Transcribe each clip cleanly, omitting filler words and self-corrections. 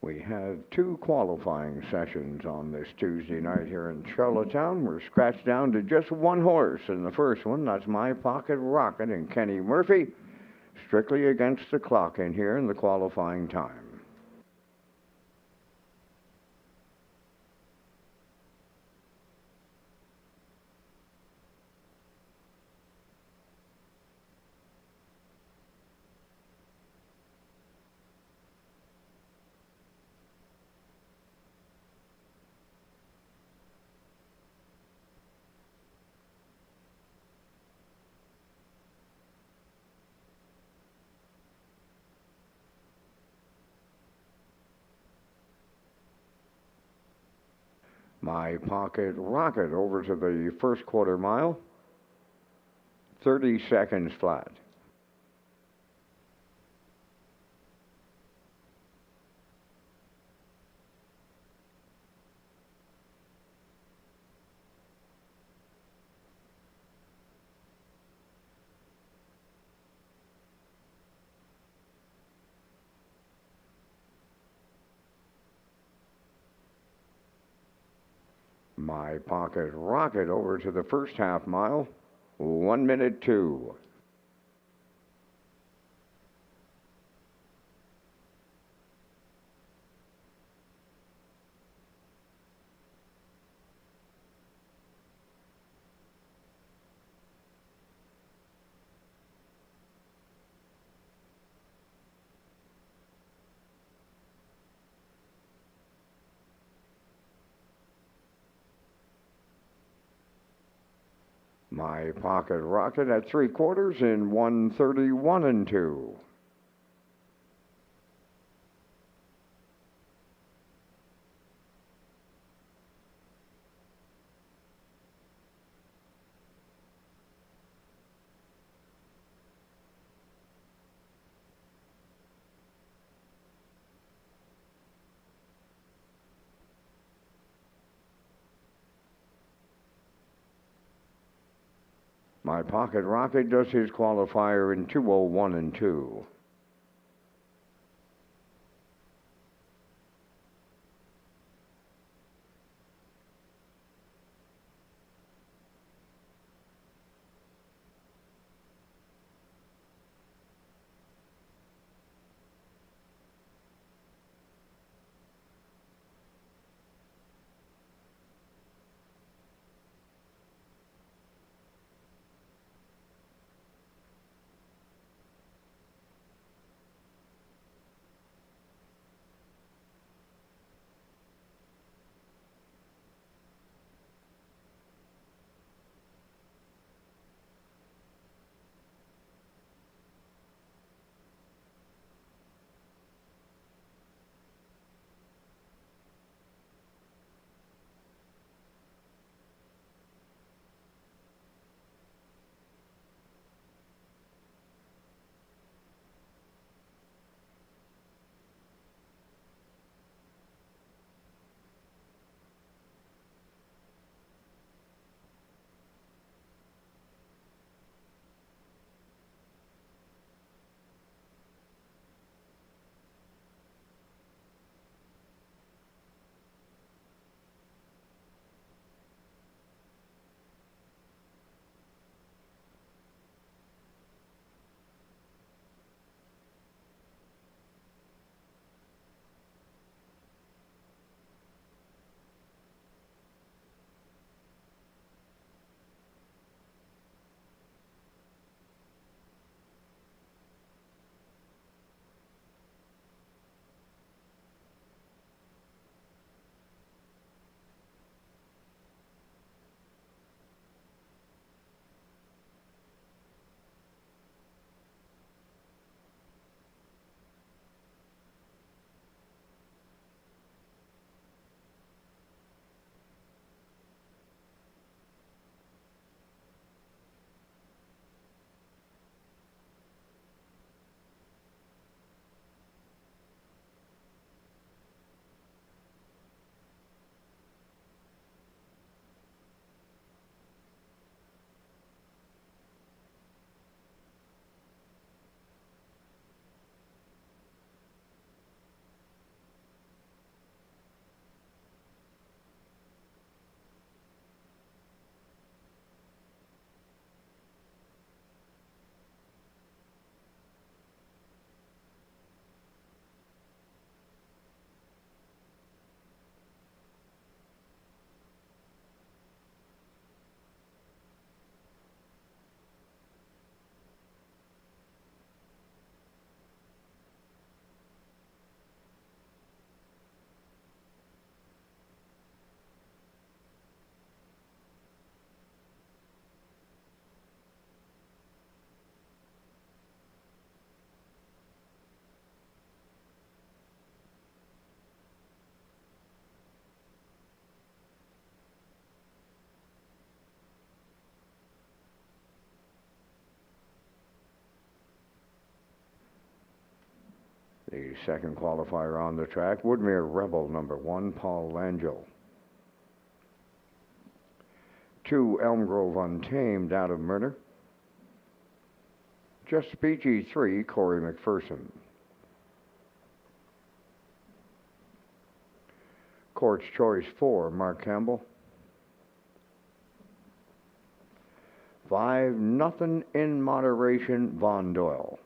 We had two qualifying sessions on this Tuesday night here in Charlottetown. We're scratched down to just one horse in the first one. That's My Pocket Rocket and Kenny Murphy, strictly against the clock in here in the qualifying time. My Pocket Rocket over to the first quarter mile, 30 seconds flat. My Pocket Rocket over to the first half mile, 1 minute 2. My Pocket Rocket at 3/4 in 1:31 and 2. My Pocket Rocket does his qualifier in 2:01 and 2. The second qualifier on the track, Woodmere Rebel, number 1, Paul Langell. 2, Elm Grove Untamed, out of Murner. Just Peachy, 3, Corey McPherson. Court's Choice, 4, Mark Campbell. 5, Nothing in Moderation, Von Doyle.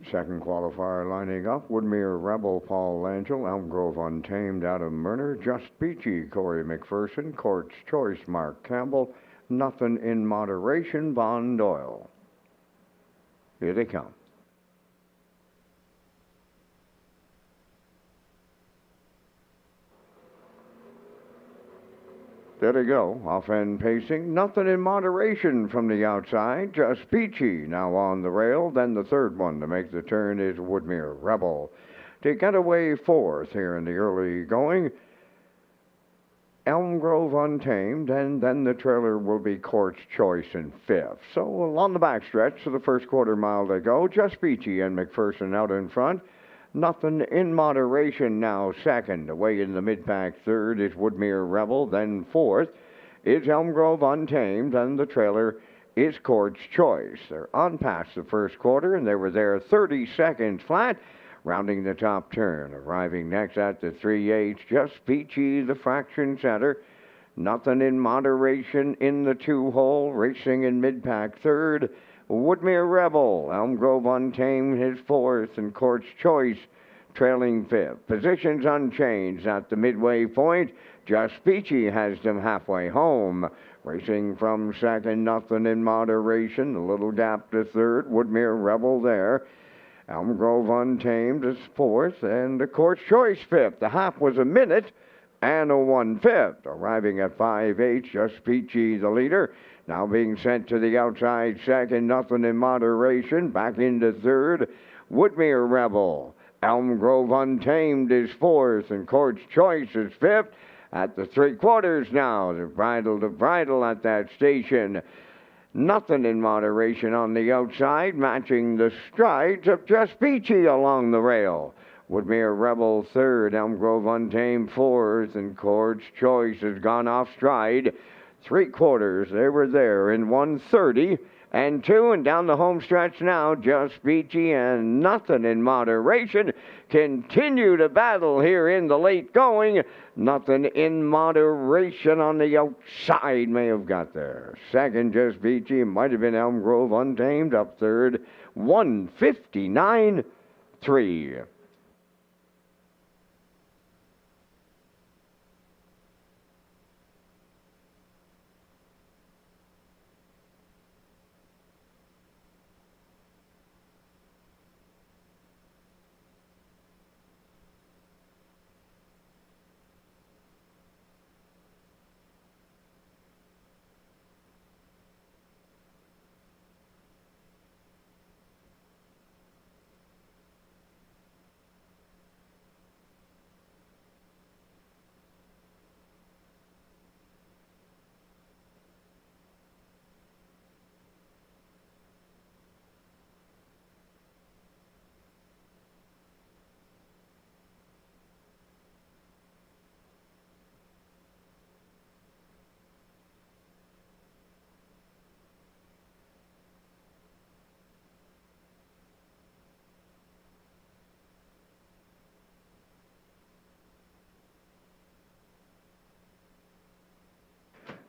Second qualifier lining up, Woodmere Rebel, Paul Langell. Elm Grove Untamed, out of Murner. Just Peachy, Corey McPherson. Court's Choice, Mark Campbell. Nothing in Moderation, Von Doyle. Here they come. There they go, off-end pacing. Nothing in Moderation from the outside. Just Peachy now on the rail. Then the third one to make the turn is Woodmere Rebel. To get away fourth here in the early going, Elm Grove Untamed, and then the trailer will be Court's Choice in fifth. So along the backstretch to the first quarter mile they go. Just Peachy and McPherson out in front. Nothing in Moderation now second. Away in the mid-pack third is Woodmere Rebel. Then fourth is Elm Grove Untamed, and the trailer is Court's Choice. They're on past the first quarter, and they were there 30 seconds flat, rounding the top turn. Arriving next at the 3/8, Just Peachy, the fraction center. Nothing in Moderation in the two-hole, racing in mid-pack third. Woodmere Rebel, Elm Grove Untamed his fourth, and Court's Choice trailing fifth. Positions unchanged at the midway point. Just Peachy has them halfway home. Racing from second, Nothing in Moderation. A little gap to third. Woodmere Rebel there. Elm Grove Untamed is fourth, and the Court's Choice fifth. The hop was a minute and a 1/5. Arriving at 5/8, just Peachy the leader. Now being sent to the outside second, Nothing in Moderation. Back into third, Woodmere Rebel. Elm Grove Untamed is fourth, and Court's Choice is fifth. At the 3/4 now, the bridle to bridle at that station. Nothing in Moderation on the outside, matching the strides of Just Peachy along the rail. Woodmere Rebel third, Elm Grove Untamed fourth, and Court's Choice has gone off stride. 3/4, they were there in 1:30 and 2, and down the home stretch now, Just Peachy and Nothing in Moderation continue to battle here in the late going. Nothing in Moderation on the outside may have got there. Second, Just Peachy, might have been Elm Grove Untamed up third, 1:59.3.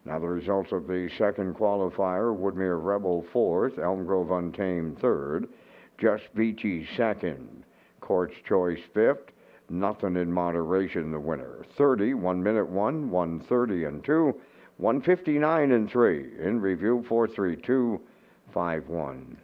Now the results of the second qualifier, Woodmere Rebel fourth, Elm Grove Untamed third, Just Peachy second, Court's Choice fifth, Nothing in Moderation the winner. 30, 1 minute 1, 1:30 and 2, 1:59 and 3. In review, 4:32.51.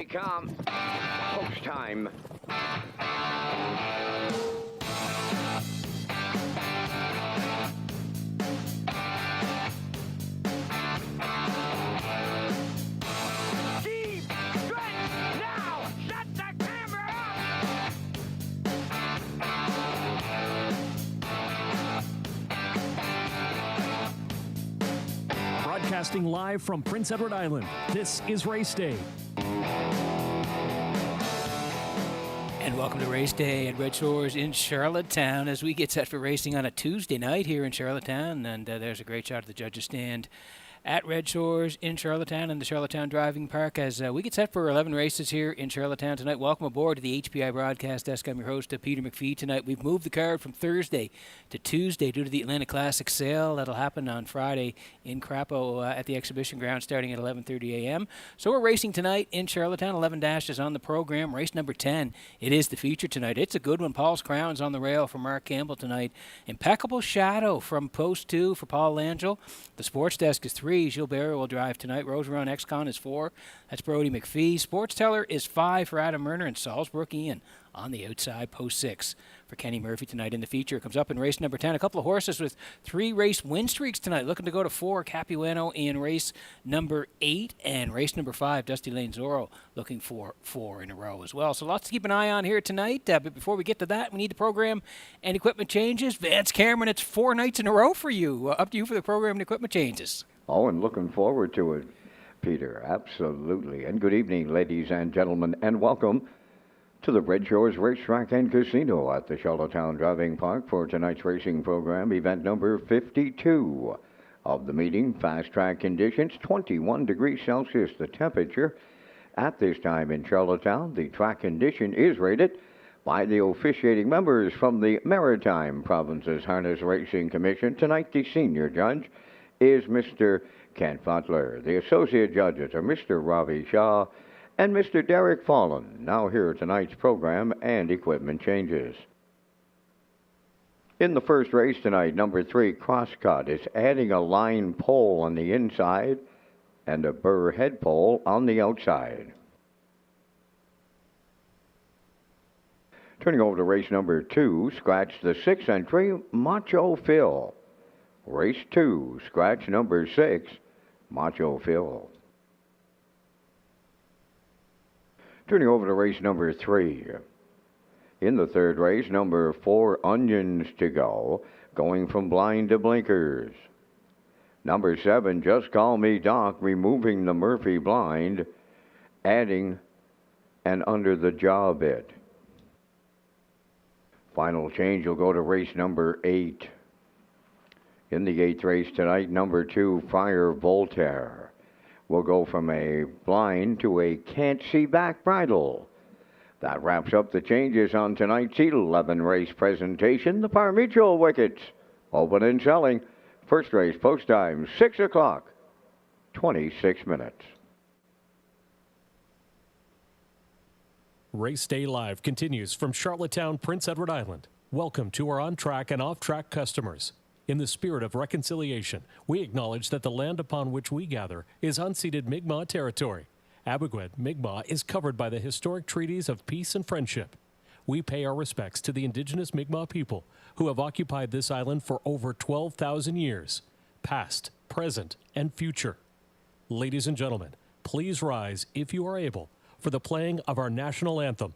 come. Post time. Deep stretch now. Shut the camera up. Broadcasting live from Prince Edward Island, this is Race Day. And welcome to Race Day at Redshores in Charlottetown as we get set for racing on a Tuesday night here in Charlottetown. And there's a great shot of the judges' stand at Redshores in Charlottetown and the Charlottetown Driving Park as we get set for 11 races here in Charlottetown tonight. Welcome aboard to the HPI broadcast desk. I'm your host, Peter McPhee. Tonight we've moved the card from Thursday to Tuesday due to the Atlantic Classic sale. That'll happen on Friday in Crapo at the exhibition ground starting at 11:30 a.m. So we're racing tonight in Charlottetown. 11 dashes on the program. Race number 10. It is the feature tonight. It's a good one. Paul's Crown's on the rail for Mark Campbell tonight. Impeccable Shadow from Post 2 for Paul Langell. The sports desk is 3. Gilles Barry will drive tonight. Roseron X-Con is 4. That's Brody McPhee. Sports Teller is 5 for Adam Murner, and Salzbrook Ian on the outside, Post 6 for Kenny Murphy tonight in the feature. Comes up in race number 10. A couple of horses with 3 race win streaks tonight. Looking to go to 4. Capuano in race number 8. And race number 5, Dusty Lane Zorro, looking for 4 in a row as well. So lots to keep an eye on here tonight. But before we get to that, we need the program and equipment changes. Vance Cameron, it's 4 nights in a row for you. Up to you for the program and equipment changes. Oh, and looking forward to it, Peter. Absolutely. And good evening, ladies and gentlemen, and welcome to the Redshores Racetrack and Casino at the Charlottetown Driving Park for tonight's racing program, event number 52 of the meeting. Fast track conditions, 21 degrees Celsius, the temperature at this time in Charlottetown. The track condition is rated by the officiating members from the Maritime Provinces Harness Racing Commission. Tonight, the senior judge is Mr. Kent Butler. The associate judges are Mr. Ravi Shah and Mr. Derek Fallon. Now here tonight's program and equipment changes. In the first race tonight, number 3, Crosscut, is adding a line pole on the inside and a burr head pole on the outside. Turning over to race number 2, scratch the 6th entry, Macho Phil. Race 2, scratch number 6, Macho Phil. Turning over to race number 3. In the third race, number 4, Onions to Go, going from blind to blinkers. Number 7, Just Call Me Doc, removing the Murphy blind, adding an under the jaw bit. Final change will go to race number 8. In the 8th race tonight, number 2, Fire Voltaire, will go from a blind to a can't-see back bridle. That wraps up the changes on tonight's 11 race presentation. The Par Mutual wickets, open and selling. First race, post time, 6 o'clock, 26 minutes. Race Day Live continues from Charlottetown, Prince Edward Island. Welcome to our on-track and off-track customers. In the spirit of reconciliation, we acknowledge that the land upon which we gather is unceded Mi'kmaq territory. Abogwed, Mi'kmaq is covered by the historic treaties of peace and friendship. We pay our respects to the indigenous Mi'kmaq people who have occupied this island for over 12,000 years, past, present, and future. Ladies and gentlemen, please rise, if you are able, for the playing of our national anthem.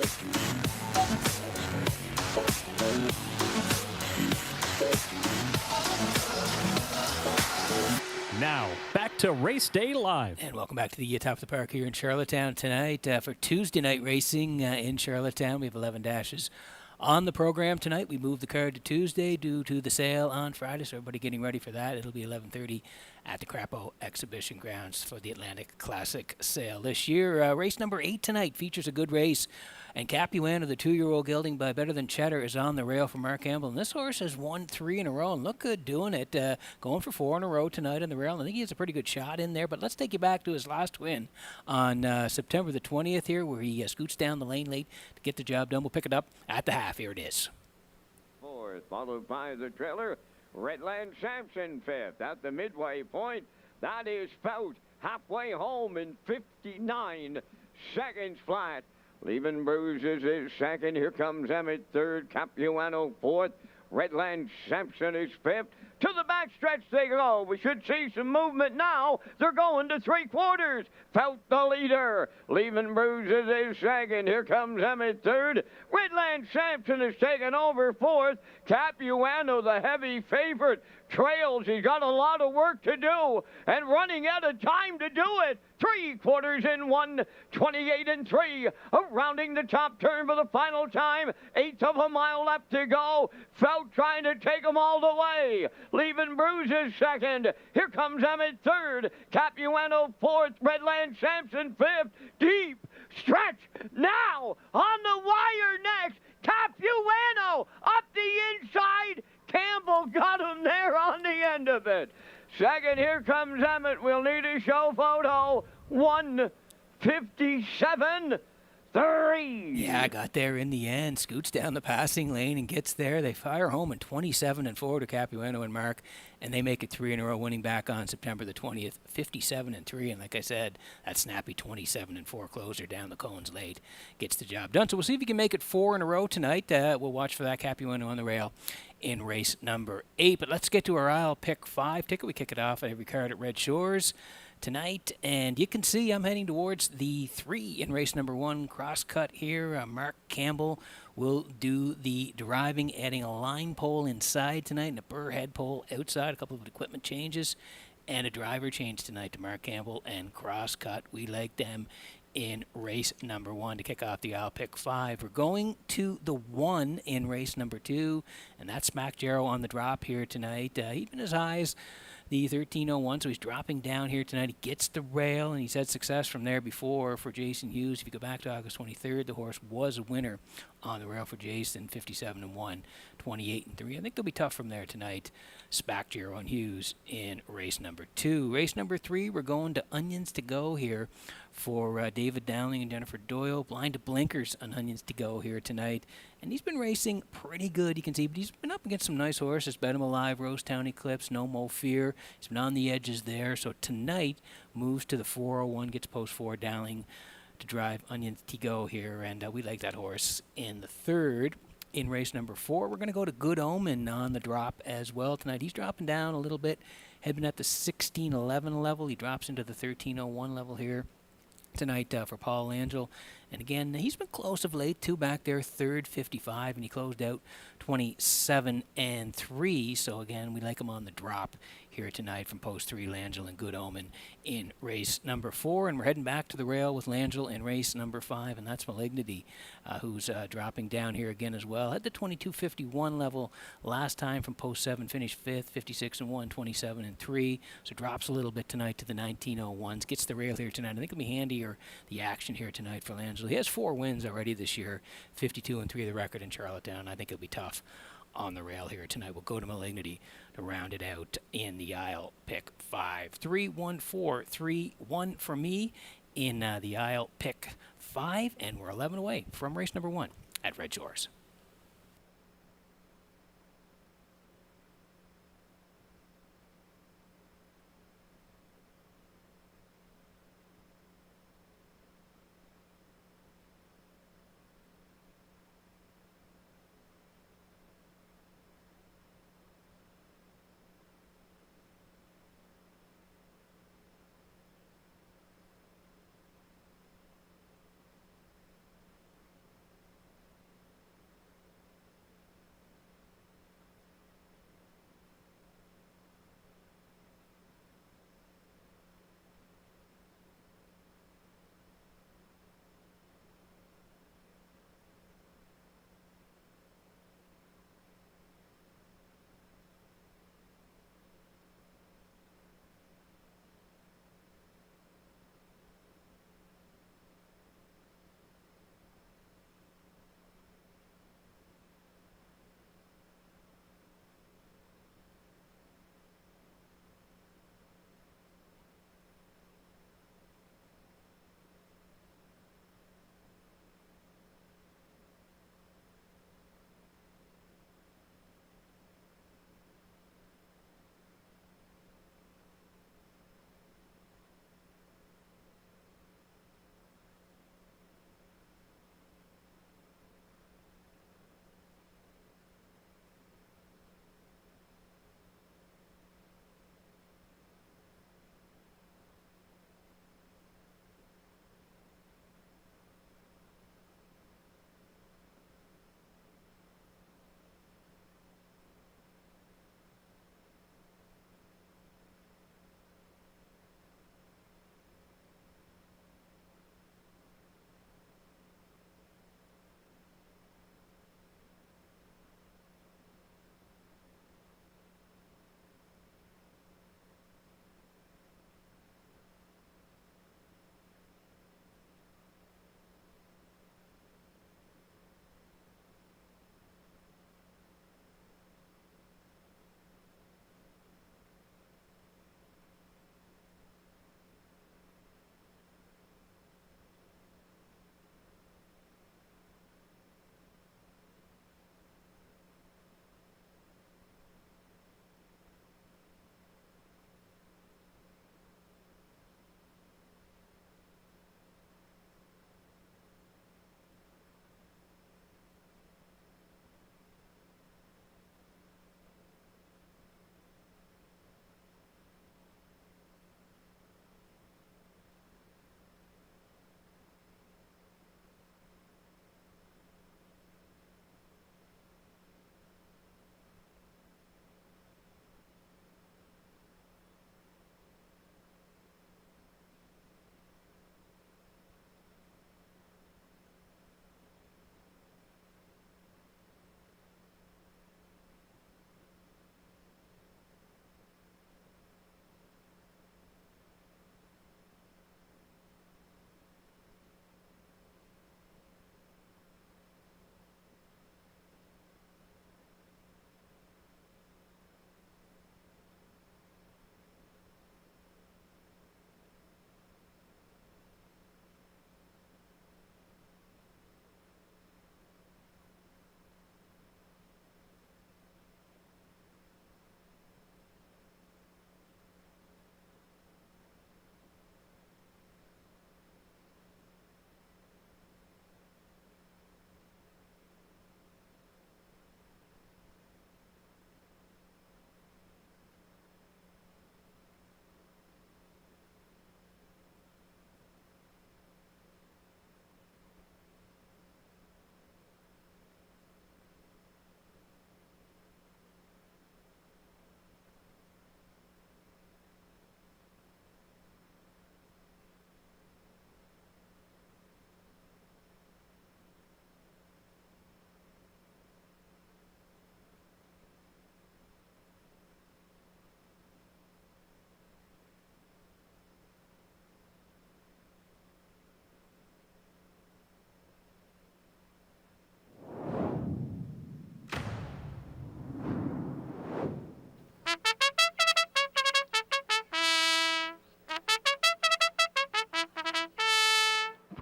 Now, back to Race Day Live. And welcome back to the Top of the Park here in Charlottetown tonight for Tuesday night racing in Charlottetown. We have 11 dashes on the program tonight. We moved the card to Tuesday due to the sale on Friday, so everybody getting ready for that. It'll be 11:30 at the Crapo Exhibition Grounds for the Atlantic Classic sale this year. Race number 8 tonight features a good race. And Capuano, the 2-year-old gelding by Better Than Cheddar, is on the rail for Mark Campbell. And this horse has won 3 in a row and look good doing it. Going for 4 in a row tonight on the rail. And I think he has a pretty good shot in there. But let's take you back to his last win on September the 20th here, where he scoots down the lane late to get the job done. We'll pick it up at the half. Here it is. Fourth, followed by the trailer, Redland Sampson fifth. At the midway point, that is Fout halfway home in 59 seconds flat. Leaving Bruises is second. Here comes Emmett third. Capuano fourth. Redland Sampson is fifth. To the backstretch they go. We should see some movement now. They're going to 3/4. Felt the leader. Leaving Bruises is second. Here comes Emmett third. Redland Sampson is taking over fourth. Capuano, the heavy favorite, trails. He's got a lot of work to do and running out of time to do it. 3/4 in 1:28 and 3. Rounding the top turn for the final time. 1/8 of a mile left to go. Felt trying to take them all the way. Leaving Bruises second. Here comes Emmett third. Capuano fourth. Redland Sampson fifth. Deep stretch now on the wire next. Capuano up the inside. Campbell got him there on the end of it. Second, here comes Emmett. We'll need a show photo. 1:57.3. Yeah, I got there in the end. Scoots down the passing lane and gets there. They fire home in 27 and 4 to Capuano and Mark, and they make it 3 in a row, winning back on September the 20th, 57 and 3. And like I said, that snappy 27 and 4 closer down the cones late gets the job done. So we'll see if he can make it 4 in a row tonight. We'll watch for that Capuano on the rail in race number 8. But let's get to our aisle pick 5 ticket. We kick it off at every card at Red Shores tonight, and you can see I'm heading towards the 3 in race number 1 cross cut here. Mark Campbell will do the driving, adding a line pole inside tonight and a burr head pole outside, a couple of equipment changes and a driver change tonight to Mark Campbell and cross cut. We like them in race number 1 to kick off the aisle pick 5. We're going to the 1 in race number 2, and that's Smack Jarrow on the drop here tonight. Even as high as the 13:01, so he's dropping down here tonight. He gets the rail, and he's had success from there before for Jason Hughes. If you go back to August 23rd, the horse was a winner on the rail for Jason, 57 and 1, 28 and 3. I think they'll be tough from there tonight. Spack, Giro, and Hughes in race number 2. Race number 3, we're going to Onions to Go here for David Dowling and Jennifer Doyle. Blind to Blinkers on Onions to Go here tonight. And he's been racing pretty good, you can see, but he's been up against some nice horses. Bet Him Alive, Rosetown Eclipse, No Mo Fear. He's been on the edges there. So tonight moves to the 401, gets post 4 Dowling to drive Onions to Go here. And we like that horse in the 3rd. In race number 4, we're going to go to Good Omen on the drop as well tonight. He's dropping down a little bit. Had been at the 16:11 level. He drops into the 13:01 level here tonight for Paul Angel. And again, he's been close of late, 2 back there, 3rd, 55, and he closed out 27 and 3. So again, we like him on the drop here tonight from post 3, Langell and Good Omen in race number 4. And we're heading back to the rail with Langell in race number 5, and that's Malignity, who's dropping down here again as well. Had the 22:51 level last time from post 7, finished 5th, 56 and 1, 27 and 3. So drops a little bit tonight to the 19:01s. Gets the rail here tonight. I think it'll be handier the action here tonight for Langell. He has 4 wins already this year, 52 and 3 the record in Charlottetown. I think it'll be tough on the rail here tonight. We'll go to Malignity to round it out in the aisle pick 5. 3, 1, 4, 3, 1 for me in the aisle pick 5, and we're 11 away from race number 1 at Red Shores.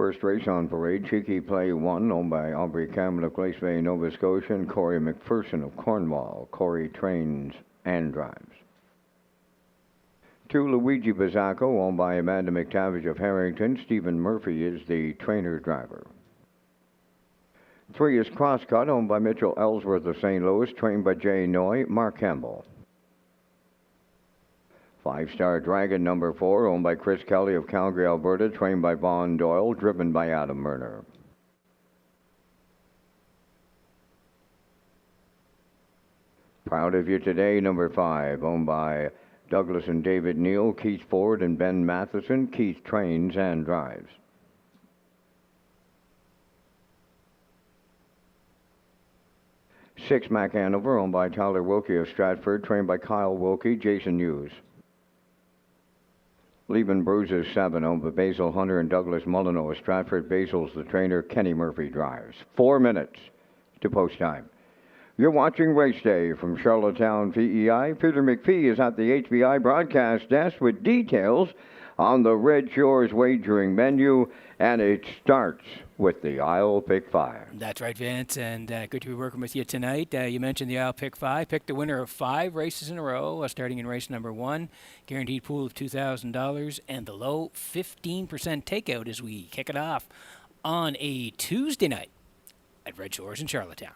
First race on parade, Cheeky Play 1, owned by Aubrey Cameron of Glace Bay, Nova Scotia, and Corey McPherson of Cornwall. Corey trains and drives. 2, Luigi Bizzacco, owned by Amanda McTavish of Harrington. Stephen Murphy is the trainer-driver. 3 is Crosscut, owned by Mitchell Ellsworth of St. Louis, trained by Jay Noy, Mark Campbell. 5-Star Dragon number 4, owned by Chris Kelly of Calgary, Alberta, trained by Vaughn Doyle, driven by Adam Murner. Proud of You Today, number 5, owned by Douglas and David Neal, Keith Ford and Ben Matheson. Keith trains and drives. 6, Mac Hanover, owned by Tyler Wilkie of Stratford, trained by Kyle Wilkie, Jason Hughes. Leaving Bruises 7, owned by Basil Hunter and Douglas Molyneux of Stratford. Basil's the trainer. Kenny Murphy drives. 4 minutes to post time. You're watching Race Day from Charlottetown, PEI. Peter McPhee is at the HBI broadcast desk with details on the Red Shores wagering menu, and it starts with the Isle Pick 5. That's right, Vince, and good to be working with you tonight. You mentioned the Isle Pick 5. Picked the winner of 5 races in a row, starting in race number 1. Guaranteed pool of $2,000, and the low 15% takeout as we kick it off on a Tuesday night at Red Shores in Charlottetown.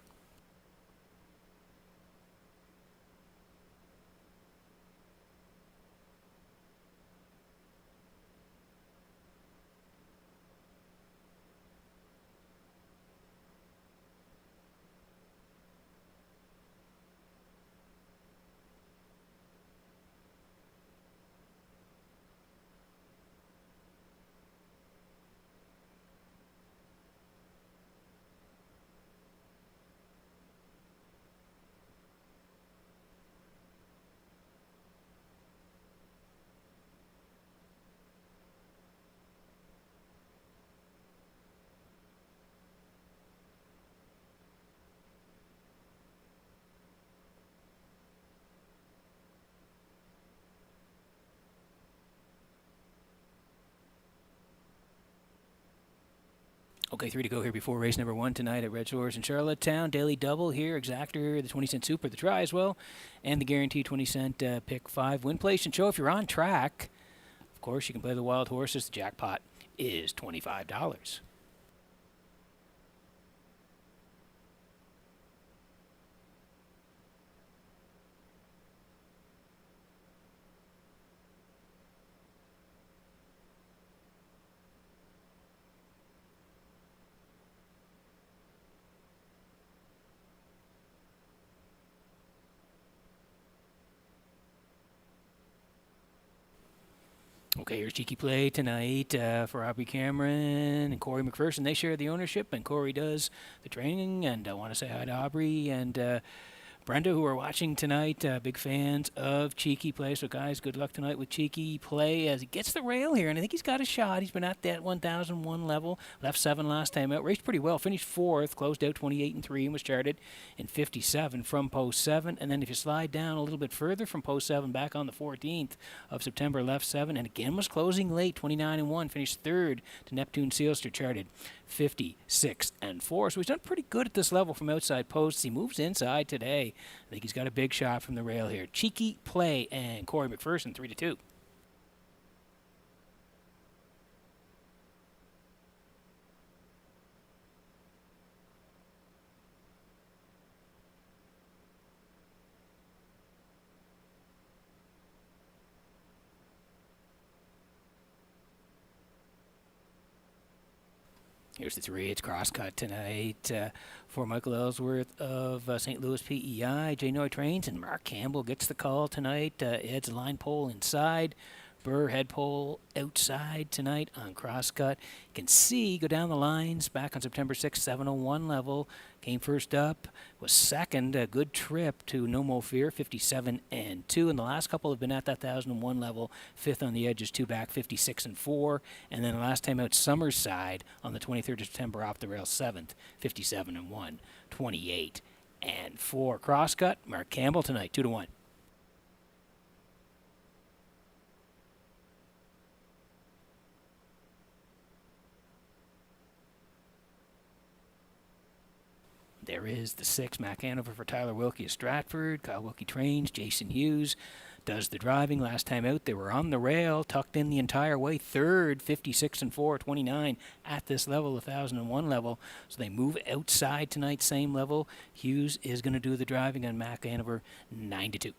Okay, 3 to go here before race number 1 tonight at Red Shores in Charlottetown. Daily double here, exactor, the 20-cent super, the try as well, and the guaranteed 20-cent pick 5 win, place, and show. If you're on track, of course, you can play the wild horses. The jackpot is $25. Okay, here's Cheeky Play tonight for Aubrey Cameron and Corey McPherson. They share the ownership, and Corey does the training. And I want to say hi to Aubrey and Brenda, who are watching tonight. Big fans of Cheeky Play. So, guys, good luck tonight with Cheeky Play as he gets the rail here. And I think he's got a shot. He's been at that 1,001 level. Left 7 last time out. Raced pretty well. Finished 4th. Closed out 28-3 and was charted in 57 from post 7. And then if you slide down a little bit further from post 7 back on the 14th of September, left 7. And again was closing late, 29-1. Finished 3rd to Neptune Sealster, charted 56-4. So he's done pretty good at this level from outside posts. He moves inside today. I think he's got a big shot from the rail here. Cheeky Play and Corey McPherson, 3-2. Here's the 3. It's cross-cut tonight for Michael Ellsworth of St. Louis PEI. Jay Noy trains, and Mark Campbell gets the call tonight. Ed's line pole inside. Burr head pole outside tonight on cross-cut. You can see, go down the lines, back on September 6th, 701 level. Came first up, was second, a good trip to No Mo Fear, 57-2. And the last couple have been at that 1001 level. 5th on the edges, 2 back, 56-4. And then the last time out, Summerside on the 23rd of September, off the rail, 7th, 57-1, 28-4. Crosscut, Mark Campbell tonight, 2-1. There is the 6, Mac Hanover for Tyler Wilkie of Stratford. Kyle Wilkie trains. Jason Hughes does the driving. Last time out, they were on the rail, tucked in the entire way. Third, 56 and 4, 29 at this level, 1001 level. So they move outside tonight, same level. Hughes is going to do the driving on Mac Hanover, 9-2.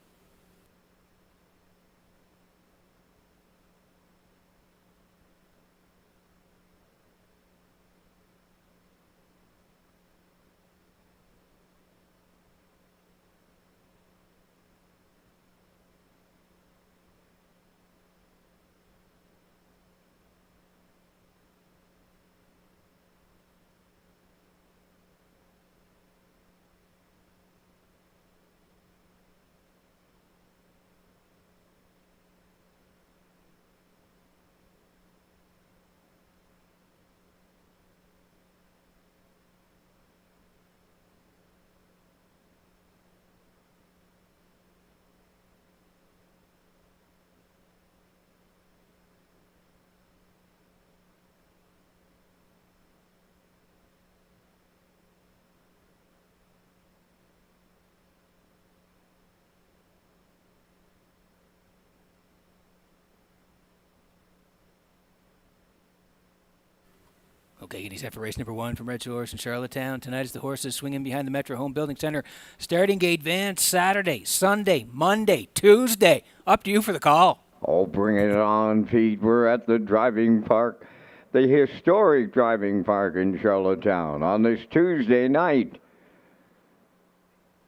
Okay, getting set for race number 1 from Redshores in Charlottetown. Tonight is the horses swinging behind the Metro Home Building Center. Starting gate van Saturday, Sunday, Monday, Tuesday. Up to you for the call. Oh, bring it on, Pete. We're at the driving park, the historic driving park in Charlottetown on this Tuesday night.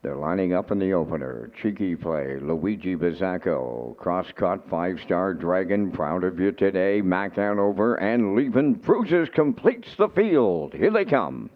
They're lining up in the opener. Cheeky Play, Luigi Bizzacco, Crosscut, 5-Star Dragon, Proud of You Today, Mac Hanover, and Leavin' Bruises completes the field. Here they come.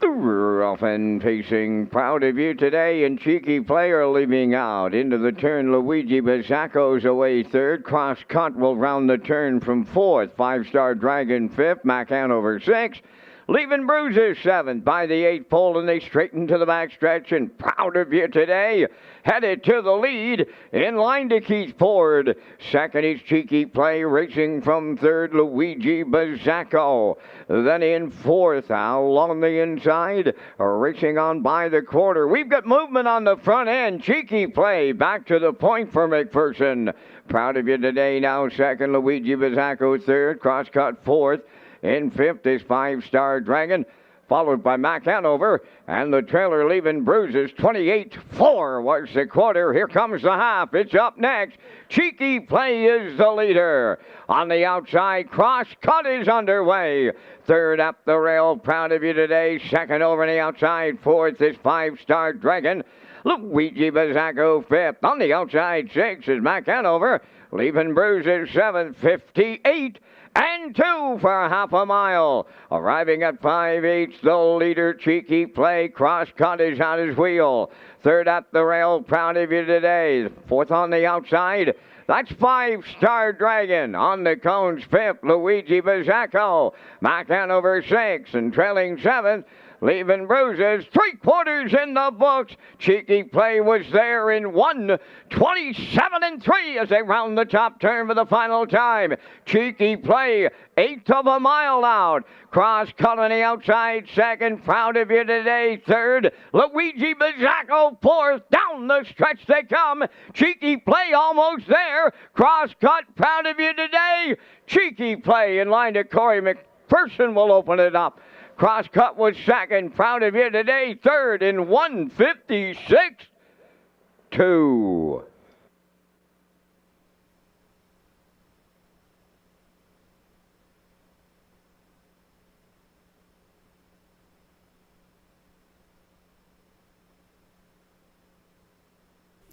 The rough and pacing, Proud of You Today, and Cheeky Player leaving out. Into the turn, Luigi Bizzacco's away third. Crosscut will round the turn from fourth. 5-Star Dragon fifth. Mac Hanover sixth. Leaving Bruises seventh by the 8th pole, and they straighten to the backstretch, and Proud of You Today headed to the lead, in line to Keith Ford. Second is Cheeky Play, racing from third, Luigi Bizzacco. Then in fourth, Al on the inside, racing on by the quarter. We've got movement on the front end. Cheeky Play back to the point for McPherson. Proud of You Today now second, Luigi Bizzacco third, Crosscut fourth. In fifth is 5-Star Dragon, followed by Mac Hanover, and the trailer Leaving Bruises. 28-4 was the quarter. Here comes the half. It's up next. Cheeky Play is the leader. On the outside, Crosscut is underway. Third up the rail, Proud of You Today. Second over on the outside. Fourth is 5-Star Dragon. Luigi Bizzacco fifth. On the outside, sixth is Mac Hanover. Leaving Bruises seventh, 58 and 2 for half a mile. Arriving at 5/8, the leader, Cheeky Play. Crosscut is on his wheel. Third up the rail, Proud of You Today. Fourth on the outside, that's 5-Star Dragon. On the cones, fifth, Luigi Bizzacco. Mac Hanover sixth, and trailing seventh, Leaving Bruises. 3/4 in the books. Cheeky Play was there in 1:27 and 3 as they round the top turn for the final time. Cheeky Play, 1/8 of a mile out. Crosscut on the outside second. Proud of You Today third. Luigi Bizzacco fourth. Down the stretch they come. Cheeky Play almost there. Crosscut, Proud of You Today. Cheeky Play in line to Corey McPherson will open it up. Crosscut was second. Proud of You Today third in 1:56.2.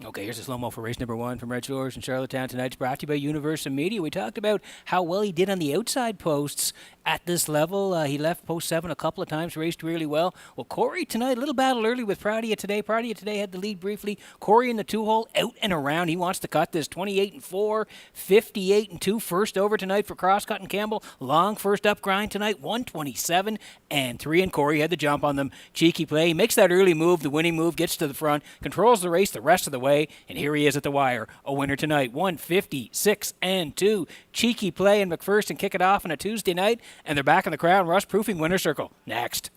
Okay, here's a slow-mo for race number 1 from Redshores in Charlottetown. Tonight's brought to you by Universal Media. We talked about how well he did on the outside posts at this level. He left post 7 a couple of times, raced really well. Well, Corey tonight, a little battle early with Proudia today. Proudia today had the lead briefly. Corey in the 2-hole, out and around. He wants to cut this 28-4, 58-2. First over tonight for Crosscut and Campbell. Long first up grind tonight, 127-3. And Corey had the jump on them. Cheeky play. He makes that early move, the winning move, gets to the front, controls the race the rest of the way, and here he is at the wire. A winner tonight, 156-2. Cheeky play and McPherson kick it off on a Tuesday night, and they're back in the Crown Rush Proofing winner circle. Next.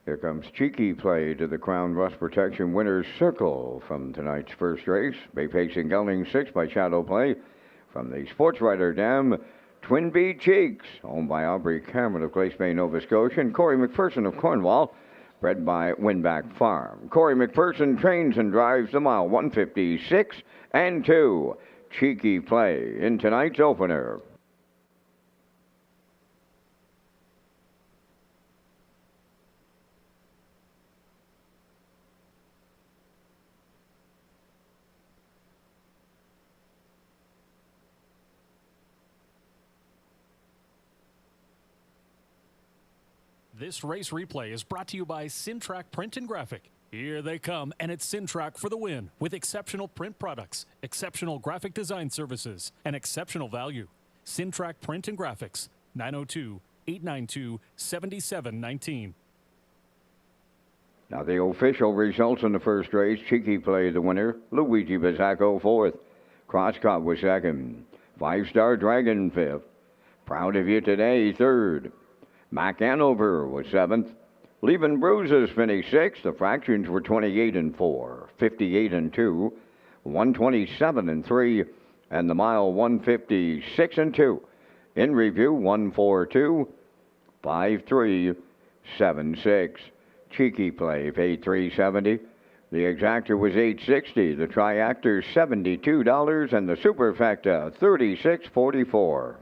Here comes Cheeky Play to the Crown Rust Protection Winners Circle from tonight's first race. Bay facing Gelding 6 by Shadow Play. From the Sports Writer Dam, Twin Bee Cheeks, owned by Aubrey Cameron of Glace Bay, Nova Scotia, and Corey McPherson of Cornwall, bred by Winback Farm. Corey McPherson trains and drives the mile 156-2. Cheeky Play in tonight's opener. This race replay is brought to you by Sintrack Print and Graphic. Here they come, and it's Sintrack for the win with exceptional print products, exceptional graphic design services, and exceptional value. Sintrack Print and Graphics, 902-892-7719. Now the official results in the first race. Cheeky Play the winner. Luigi Bizzacco fourth. Crosscut was second. 5-Star Dragon fifth. Proud of You Today third. Mac Hanover was seventh. Leaving Bruises finished sixth. The fractions were 28-4, 58-2, 127-3, and the mile 156-2. In review, 142, 5376. Cheeky Play paid $370. The exactor was $860. The triactor $72, and the superfecta $36.44.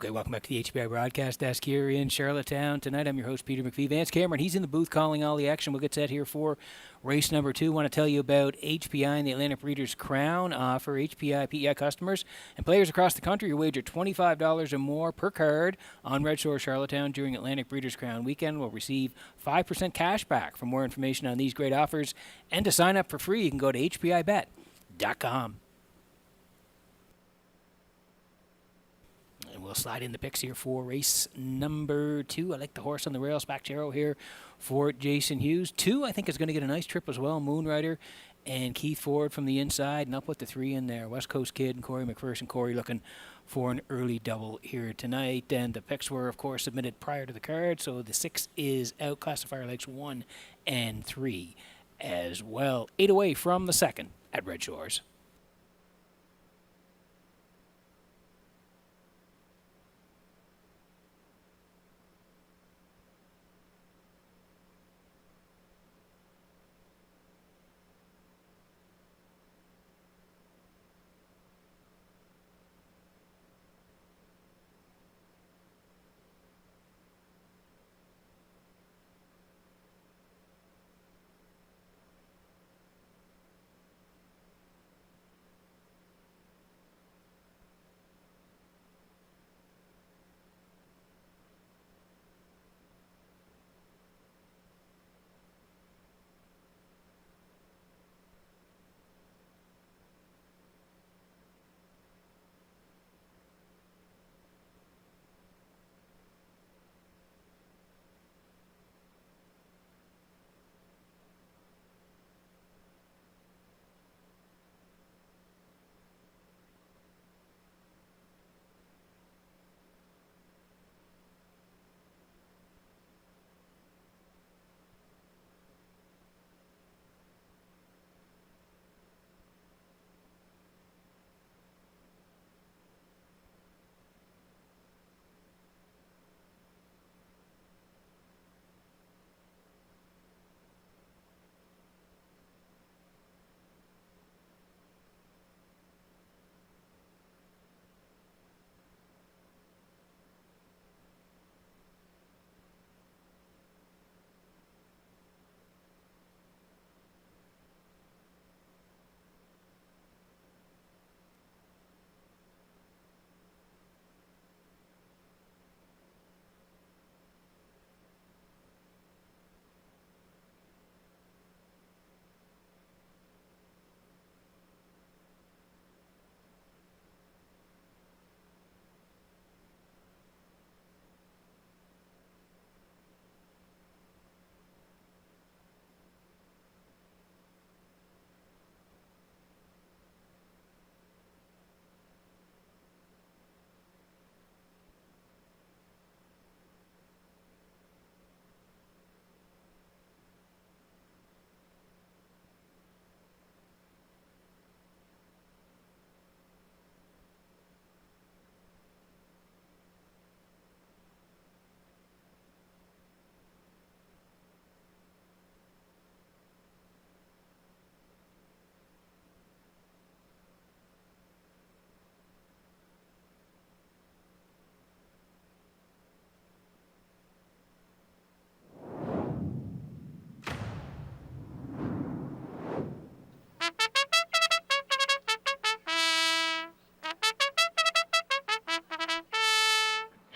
Okay, welcome back to the HPI broadcast desk here in Charlottetown. Tonight, I'm your host, Peter McPhee. Vance Cameron, he's in the booth calling all the action. We'll get set here for race number 2. I want to tell you about HPI and the Atlantic Breeders' Crown offer. HPI PEI customers and players across the country who wager $25 or more per card on Red Shore Charlottetown during Atlantic Breeders' Crown weekend will receive 5% cash back. For more information on these great offers and to sign up for free, you can go to hpibet.com. And we'll slide in the picks here for race number 2. I like the horse on the rail, Spacchero here for Jason Hughes. 2, I think, is going to get a nice trip as well. Moonrider and Keith Ford from the inside, and I'll put the 3 in there. West Coast Kid and Corey McPherson. Corey looking for an early double here tonight. And the picks were, of course, submitted prior to the card, so the 6 is out. Classifier legs 1 and 3 as well. 8 away from the second at Red Shores.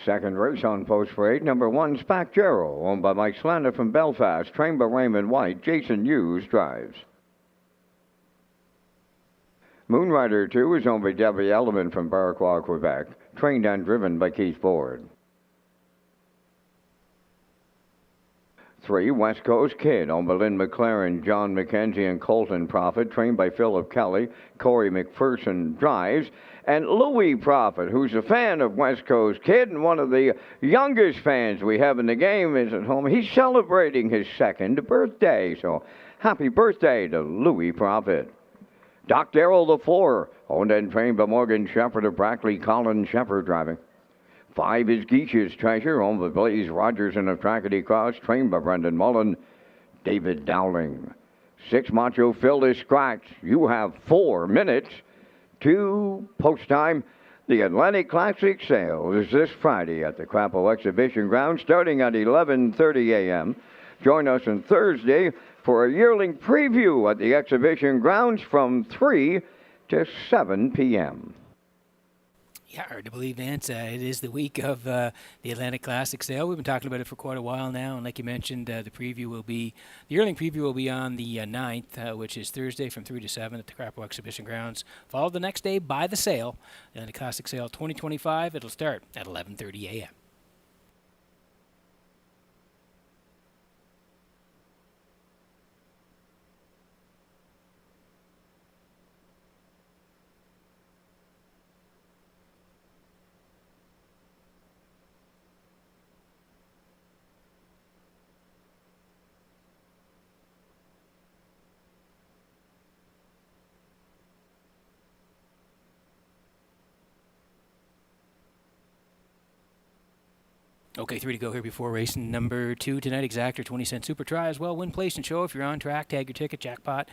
Second race on post for 8, number 1, Spacchero, owned by Mike Slander from Belfast, trained by Raymond White. Jason Hughes drives. Moonrider 2 is owned by Debbie Elliman from Barraquois, Quebec, trained and driven by Keith Ford. 3, West Coast Kid, owned by Lynn McLaren, John McKenzie, and Colton Prophet, trained by Philip Kelly. Corey McPherson drives. And Louis Prophet, who's a fan of West Coast Kid and one of the youngest fans we have in the game, is at home. He's celebrating his 2nd birthday, so happy birthday to Louis Prophet. Doc Darrell the 4, owned and trained by Morgan Shepherd of Brackley, Colin Shepherd driving. 5 is Geish's Treasure, owned by Blaze Rogers and of Trackety Cross, trained by Brendan Mullen. David Dowling. 6, Macho Phil is scratched. You have 4 minutes to post time. The Atlantic Classic Sale is this Friday at the Crapo Exhibition Grounds starting at 11:30 a.m. Join us on Thursday for a yearling preview at the exhibition grounds from 3 to 7 p.m. Yeah, hard to believe, Vance. It is the week of the Atlantic Classic Sale. We've been talking about it for quite a while now, and like you mentioned, the yearling preview will be on the 9th, which is Thursday from 3 to 7 at the Crapo Exhibition Grounds. Followed the next day by the sale, the Atlantic Classic Sale 2025. It'll start at 11:30 a.m. Okay, 3 to go here before racing number 2 tonight. Exactor 20-cent Super Try as well. Win, place, and show. If you're on track, tag your ticket. Jackpot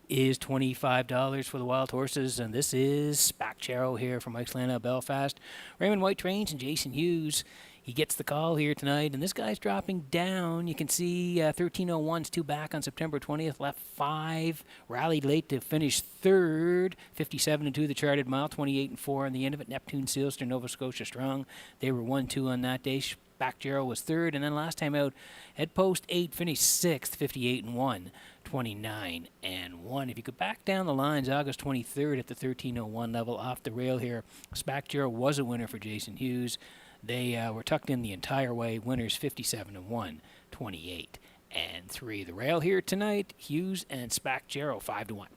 is $25 for the wild horses. And this is Spacchero here from Mike's Land out Belfast. Raymond White trains and Jason Hughes. He gets the call here tonight, and this guy's dropping down. You can see 13:01's 2 back on September 20th, left 5, rallied late to finish 3rd, 57-2 the charted mile, 28-4 on the end of it. Neptune, Sealster, Nova Scotia Strong, they were 1-2 on that day. Spacchero was 3rd, and then last time out, Head Post 8 finished 6th, 58-1, 29-1. If you go back down the lines, August 23rd at the 13:01 level off the rail here, Spacchero was a winner for Jason Hughes. They were tucked in the entire way. Winners 57-1, 28-3. The rail here tonight, Hughes and Spacchero 5-1.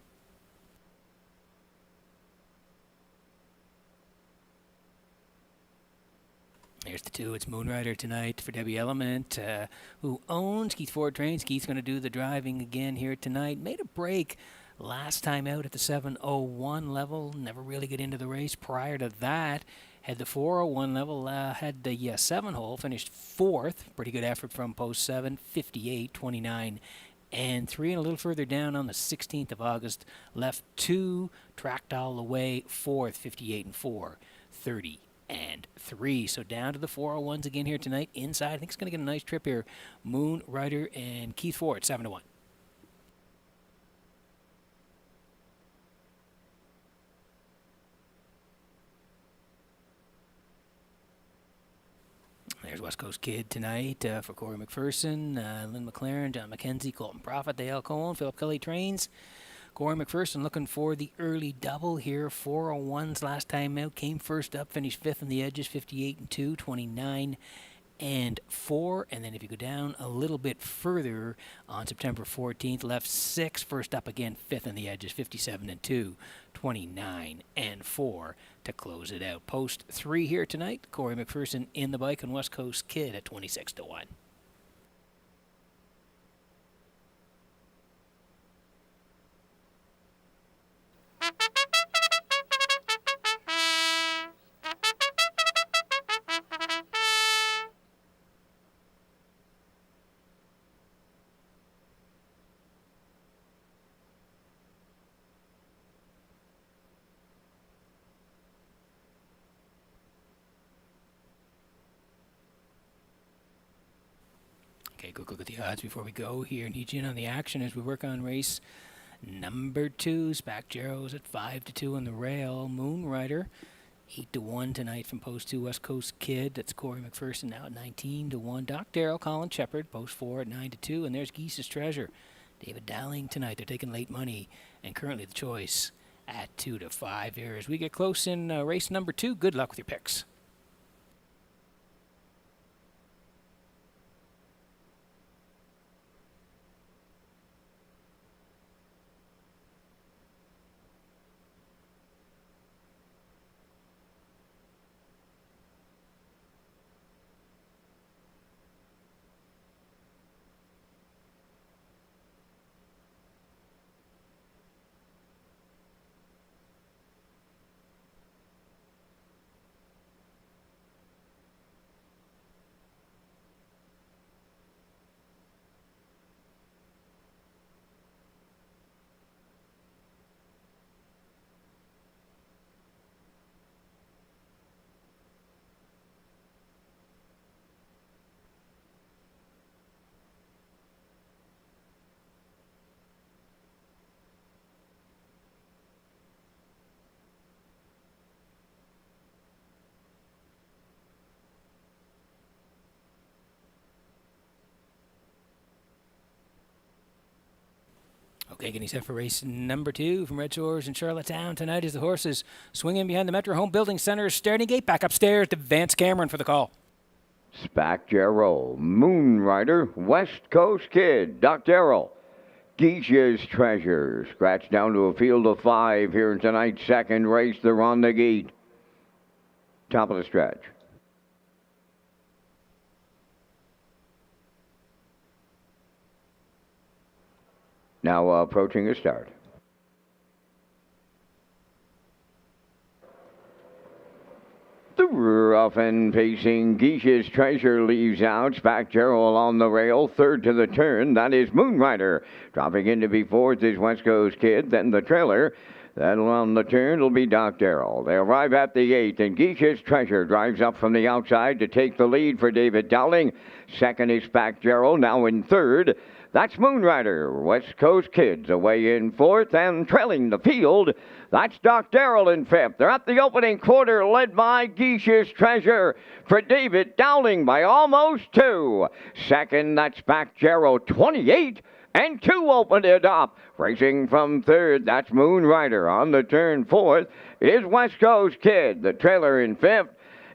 Here's the 2. It's Moonrider tonight for Debbie Element, who owns Keith Ford Trains. Keith's going to do the driving again here tonight. Made a break last time out at the 7:01 level. Never really get into the race. Prior to that, had the 4:01 level, had the 7 hole, finished 4th. Pretty good effort from post 7, 58, 29, and 3. And a little further down on the 16th of August, left 2, tracked all the way, 4th, 58-4, 30-3. So down to the 4:01s again here tonight. Inside, I think it's going to get a nice trip here. Moon Rider and Keith Ford, 7-1. There's West Coast Kid tonight for Corey McPherson, Lynn McLaren, John McKenzie, Colton Prophet, Dale Cohen, Philip Kelly trains. Corey McPherson looking for the early double here. 4:01s last time out. Came first up, finished 5th in the edges, 58-2, 29-4. And then if you go down a little bit further on September 14th, left 6, first up again, 5th in the edges, 57-2, 29-4 to close it out. Post 3 here tonight. Corey McPherson in the bike on West Coast Kid at 26-1. Okay, quick look at the odds before we go here. Need you in on the action as we work on race number 2. Spacchero's at 5-2 on the rail. Moonrider 8-1 tonight from post 2. West Coast Kid, that's Corey McPherson now at 19-1. Doc Darrell, Colin Shepard, post 4 at 9-2. And there's Geese's Treasure, David Dowling tonight. They're taking late money, and currently the choice at 2-5 here. As we get close in race number 2, good luck with your picks. Okay, getting set for race number 2 from Red Shores in Charlottetown tonight as the horses swinging behind the Metro Home Building Center's starting gate. Back upstairs to Vance Cameron for the call. Spack Jarrow, Moonrider, West Coast Kid, Doc Darrell, Geisha's Treasure, scratch down to a field of 5 here in tonight's second race. They're on the gate. Top of the stretch. Now approaching a start. The rough and pacing Geisha's Treasure leaves out. Spack Jarrow on the rail, third to the turn. That is Moonrider. Dropping in to be fourth is West Coast Kid. Then the trailer. Then on the turn it'll be Doc Darrell. They arrive at the 8th, and Geisha's Treasure drives up from the outside to take the lead for David Dowling. Second is Spack Jarrow, now in third. That's Moonrider. West Coast Kids away in fourth and trailing the field. That's Doc Darrell in fifth. They're at the opening quarter, led by Geisha's Treasure for David Dowling by almost 2. Second, that's Spack Jarrow, 28. And 2 opened it up. Racing from third, that's Moonrider. On the turn fourth is West Coast Kid. The trailer in fifth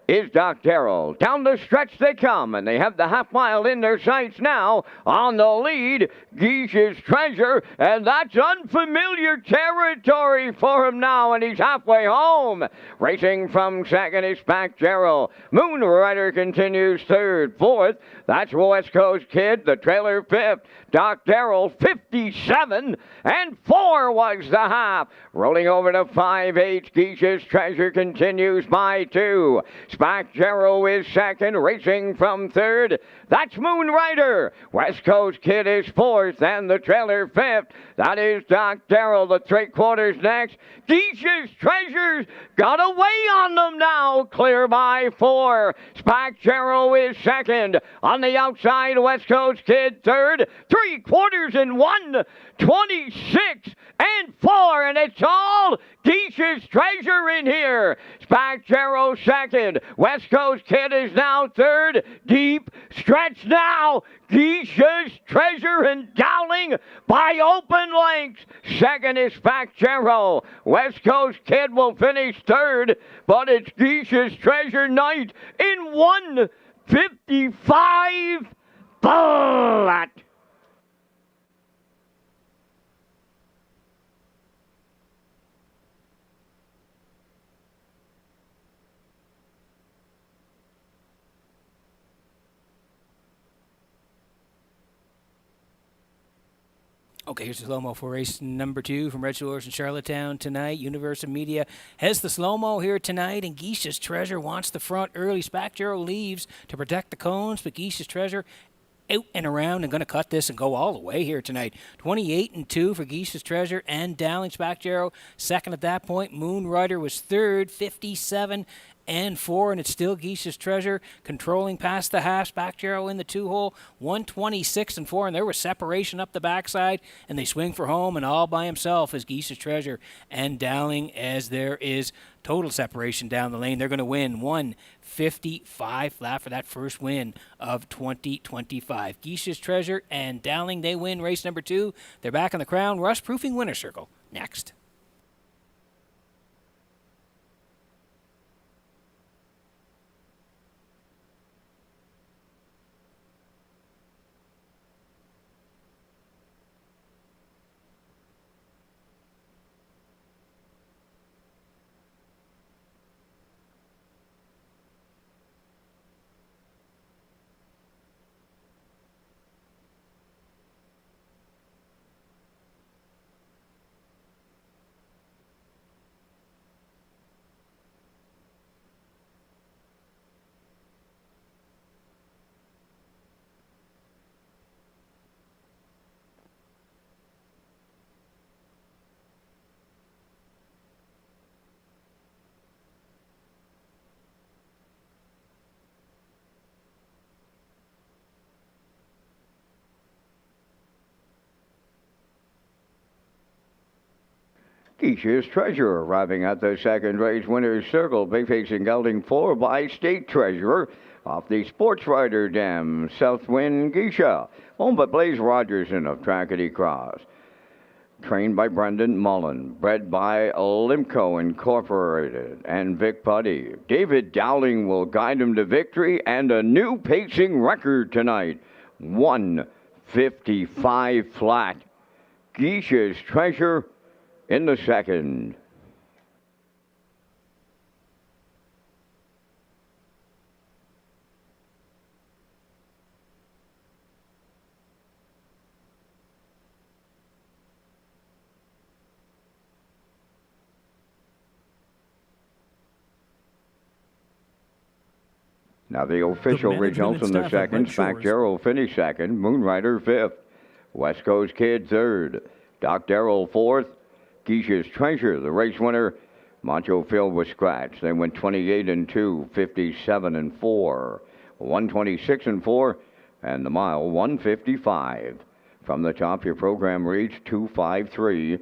is Doc Darrell. Down the stretch they come, and they have the half mile in their sights now. On the lead, Geisha's Treasure, and that's unfamiliar territory for him now, and he's halfway home. Racing from second is Spack Jarrow. Moonrider continues third. Fourth, that's West Coast Kid. The trailer fifth. Doc Darrell, 57, and 4 was the half. Rolling over to 5-8, Geisha's Treasure continues by 2. Spack Jarrow is second, racing from third. That's Moonrider. West Coast Kid is fourth, and the trailer fifth. That is Doc Darrell, the 3/4 next. Geisha's Treasure's got away on them now, clear by 4. Spack Jarrow is second. On the outside, West Coast Kid third. 3/4 and 1, 26 and 4, and it's all Geisha's Treasure in here. Spack Jarrow second. West Coast Kid is now third. Deep stretch now. Geisha's Treasure and Dowling by open lengths. Second is Spack Jarrow. West Coast Kid will finish third, but it's Geisha's Treasure night in 1:55 flat. Okay, here's the slow-mo for race number 2 from Red Shores in Charlottetown tonight. Universal Media has the slow-mo here tonight, and Geisha's Treasure wants the front early. Spack Jarrow leaves to protect the cones, but Geisha's Treasure out and around and going to cut this and go all the way here tonight. 28 and 2 for Geisha's Treasure and Dowling. Spack Jarrow second at that point. Moonrider was third, 57 and 4, and it's still Geisha's Treasure controlling past the half. Spack Jarrow in the 2-hole, 126 and 4, and there was separation up the backside, and they swing for home, and all by himself is Geisha's Treasure and Dowling, as there is total separation down the lane. They're going to win 1:55 flat for that first win of 2025. Geisha's Treasure and Dowling, they win race number 2. They're back in the Crown Rust Proofing Winner's Circle next. Geisha's Treasure arriving at the second race winner's circle. Big facing gelding 4 by State Treasurer off the Sports Rider Dam. Southwind Geisha. Owned by Blaze Rogerson of Trackety Cross. Trained by Brendan Mullen, bred by Limco Incorporated and Vic Putty. David Dowling will guide him to victory and a new pacing record tonight. 155 flat. Geisha's Treasure in the second. Now the official results in the second. Spack Darrell finished second. Moonrider fifth. West Coast Kid third. Doc Darrell fourth. Geisha's Treasure, the race winner. Macho Phil was scratched. They went 28 and 2, 57 and 4, 126 and 4, and the mile 155. From the top, your program reads 253,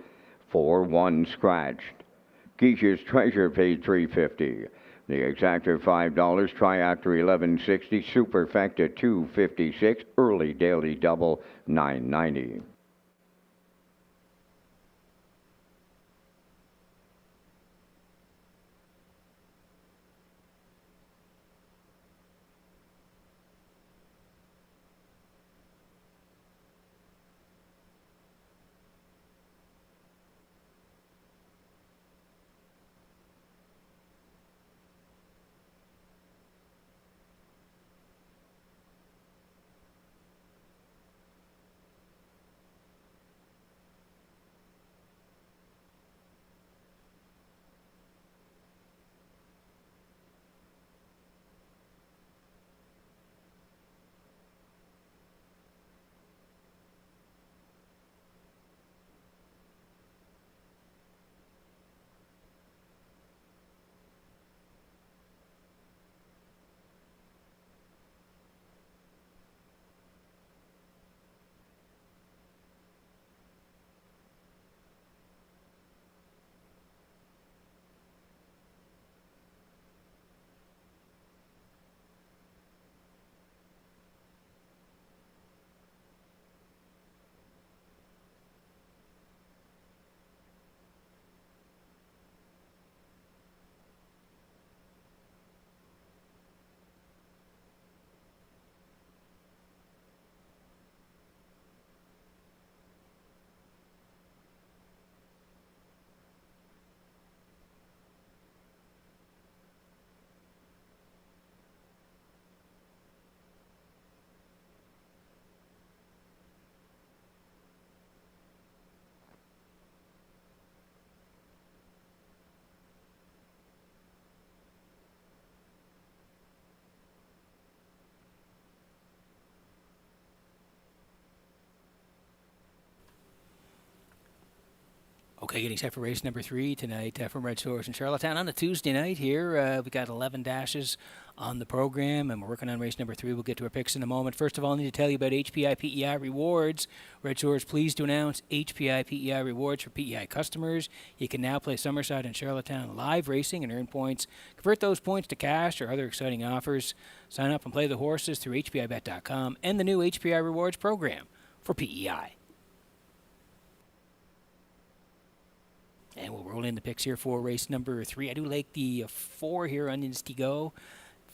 4-1 scratched. Geisha's Treasure paid $350. The exactor $5, Triactor $11.60, Superfecta $2.56, early daily double $9.90. Okay, getting set for race number 3 tonight from Redshores in Charlottetown on a Tuesday night here. We got 11 dashes on the program, and we're working on race number 3. We'll get to our picks in a moment. First of all, I need to tell you about HPI PEI Rewards. Redshores pleased to announce HPI PEI Rewards for PEI customers. You can now play Summerside and Charlottetown live racing and earn points. Convert those points to cash or other exciting offers. Sign up and play the horses through HPIBet.com and the new HPI Rewards program for PEI. And we'll roll in the picks here for race number 3. I do like the 4 here, Onions to Go.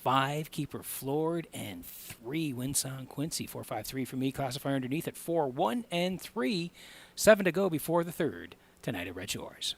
5, Keeper Floored, and 3, Winsong Quincy. 4-5-3 for me. Classifier underneath at 4, 1, and 3. 7 to go before the third tonight at Redshores.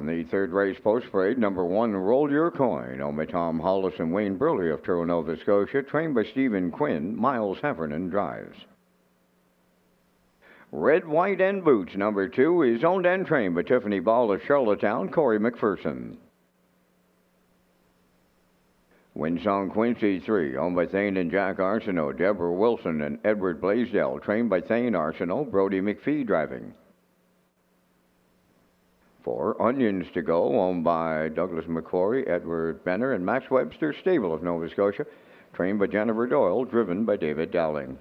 On the third race post parade, number 1, Roll Your Coin, owned by Tom Hollis and Wayne Burley of Truro, Nova Scotia, trained by Stephen Quinn. Miles Heffernan drives. Red, White, and Boots, number 2, is owned and trained by Tiffany Ball of Charlottetown, Corey McPherson. Winsong Quincy 3, owned by Thane and Jack Arsenault, Deborah Wilson and Edward Blaisdell, trained by Thane Arsenault, Brody McPhee driving. 4, Onions to Go, owned by Douglas McQuarrie, Edward Benner, and Max Webster Stable of Nova Scotia, trained by Jennifer Doyle, driven by David Dowling.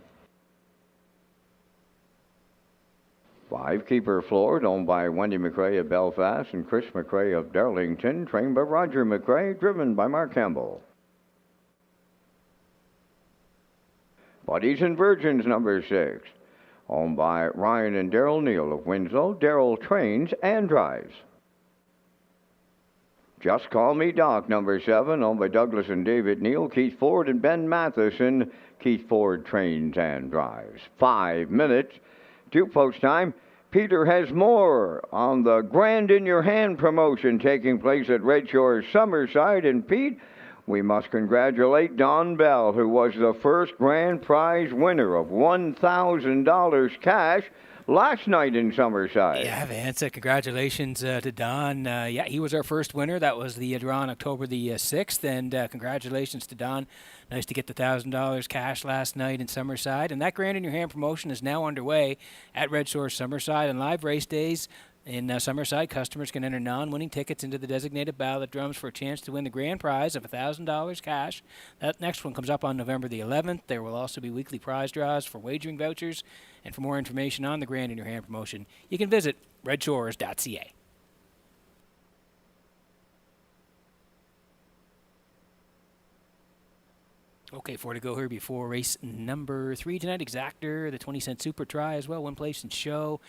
5, Keeper Floored, owned by Wendy McRae of Belfast and Chris McRae of Darlington, trained by Roger McRae, driven by Mark Campbell. Buddies and Virgins, number 6, owned by Ryan and Daryl Neal of Winslow. Daryl trains and drives. Just Call Me Doc, number 7, owned by Douglas and David Neal, Keith Ford and Ben Matheson. Keith Ford trains and drives. 5 minutes to post time. Peter has more on the Grand in Your Hand promotion taking place at Red Shores Summerside. And Pete, we must congratulate Don Bell, who was the first grand prize winner of $1,000 cash last night in Summerside. Yeah, Vance, congratulations to Don. Yeah, he was our first winner. That was the draw on October the 6th, and congratulations to Don. Nice to get the $1,000 cash last night in Summerside. And that Grand in Your Hand promotion is now underway at Red Shores Summerside. And live race days in Summerside, customers can enter non-winning tickets into the designated ballot drums for a chance to win the grand prize of $1,000 cash. That next one comes up on November the 11th. There will also be weekly prize draws for wagering vouchers. And for more information on the Grand in Your Hand promotion, you can visit Redshores.ca. Okay, 4 to go here before race number 3 tonight. Exactor, the 20-cent Super Try as well, one place and show.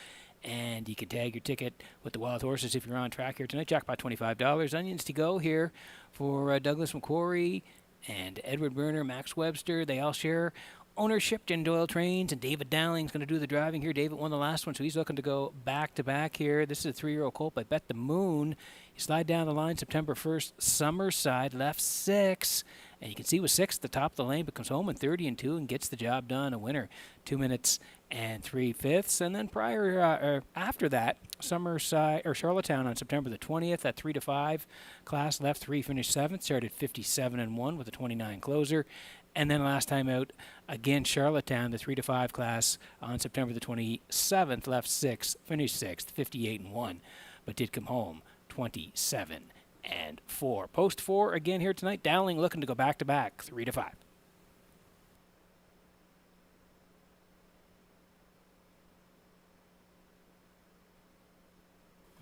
And you can tag your ticket with the Wild Horses if you're on track here tonight. Jackpot $25. Onions to go here for Douglas McQuarrie and Edward Berner, Max Webster. They all share ownership. Jen Doyle trains, and David Dowling's going to do the driving here. David won the last one, so he's looking to go back-to-back here. This is a 3-year-old colt by Bet the Moon. You slide down the line September 1st, Summerside, left 6. And you can see with 6 at the top of the lane, but comes home in 30 and 2 and gets the job done. A winner, 2 minutes and 3/5. And then after that, Summerside or Charlottetown on September the 20th at 3 to 5 class, left 3, finished 7th, started 57 and 1 with a 29 closer. And then last time out, again Charlottetown, the 3 to 5 class on September the 27th, left 6, finished 6th, 58 and 1, but did come home 27 and 4. Post 4 again here tonight. Dowling looking to go back-to-back, 3 to 5.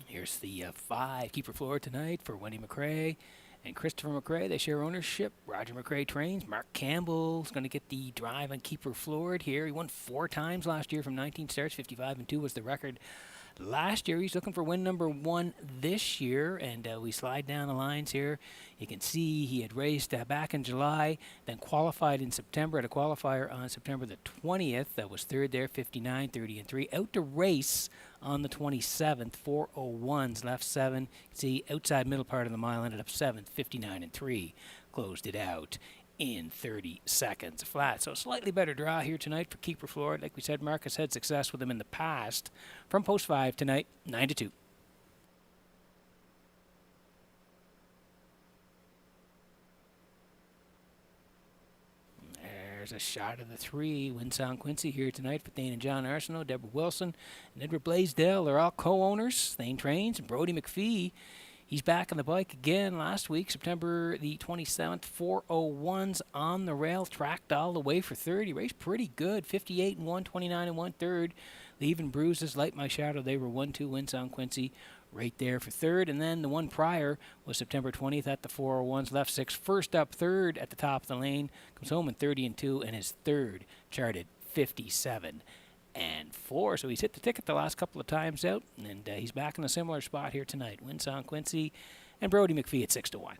Here's the 5 Keeper Floor tonight for Wendy McRae and Christopher McRae. They share ownership. Roger McRae trains. Mark Campbell's going to get the drive on Keeper Floored here. He won 4 times last year from 19 starts. 55 and 2 was the record last year. He's looking for win number 1 this year, and we slide down the lines here. You can see he had raced back in July, then qualified in September at a qualifier on September the 20th. That was 3rd there, 59, 30 and 3. Out to race on the 27th, 4:01s, left 7. You can see outside middle part of the mile, ended up 7th, 59 and 3. Closed it out in 30 seconds flat. So a slightly better draw here tonight for Keeper Floyd. Like we said, Marcus had success with him in the past. From post 5 tonight, 9 to 2. There's a shot of the 3. Winsong Quincy here tonight for Thane and John Arsenault, Deborah Wilson, and Edward Blaisdell. They're all co-owners. Thane trains, and Brody McPhee. He's back on the bike again last week, September the 27th. 4:01s on the rail, tracked all the way for 3rd. He raced pretty good, 58 and 1, 29 and 1 3rd. Leaving Bruises, Light My Shadow, they were 1-2. Winsong Quincy right there for 3rd. And then the one prior was September 20th at the 4:01s, left 6, first up 3rd at the top of the lane, comes home in 30 and 2, and his 3rd charted 57 and 4. So he's hit the ticket the last couple of times out, and he's back in a similar spot here tonight. Winsong Quincy and Brody McPhee at 6 to 1.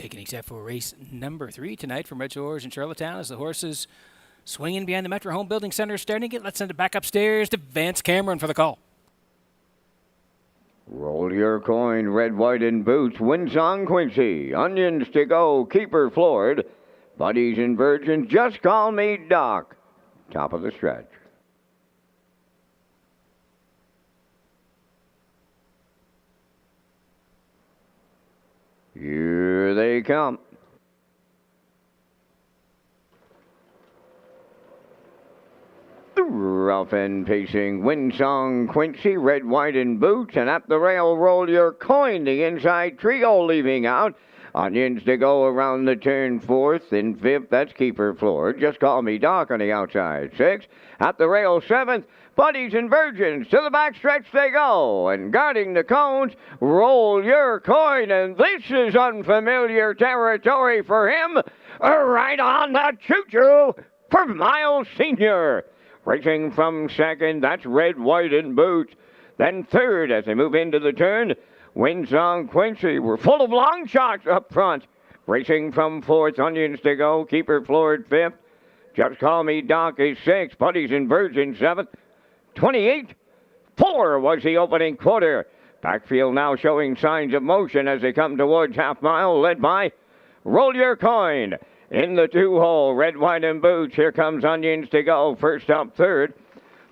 Okay, getting set for race number 3 tonight from Redshores in Charlottetown as the horses swinging behind the Metro Home Building Center starting it. Let's send it back upstairs to Vance Cameron for the call. Roll your coin, red, white, and boots. Winsong Quincy. Onions to go. Keeper floored. Buddies and virgins. Just call me Doc. Top of the stretch. Here they come. Rough and pacing, Winsong Quincy, red, white, and boots, and at the rail, roll your coin. The inside trio leaving out. Onions to go around the turn, fourth and fifth. That's keeper floor. Just call me Doc on the outside, sixth. At the rail, seventh. Buddies and virgins to the backstretch they go. And guarding the cones, roll your coin. And this is unfamiliar territory for him. Right on the choo-choo for Miles Sr. Racing from second, that's red, white, and boots. Then third as they move into the turn, Winsong Quincy. We're full of long shots up front. Racing from fourth, Onions to go. Keeper floored fifth. Just Call Me Doc is sixth. Buddies and Virgin seventh. 28-4 was the opening quarter. Backfield now showing signs of motion as they come towards half mile, led by Roll Your Coin. In the 2-hole, red, white, and boots. Here comes Onions to go. First up, third.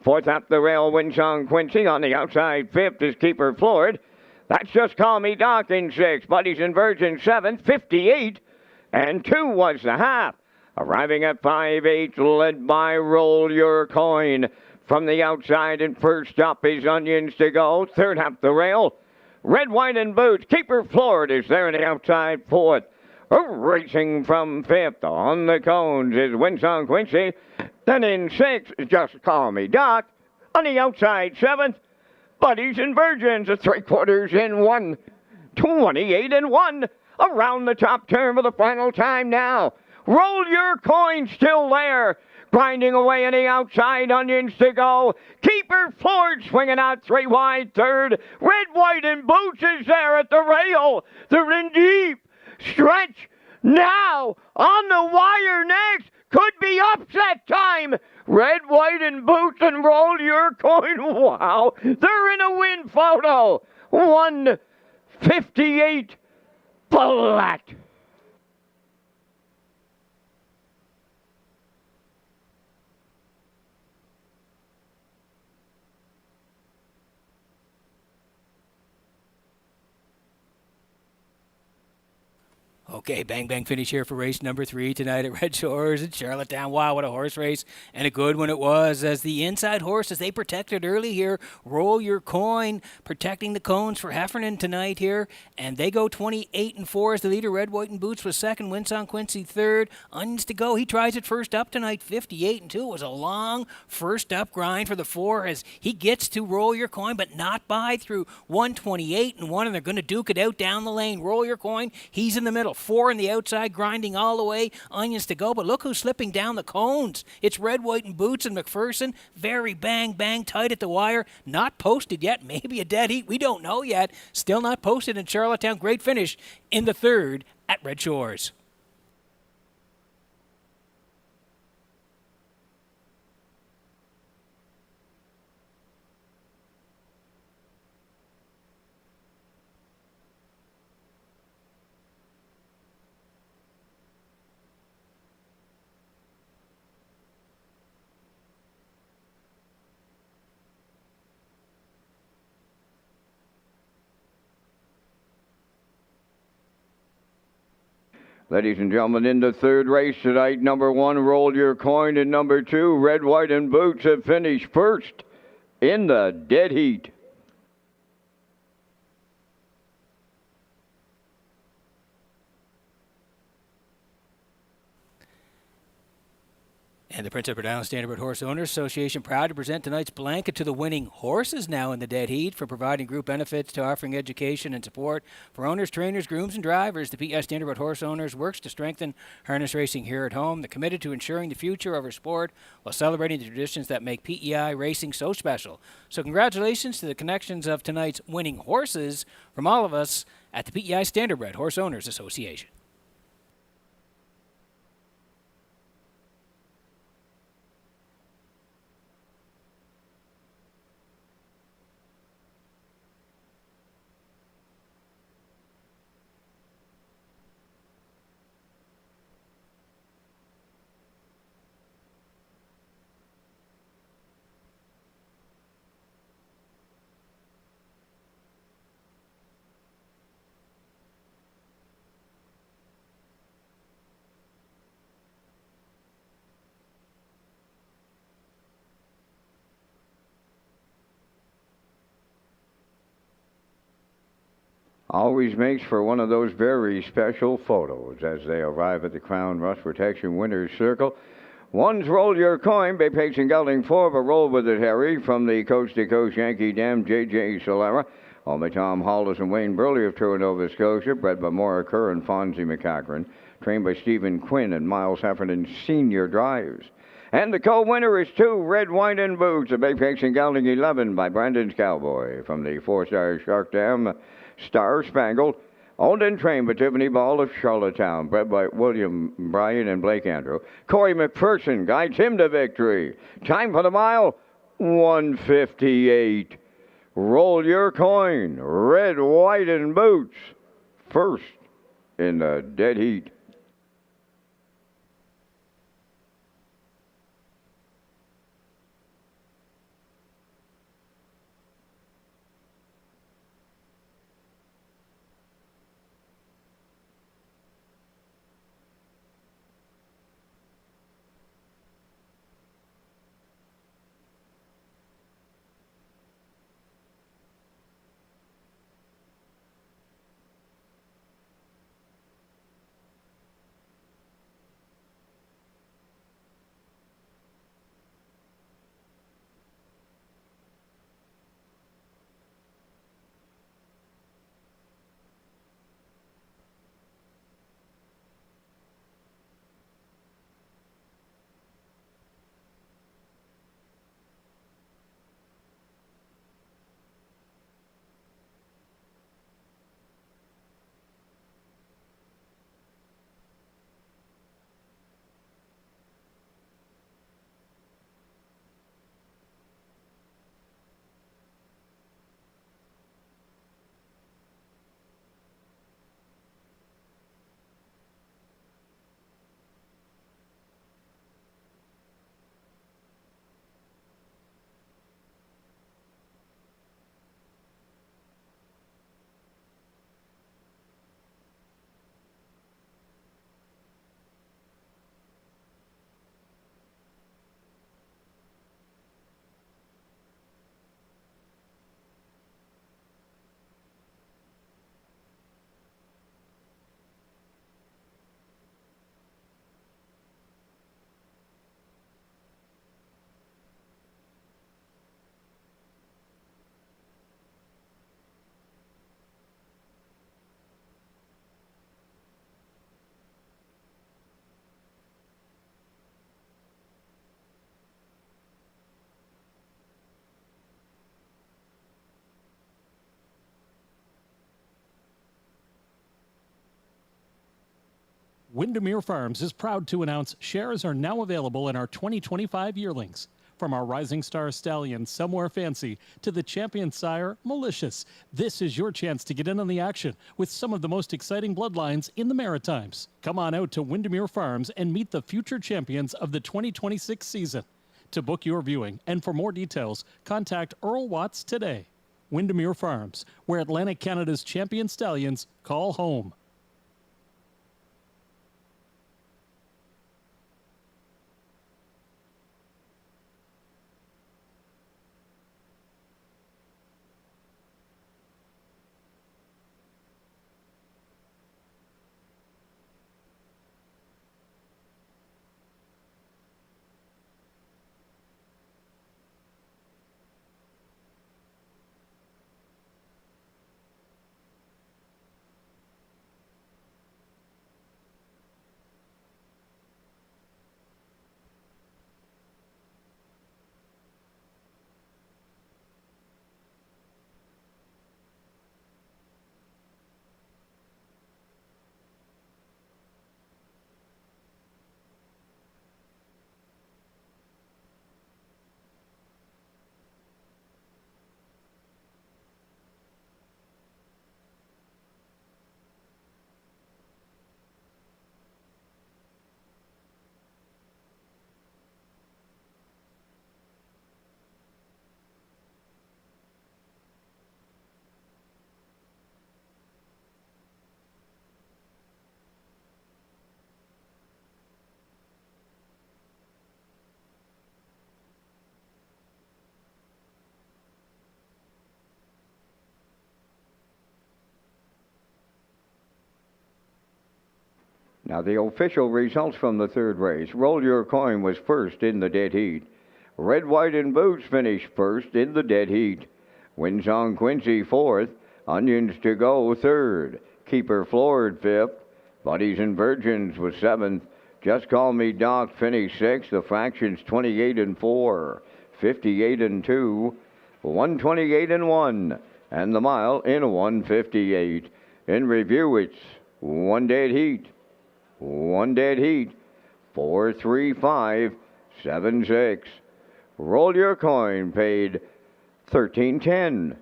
Fourth up the rail, Winsong Quincy. On the outside, fifth is Keeper Floored. That's Just Call Me Doc in sixth. Buddies and Virgin seventh. 58-2 was the half. Arriving at 5-8, led by Roll Your Coin. From the outside, and first up is Onions to go. Third up the rail, red, white, and boots. Keeper Floored is there on the outside, fourth. Racing from fifth on the cones is Winsong Quincy. Then in sixth, Just Call Me Doc. On the outside, seventh, Buddies and Virgins. 3/4 in one. 28-1. Around the top turn for the final time now. Roll Your Coin still there. Grinding away on the outside, Onions to go. Keeper Floored swinging out 3 wide, third. Red, white, and boots is there at the rail. They're in deep. Stretch now on the wire next. Could be upset time. Red, white, and boots and Roll Your Coin. Wow. They're in a win photo. 158 flat. Okay, bang finish here for race number 3 tonight at Red Shores in Charlottetown. Wow, what a horse race, and a good one it was, as the inside horses, they protected early here. Roll Your Coin, protecting the cones for Heffernan tonight here, and they go 28-4 as the leader. Red, white, and boots was second. Winsong Quincy third. Onions to go. He tries it first up tonight, 58-2. It was a long first up grind for the 4 as he gets to Roll Your Coin, but not by through 128-1, and they're going to duke it out down the lane. Roll Your Coin, he's in the middle. 4 on the outside, grinding all the way. Onions to go, but look who's slipping down the cones. It's red, white, and boots and McPherson. Very bang tight at the wire. Not posted yet. Maybe a dead heat. We don't know yet. Still not posted in Charlottetown. Great finish in the third at Red Shores. Ladies and gentlemen, in the third race tonight, number 1, Roll Your Coin, and number 2, Red, White, and Boots have finished first in the dead heat. And the Prince Edward Island Standardbred Horse Owners Association proud to present tonight's blanket to the winning horses now in the dead heat for providing group benefits to offering education and support for owners, trainers, grooms, and drivers. The PEI Standardbred Horse Owners works to strengthen harness racing here at home. They're committed to ensuring the future of our sport while celebrating the traditions that make PEI racing so special. So congratulations to the connections of tonight's winning horses from all of us at the PEI Standardbred Horse Owners Association. always makes for one of those very special photos as they arrive at the Crown Rust Protection Winners Circle. One's Roll Your Coin, Bay Pakes and Gelding 4, but roll with it, Harry, from the Coast to Coast Yankee Dam, J.J. Solera. Owned by Tom Hollis and Wayne Burley of Truro, Nova Scotia. Bred by Maura Kerr and Fonzie McCachran. Trained by Stephen Quinn and Miles Heffernan Senior Drives. And the co-winner is 2 Red, White, and Boots, a Bay Pakes and Gelding 11 by Brandon's Cowboy. From the 4-star Shark Dam, Star Spangled. Owned and trained by Tiffany Ball of Charlottetown, bred by William Bryan and Blake Andrew. Corey McPherson guides him to victory. Time for the mile, 1:58. Roll your coin, Red, White, and Boots. First in the dead heat. Windermere Farms is proud to announce shares are now available in our 2025 yearlings. From our Rising Star Stallion, Somewhere Fancy, to the champion sire, Malicious. This is your chance to get in on the action with some of the most exciting bloodlines in the Maritimes. Come on out to Windermere Farms and meet the future champions of the 2026 season. To book your viewing and for more details, contact Earl Watts today. Windermere Farms, where Atlantic Canada's champion stallions call home. Now the official results from the third race. Roll Your Coin was first in the dead heat. Red, White, and Boots finished first in the dead heat. Wins on Quincy fourth. Onions to Go third. Keeper Floored fifth. Buddies and Virgins was seventh. Just Call Me Doc finished sixth. The Fractions 28 and 4, 58 and 2, 128 and 1, and the mile in 158. In review, it's one dead heat. 43576. Roll Your Coin paid $13.10.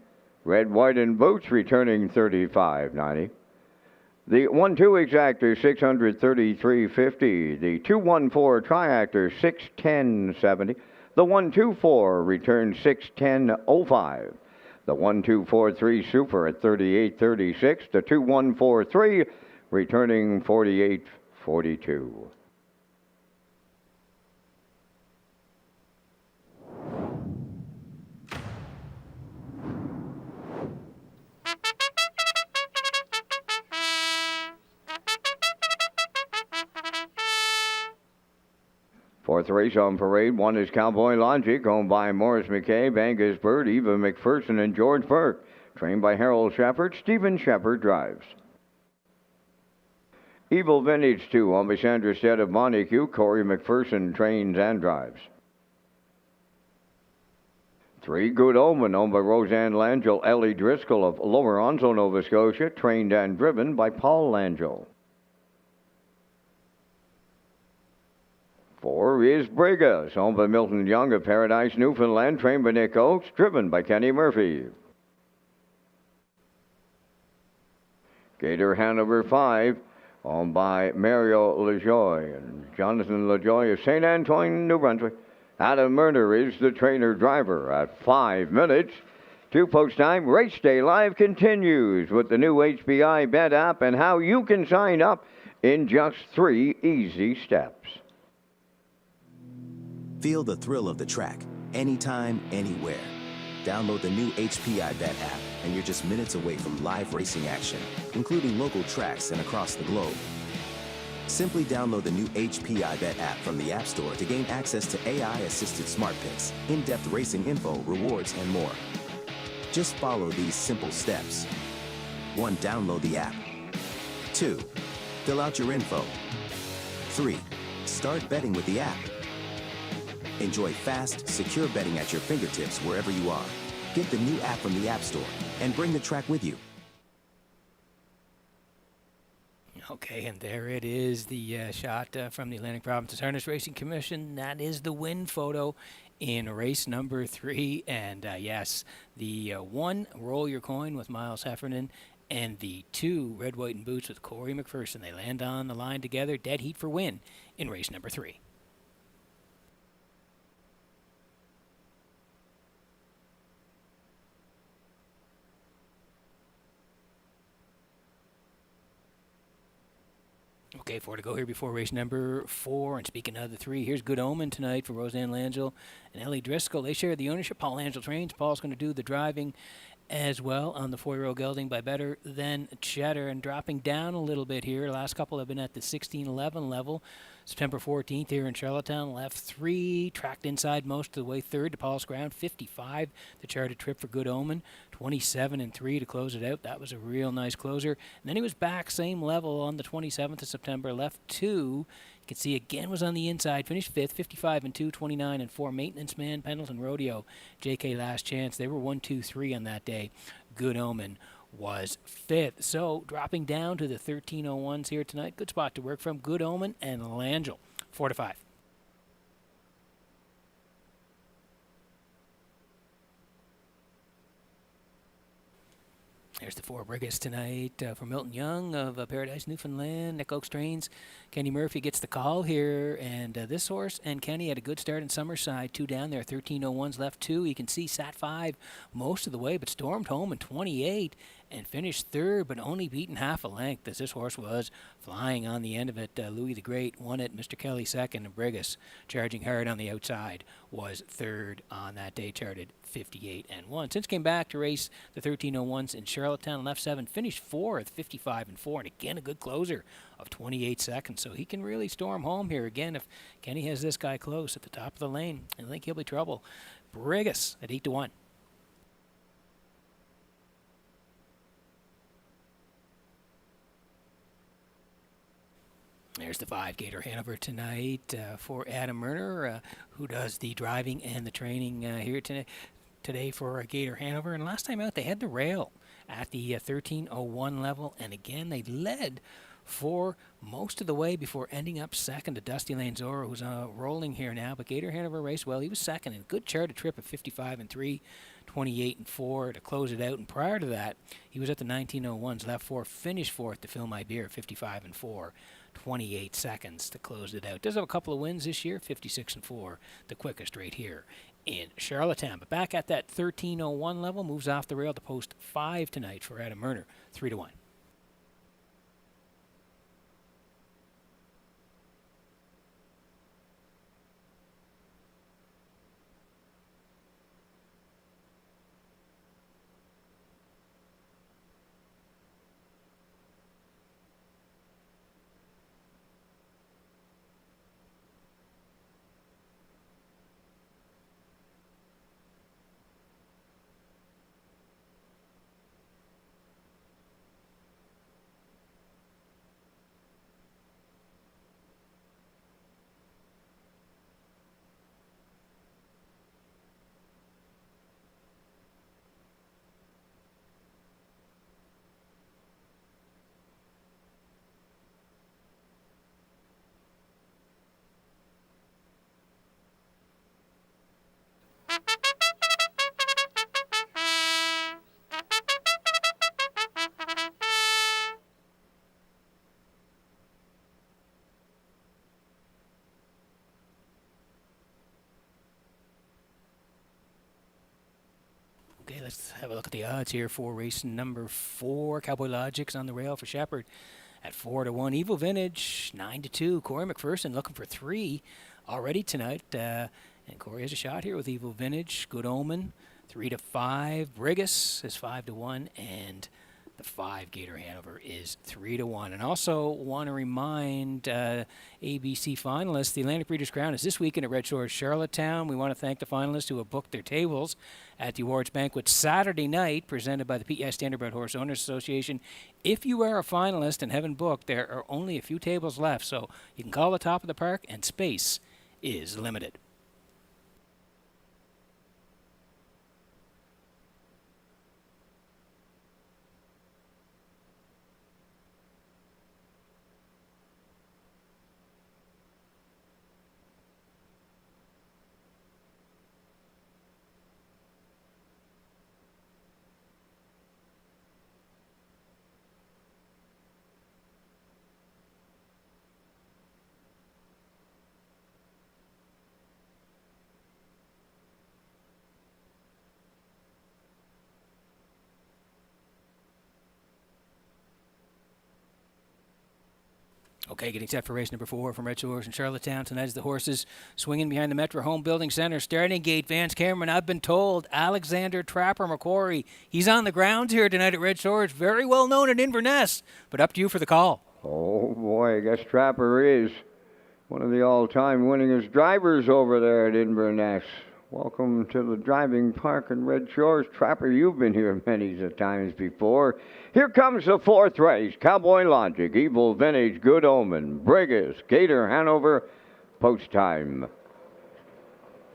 Red, White, and Boots returning $35.90. The 1-2 exactor $633.50. The 2-1-4 triactor $610.70. The 1-2-4 returns $610.05. The 1-2-4-3 super at $38.36. The 2-1-4-3 returning $48.42. Fourth race on parade. One is Cowboy Logic, owned by Morris McCabe, Angus Bird, Eva McPherson, and George Burke. Trained by Harold Shepard, Stephen Shepard drives. Evil Vintage 2, owned by Sandra Stead of Montague, Corey McPherson trains and drives. 3, Good Omen, owned by Roseanne Langell, Ellie Driscoll of Lower Onslow, Nova Scotia, trained and driven by Paul Langell. 4 is Brigas, owned by Milton Young of Paradise, Newfoundland, trained by Nick Oakes, driven by Kenny Murphy. Gator Hanover 5, owned by Mario LaJoy and Jonathan LaJoy of St. Antoine, New Brunswick. Adam Murner is the trainer-driver at 5 minutes. 2 post time. Race Day Live continues with the new HPI Bet app and how you can sign up in just 3 easy steps. Feel the thrill of the track, anytime, anywhere. Download the new HPI Bet app, and you're just minutes away from live racing action, including local tracks and across the globe. Simply download the new HPI Bet app from the App Store to gain access to AI-assisted smart picks, in-depth racing info, rewards, and more. Just follow these simple steps. 1. Download the app. 2. Fill out your info. 3. Start betting with the app. Enjoy fast, secure betting at your fingertips wherever you are. Get the new app from the App Store and bring the track with you. Okay, and there it is, the shot from the Atlantic Provinces Harness Racing Commission. That is the win photo in race number 3. And yes, the 1, Roll Your Coin with Miles Heffernan, and the 2, Red, White, and Boots with Corey McPherson. They land on the line together, dead heat for win in race number 3. Okay, 4 to go here before race number 4. And speaking of the 3, here's Good Omen tonight for Roseanne Langell and Ellie Driscoll. They share the ownership. Paul Langell trains. Paul's going to do the driving as well on the 4-year-old gelding by Better Than Cheddar. And dropping down a little bit here. The last couple have been at the 16-11 level. September 14th here in Charlottetown, left 3, tracked inside most of the way, 3rd to Paul's Ground, 55, the charted trip for Good Omen, 27 and 3 to close it out. That was a real nice closer. And then he was back same level on the 27th of September, left 2. You can see again was on the inside, finished 5th, 55 and 2, 29 and 4. Maintenance Man, Pendleton Rodeo, JK Last Chance. They were 1, 2, 3 on that day. Good Omen was 5th. So dropping down to the 1301s here tonight. Good spot to work from. Good Omen and Langell. 4 to 5. There's the 4 Brigas tonight for Milton Young of Paradise, Newfoundland. Nick Oakes trains. Kenny Murphy gets the call here. And this horse and Kenny had a good start in Summerside. 2 down there, 1301s left 2. You can see sat 5 most of the way, but stormed home in 28 and finished third, but only beaten half a length as this horse was flying on the end of it. Louis the Great won it, Mr. Kelly second, and Brigus, charging hard on the outside, was third on that day, charted 58-1. Since came back to race the 1301s in Charlottetown, left 7, finished 4th, 55-4, and again a good closer of 28 seconds. So he can really storm home here again if Kenny has this guy close at the top of the lane. I think he'll be trouble. Brigus at 8-1. There's the 5 Gator Hanover tonight for Adam Murner, who does the driving and the training here today for Gator Hanover. And last time out, they had the rail at the 1301 level, and again, they led for most of the way before ending up second to Dusty Lane Zorro, who's rolling here now. But Gator Hanover raced well. He was second, and good chart, a trip of 55-3, 28-4 to close it out. And prior to that, he was at the 1901s, left 4, finished 4th to Fill My Beer, 55-4. 28 seconds to close it out. Does have a couple of wins this year, 56-4, the quickest right here in Charlottetown. But back at that 1301 level, moves off the rail to post 5 tonight for Adam Murner, 3-1. Okay, let's have a look at the odds here for race number 4. Cowboy Logic's on the rail for Shepherd at 4-1. Evil Vintage, 9-2. Corey McPherson looking for 3 already tonight. And Corey has a shot here with Evil Vintage. Good Omen, 3-5. Brigus is 5-1. And the 5 Gator Hanover is 3-1. And also want to remind ABC finalists, the Atlantic Breeders' Crown is this weekend at Red Shores, Charlottetown. We want to thank the finalists who have booked their tables at the awards banquet Saturday night, presented by the PEI Standardbred Horse Owners Association. If you are a finalist and haven't booked, there are only a few tables left, so you can call the top of the park, and space is limited. Okay, getting set for race number 4 from Red Shores in Charlottetown. Tonight is the horses swinging behind the Metro Home Building Center. Starting gate, Vance Cameron. I've been told Alexander Trapper McCrory. He's on the grounds here tonight at Red Shores. Very well known at Inverness. But up to you for the call. Oh, boy, I guess Trapper is one of the all-time winningest drivers over there at Inverness. Welcome to the driving park in Red Shores. Trapper, you've been here many times before. Here comes the 4th race. Cowboy Logic, Evil Vintage, Good Omen, Brigus, Gator Hanover, post time.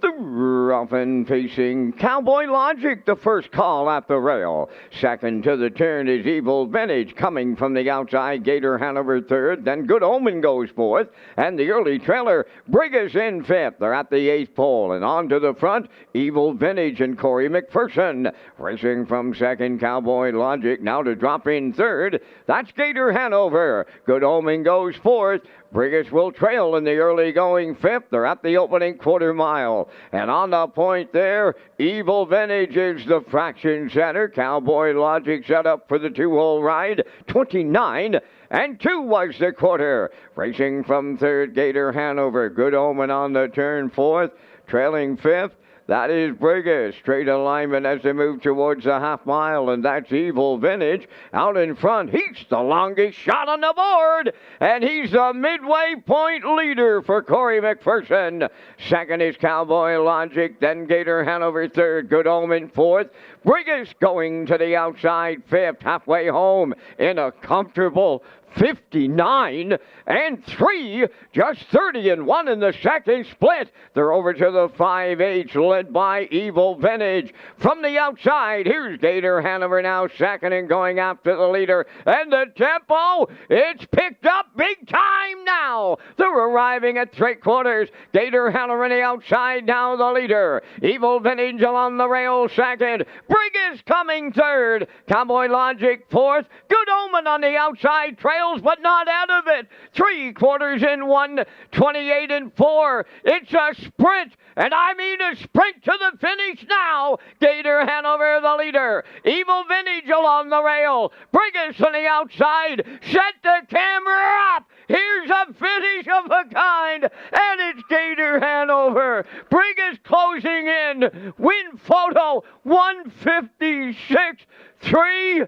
The rough-and facing Cowboy Logic, the first call at the rail. Second to the turn is Evil Vintage, coming from the outside. Gator Hanover third, then Good Omen goes fourth, and the early trailer, Brigus in fifth. They're at the 8th pole, and on to the front, Evil Vintage and Corey McPherson. Racing from second, Cowboy Logic, now to drop in third. That's Gator Hanover. Good Omen goes fourth. Brigus will trail in the early going fifth. They're at the opening quarter mile. And on the point there, Evil Vintage is the fraction setter. Cowboy Logic set up for the two-hole ride. 29 and 2 was the quarter. Racing from third, Gator Hanover. Good Omen on the turn fourth. Trailing fifth. That is Brigus. Straight alignment as they move towards the half mile, and that's Evil Vintage. Out in front, he's the longest shot on the board, and he's the midway point leader for Corey McPherson. Second is Cowboy Logic, then Gator Hanover third, Good Omen fourth. Brigus going to the outside fifth, halfway home in a comfortable 59 and 3, just 30 and 1 in the second split. They're over to the 5H, led by Evil Vintage. From the outside, here's Gator Hanover now second and going after the leader. And the tempo, it's picked up big time now. They're arriving at three quarters. Gator Hanover on the outside, now the leader. Evil Vintage along the rail second. Brigus coming third. Cowboy Logic fourth. Good Omen on the outside, trails but not out of it. 3 quarters in 1, 28 and 4. It's a sprint, and I mean a sprint to the finish now. Gator Hanover the leader. Evil Vintage along the rail. Brigus on the outside. Set the camera up. Here's a finish of a kind, and it's Gator Hanover. Brigus closing in. Win photo 156, 3,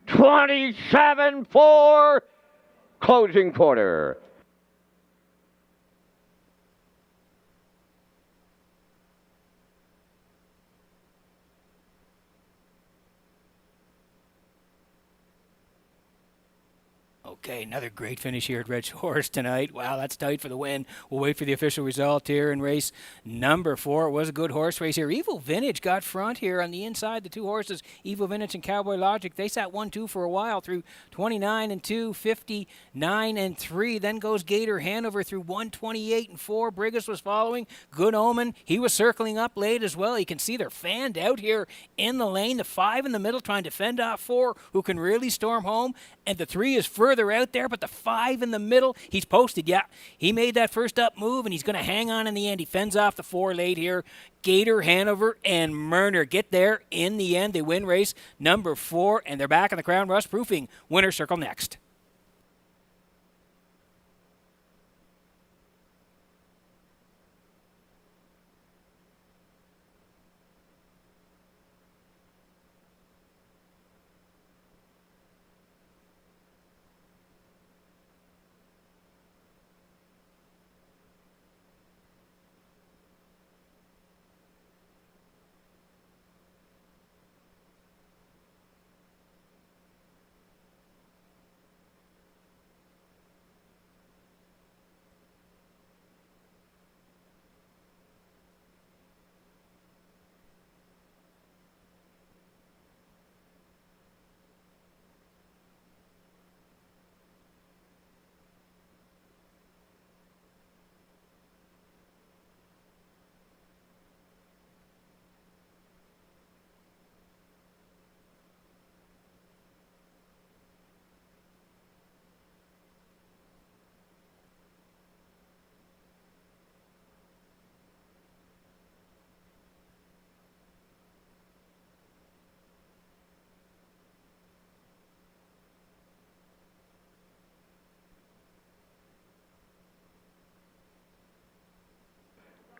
27, 4. Closing quarter. Okay, another great finish here at Redshores tonight. Wow, that's tight for the win. We'll wait for the official result here in race number 4. It was a good horse race here. Evil Vintage got front here on the inside. The two horses, Evil Vintage and Cowboy Logic, they sat 1-2 for a while through 29 and 2, 59 and 3. Then goes Gator Hanover through 128 and 4. Brigus was following. Good Omen, he was circling up late as well. You can see they're fanned out here in the lane. The 5 in the middle trying to fend off 4 who can really storm home. And the 3 is further out there, but the 5 in the middle, he's posted. Yeah, he made that first up move, and he's going to hang on in the end. He fends off the 4 late here. Gator, Hanover, and Murner get there in the end. They win race number 4, and they're back in the Crown Rust Proofing winner's circle next.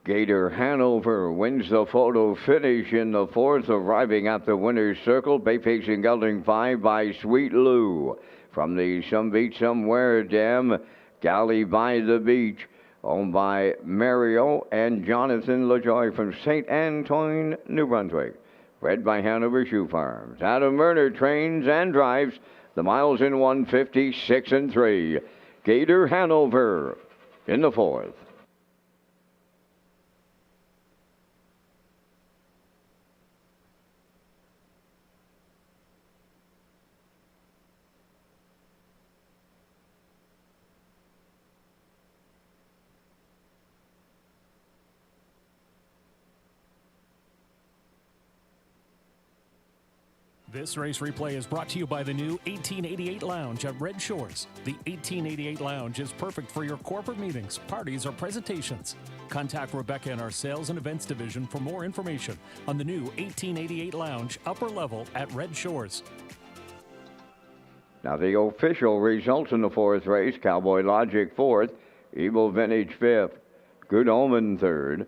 Gator Hanover wins the photo finish in the 4th, arriving at the winner's circle. Bay facing gelding 5 by Sweet Lou. From the Some Beach Somewhere Dam, Galley by the Beach, owned by Mario and Jonathan LaJoy from St. Antoine, New Brunswick. Bred by Hanover Shoe Farms. Adam Murner trains and drives the miles in 156 and 3. Gator Hanover in the 4th. This race replay is brought to you by the new 1888 Lounge at Red Shores. The 1888 Lounge is perfect for your corporate meetings, parties, or presentations. Contact Rebecca in our Sales and Events Division for more information on the new 1888 Lounge upper level at Red Shores. Now the official results in the fourth race: Cowboy Logic fourth, Evil Vintage fifth, Good Omen third,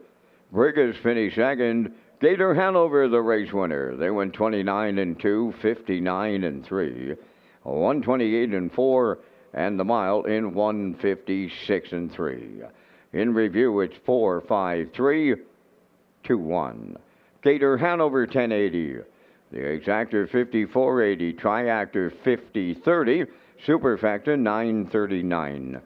Brigas finished second, Gator Hanover the race winner. They went 29-2, 59-3, 128-4, and the mile in 156-3. In review, it's 4-5-3-2-1. Gator Hanover 1080. The Exactor 5480, Triactor 5030, Superfactor 939.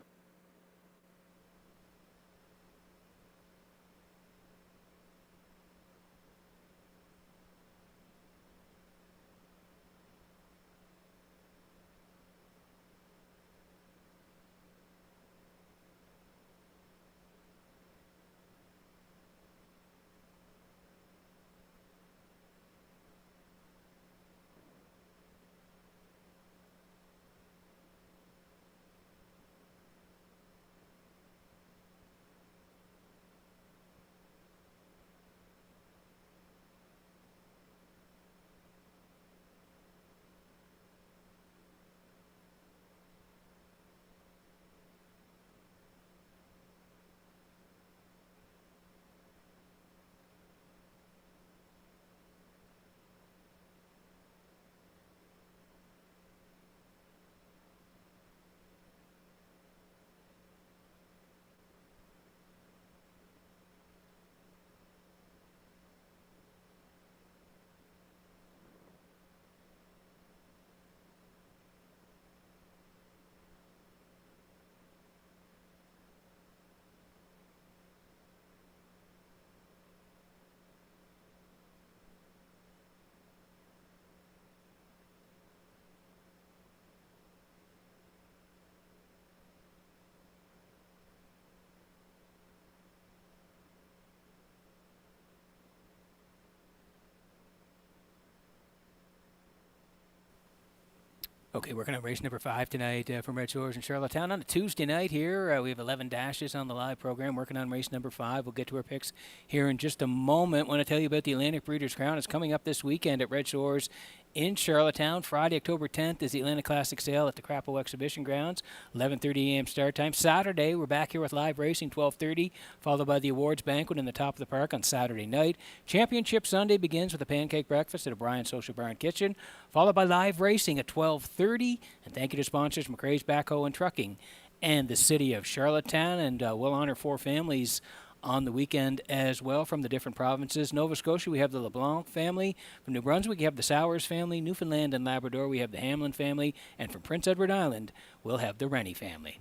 Okay, working on race number 5 tonight from Red Shores in Charlottetown. On a Tuesday night here, we have 11 dashes on the live program, working on race number 5. We'll get to our picks here in just a moment. Want to tell you about the Atlantic Breeders' Crown. It's coming up this weekend at Red Shores in Charlottetown. Friday, October 10th is the Atlantic Classic Sale at the Crapo Exhibition Grounds, 11:30 a.m. start time. Saturday, we're back here with live racing, 12:30, followed by the awards banquet in the top of the park on Saturday night. Championship Sunday begins with a pancake breakfast at O'Brien's Social Bar and Kitchen, followed by live racing at 12:30. And thank you to sponsors McRae's Backhoe and Trucking and the City of Charlottetown. And we'll honor 4 families on the weekend as well from the different provinces. Nova Scotia, we have the LeBlanc family. From New Brunswick, we have the Sowers family. Newfoundland and Labrador, we have the Hamlin family. And from Prince Edward Island, we'll have the Rennie family.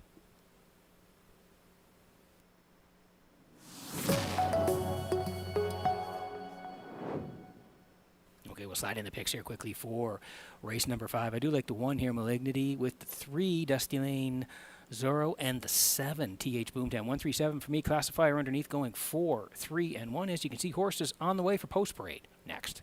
Okay, we'll slide in the picks here quickly for race number 5. I do like the 1 here, Malignity, with the 3, Dusty Lane, Zorro, and the 7, TH Boomtown. 137 for me, classifier underneath going 4, 3, and 1. As you can see, horses on the way for Post Parade next.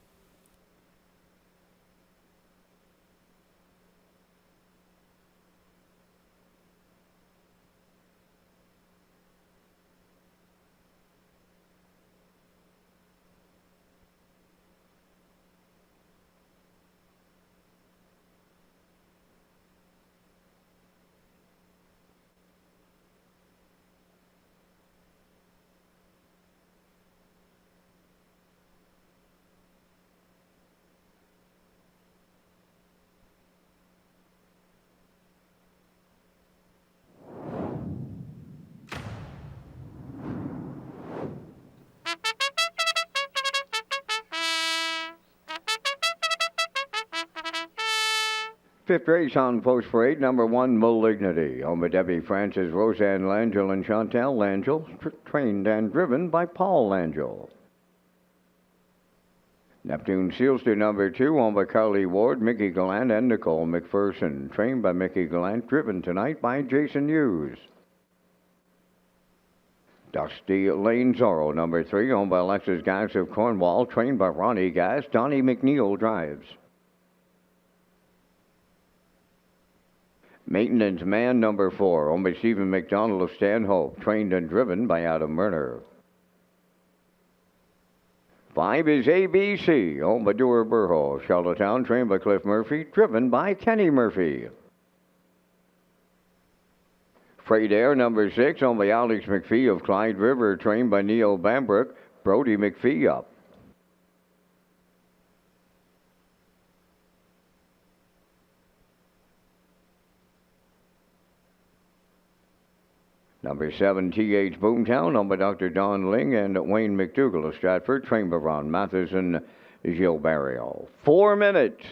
Fifth race on Post Parade, number 1, Malignity. Owned by Debbie Francis, Roseanne Langell, and Chantal Langell. Trained and driven by Paul Langell. Neptune Sealster, number 2, owned by Carly Ward, Mickey Gallant, and Nicole McPherson. Trained by Mickey Gallant, driven tonight by Jason Hughes. Dusty Lane Zorro, number 3, owned by Alexis Gass of Cornwall. Trained by Ronnie Gass. Donnie McNeil drives. Maintenance Man number 4, owned by Stephen McDonald of Stanhope, trained and driven by Adam Werner. 5 is ABC, owned by Dewar Burho, Charlottetown, trained by Cliff Murphy, driven by Kenny Murphy. Freight Air number 6, owned by Alex McPhee of Clyde River, trained by Neil Bambrook, Brody McPhee up. Number 7, TH Boomtown, owned by Dr. Don Ling and Wayne McDougall of Stratford, trained by Ron Matheson, Gilles Barrio. 4 minutes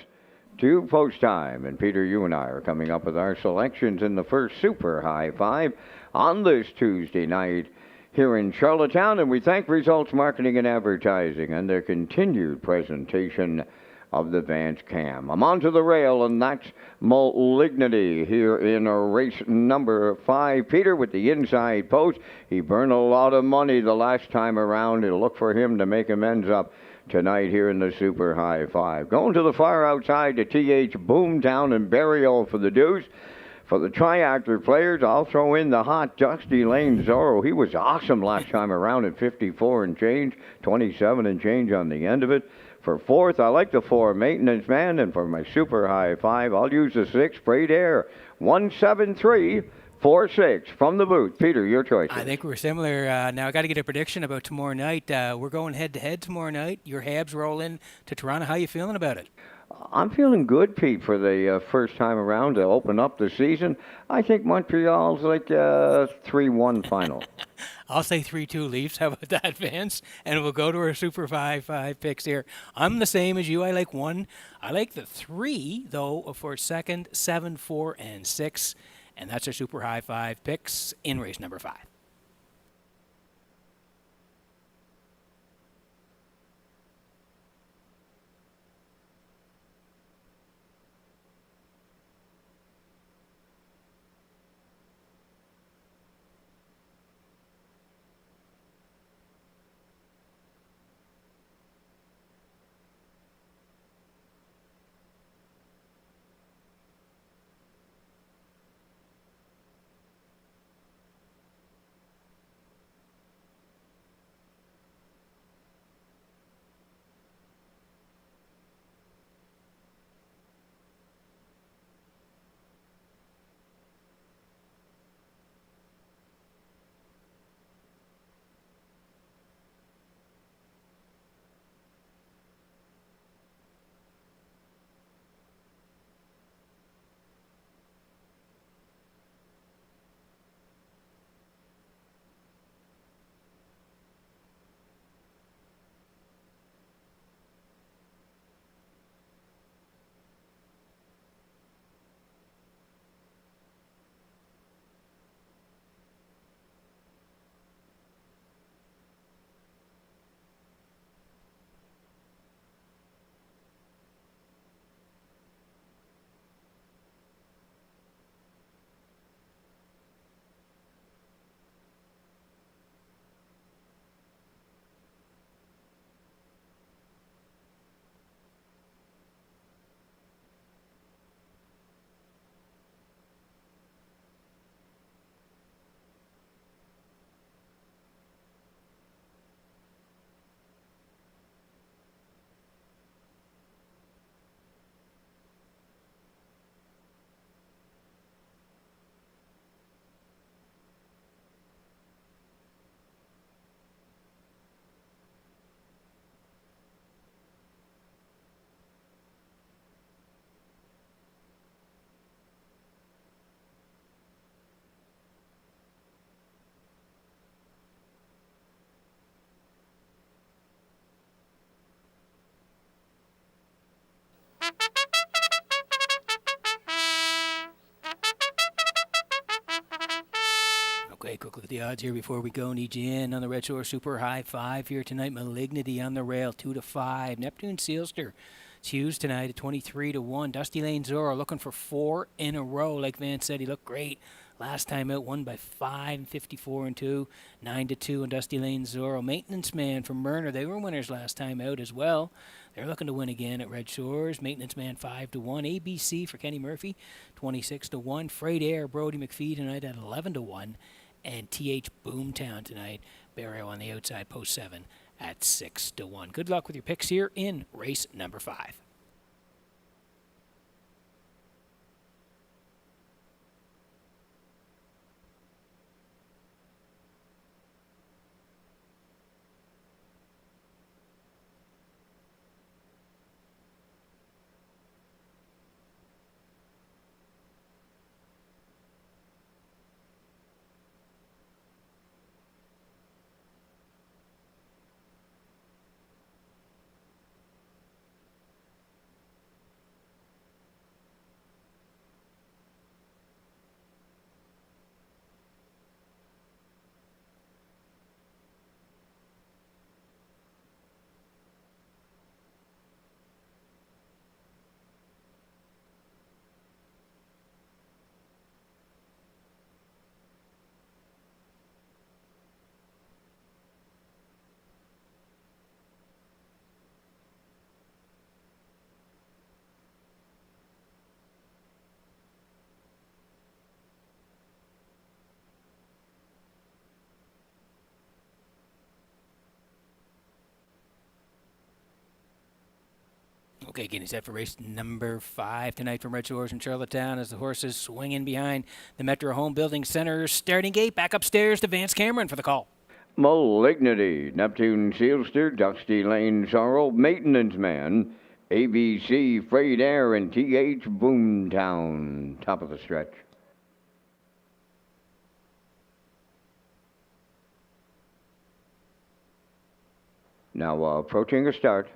to post time. And Peter, you and I are coming up with our selections in the first Super High Five on this Tuesday night here in Charlottetown. And we thank Results Marketing and Advertising and their continued presentation of the Vance Cam. I'm onto the rail, and that's Malignity here in race number 5. Peter with the inside post. He burned a lot of money the last time around. It'll look for him to make amends up tonight here in the Super High Five. Going to the far outside to TH Boomtown and Burial for the deuce. For the triactor players, I'll throw in the hot Dusty Lane Zorro. He was awesome last time around at 54 and change, 27 and change on the end of it. For 4th, I like the 4, Maintenance Man. And for my Super High Five, I'll use the 6, Freight Air. 17346 from the booth. Peter, your choice. I think we're similar. Now, I got to get a prediction about tomorrow night. We're going head-to-head tomorrow night. Your Habs roll in to Toronto. How you feeling about it? I'm feeling good, Pete, for the first time around to open up the season. I think Montreal's like a 3-1 final. I'll say 3-2 Leafs. How about that, Vance? And we'll go to our Super 5 picks here. I'm the same as you. I like 1. I like the 3, though, for 2nd, 7, 4, and 6. And that's our Super High 5 picks in race number 5. Okay, quick look at the odds here before we go. Need you in on the Red Shore Super High 5 here tonight. Malignity on the rail, 2-5. Neptune Sealster. It's Hughes tonight at 23-1. Dusty Lane Zorro looking for 4 in a row. Like Vance said, he looked great Last time out, won by 5, 54-2, 9-2 on Dusty Lane Zorro. Maintenance Man from Myrner, they were winners last time out as well. They're looking to win again at Red Shores. Maintenance Man 5-1. ABC for Kenny Murphy, 26-1. Freight Air, Brody McPhee tonight at 11-1. And TH Boomtown tonight. Barrow on the outside, post 7 at 6-1. Good luck with your picks here in race number 5. Okay, getting set for race number 5 tonight from Red Shores in Charlottetown as the horses swing in behind the Metro Home Building Center starting gate. Back upstairs to Vance Cameron for the call. Malignity, Neptune Sealster, Dusty Lane Sorrow, Maintenance Man, ABC Freight Air, and TH Boomtown. Top of the stretch. Now approaching a start.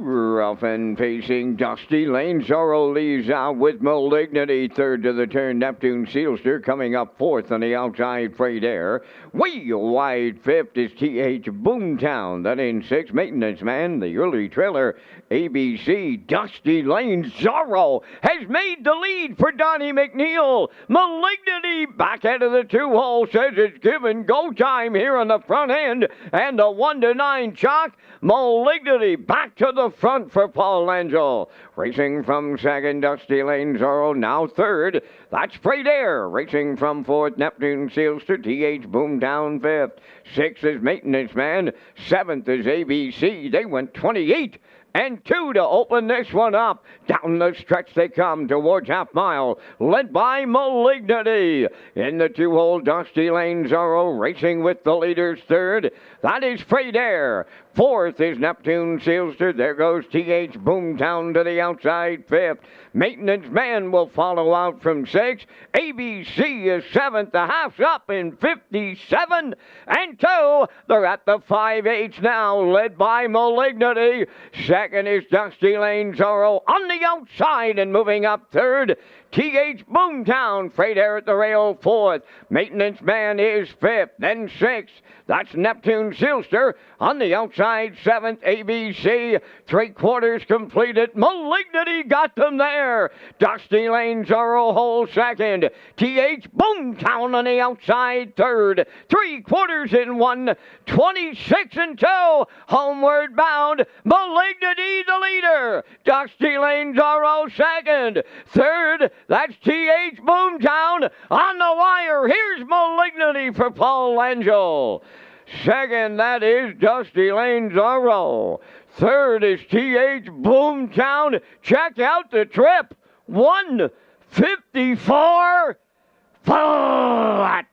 Rough and pacing, Dusty Lane Zorro leads out with Malignity. Third to the turn, Neptune Sealster coming up fourth on the outside, Freight Air. Way wide fifth is TH Boomtown. Then in sixth, Maintenance Man, the early trailer, ABC. Dusty Lane Zorro has made the lead for Donnie McNeil. Malignity back out of the 2-hole says it's given go time here on the front end. And the 1-9 chalk, Malignity back to the front for Paul Angel. Racing from second, Dusty Lane Zorro, now third. That's Freight Air. Racing from fourth, Neptune Sealster, TH Boomtown fifth. Sixth is Maintenance Man. Seventh is ABC. They went 28 and 2 to open this one up. Down the stretch they come towards half mile, led by Malignity. In the 2-hole, Dusty Lane Zorro racing with the leaders third. That is Freight Air. Fourth is Neptune Sealster. There goes TH Boomtown to the outside fifth. Maintenance Man will follow out from sixth. ABC is seventh. The half's up in 57 and 2. They're at the 5/8 now, led by Malignity. Second is Dusty Lane Zorro on the outside and moving up third. TH Boomtown, Freight Air at the rail fourth. Maintenance Man is fifth, then sixth. That's Neptune Sealster on the outside seventh. ABC, 3/4 completed. Malignity got them there. Dusty Lane Zorro hole second. TH Boomtown on the outside third. 3/4 in one. 26 and 2. Homeward bound. Malignity the leader. Dusty Lane Zorro second. Third, that's TH Boomtown on the wire. Here's Malignity for Paul Angel. Second, that is Dusty Lane Zorro. Third is TH Boomtown. Check out the trip. 154 flat.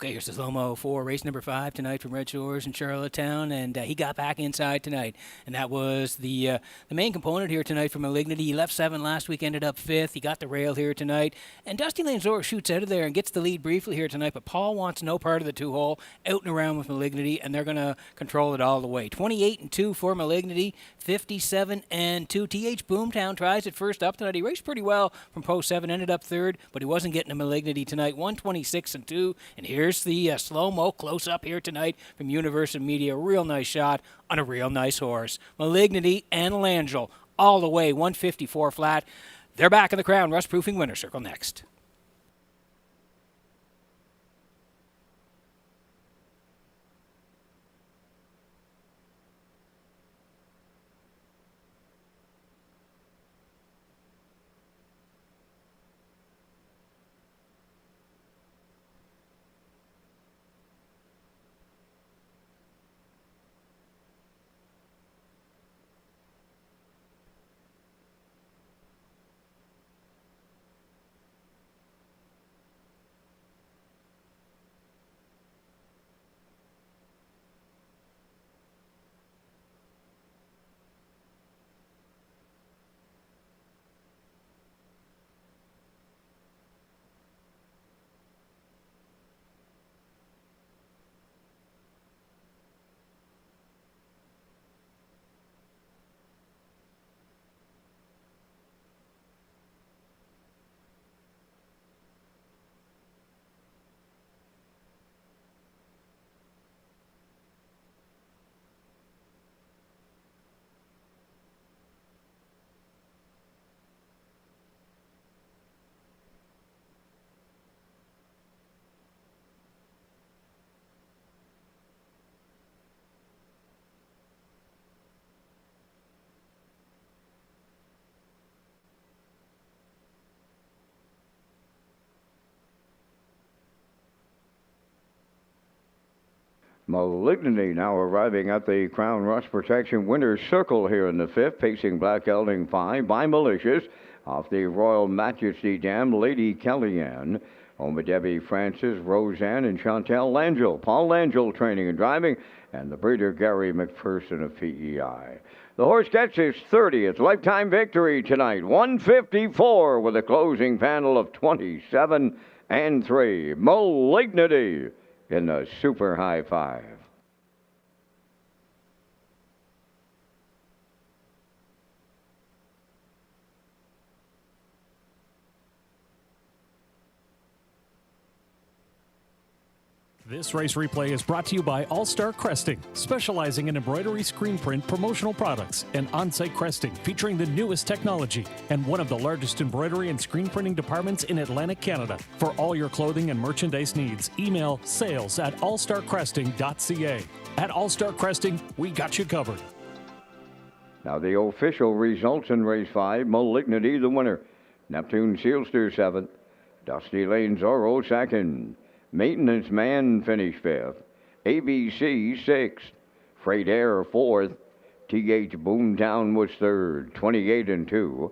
Okay, here's the slow-mo for race number 5 tonight from Red Shores in Charlottetown, and he got back inside tonight, and that was the main component here tonight for Malignity. He left 7 last week, ended up 5th. He got the rail here tonight, and Dusty Lanzor shoots out of there and gets the lead briefly here tonight, but Paul wants no part of the 2-hole, out and around with Malignity, and they're going to control it all the way. 28-2 for Malignity, 57-2. T.H. Boomtown tries it first up tonight. He raced pretty well from post 7, ended up 3rd, but he wasn't getting a Malignity tonight. 126-2, and here's the slow-mo close-up here tonight from Universal Media. Real nice shot on a real nice horse. Malignity and Langell all the way, 154 flat. They're back in the Crown Rust-proofing winner circle next. Malignity now arriving at the Crown Rust Protection Winner's Circle here in the 5th, pacing Black Gelding 5 by Malicious. Off the Royal Majesty Dam, Lady Kellyanne. Home of Debbie Francis, Roseanne, and Chantel Langell. Paul Langell training and driving, and the breeder Gary McPherson of PEI. The horse gets his 30th lifetime victory tonight, 154 with a closing panel of 27 and 3. Malignity in the Super High 5. This race replay is brought to you by All Star Cresting, specializing in embroidery, screen print, promotional products, and on-site cresting featuring the newest technology, and one of the largest embroidery and screen printing departments in Atlantic Canada. For all your clothing and merchandise needs, email sales@allstarcresting.ca. At All Star Cresting, we got you covered. Now the official results in race 5, Malignity the winner, Neptune Sealster 7th, Dusty Lane Zorro 2nd, Maintenance Man finished 5th, ABC 6th, Freight Air 4th, T.H. Boomtown was 3rd, 28-2,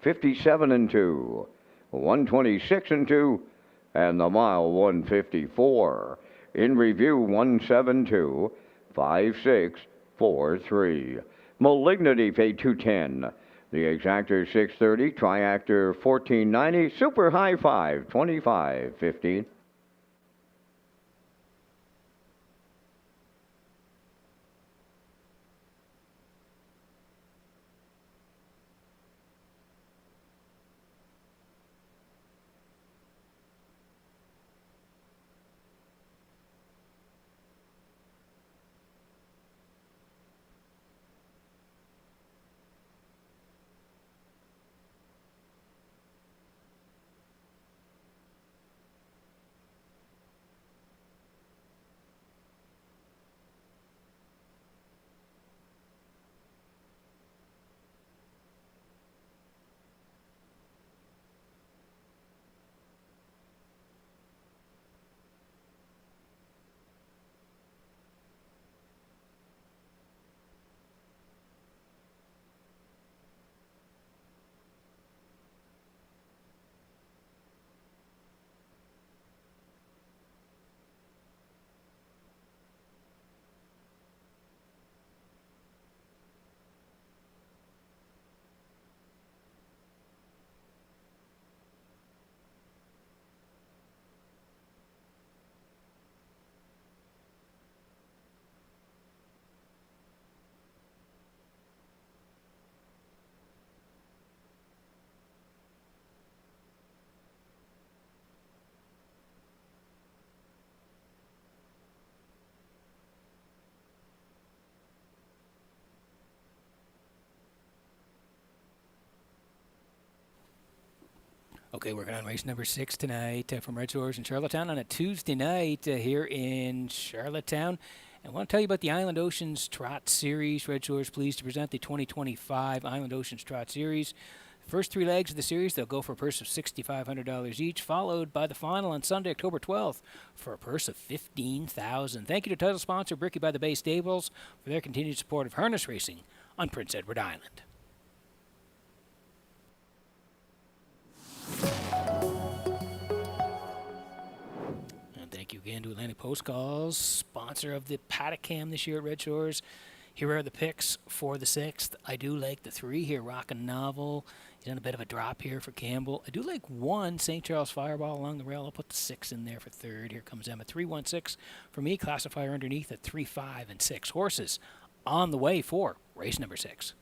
57-2, 126-2, and the mile 154. In review 172, 56, 43. Malignity paid 210. The exactor 630, triactor 1490, super high 5, 25-15. Okay, working on race number 6 tonight from Redshores in Charlottetown on a Tuesday night here in Charlottetown. And I want to tell you about the Island Oceans Trot Series. Redshores pleased to present the 2025 Island Oceans Trot Series. First 3 legs of the series, they'll go for a purse of $6,500 each, followed by the final on Sunday, October 12th, for a purse of $15,000. Thank you to title sponsor Bricky by the Bay Stables for their continued support of harness racing on Prince Edward Island. And thank you again to Atlantic Post Calls, sponsor of the Paddock Cam this year at Redshores. Here are the picks for the 6th. I do like the 3 here, Rockin' Novel. He's done a bit of a drop here for Campbell. I do like 1, St. Charles Fireball along the rail. I'll put the 6 in there for 3rd. Here comes Emma. 3-1-6 for me. Classifier underneath at 3, 5, and 6. Horses on the way for race number 6.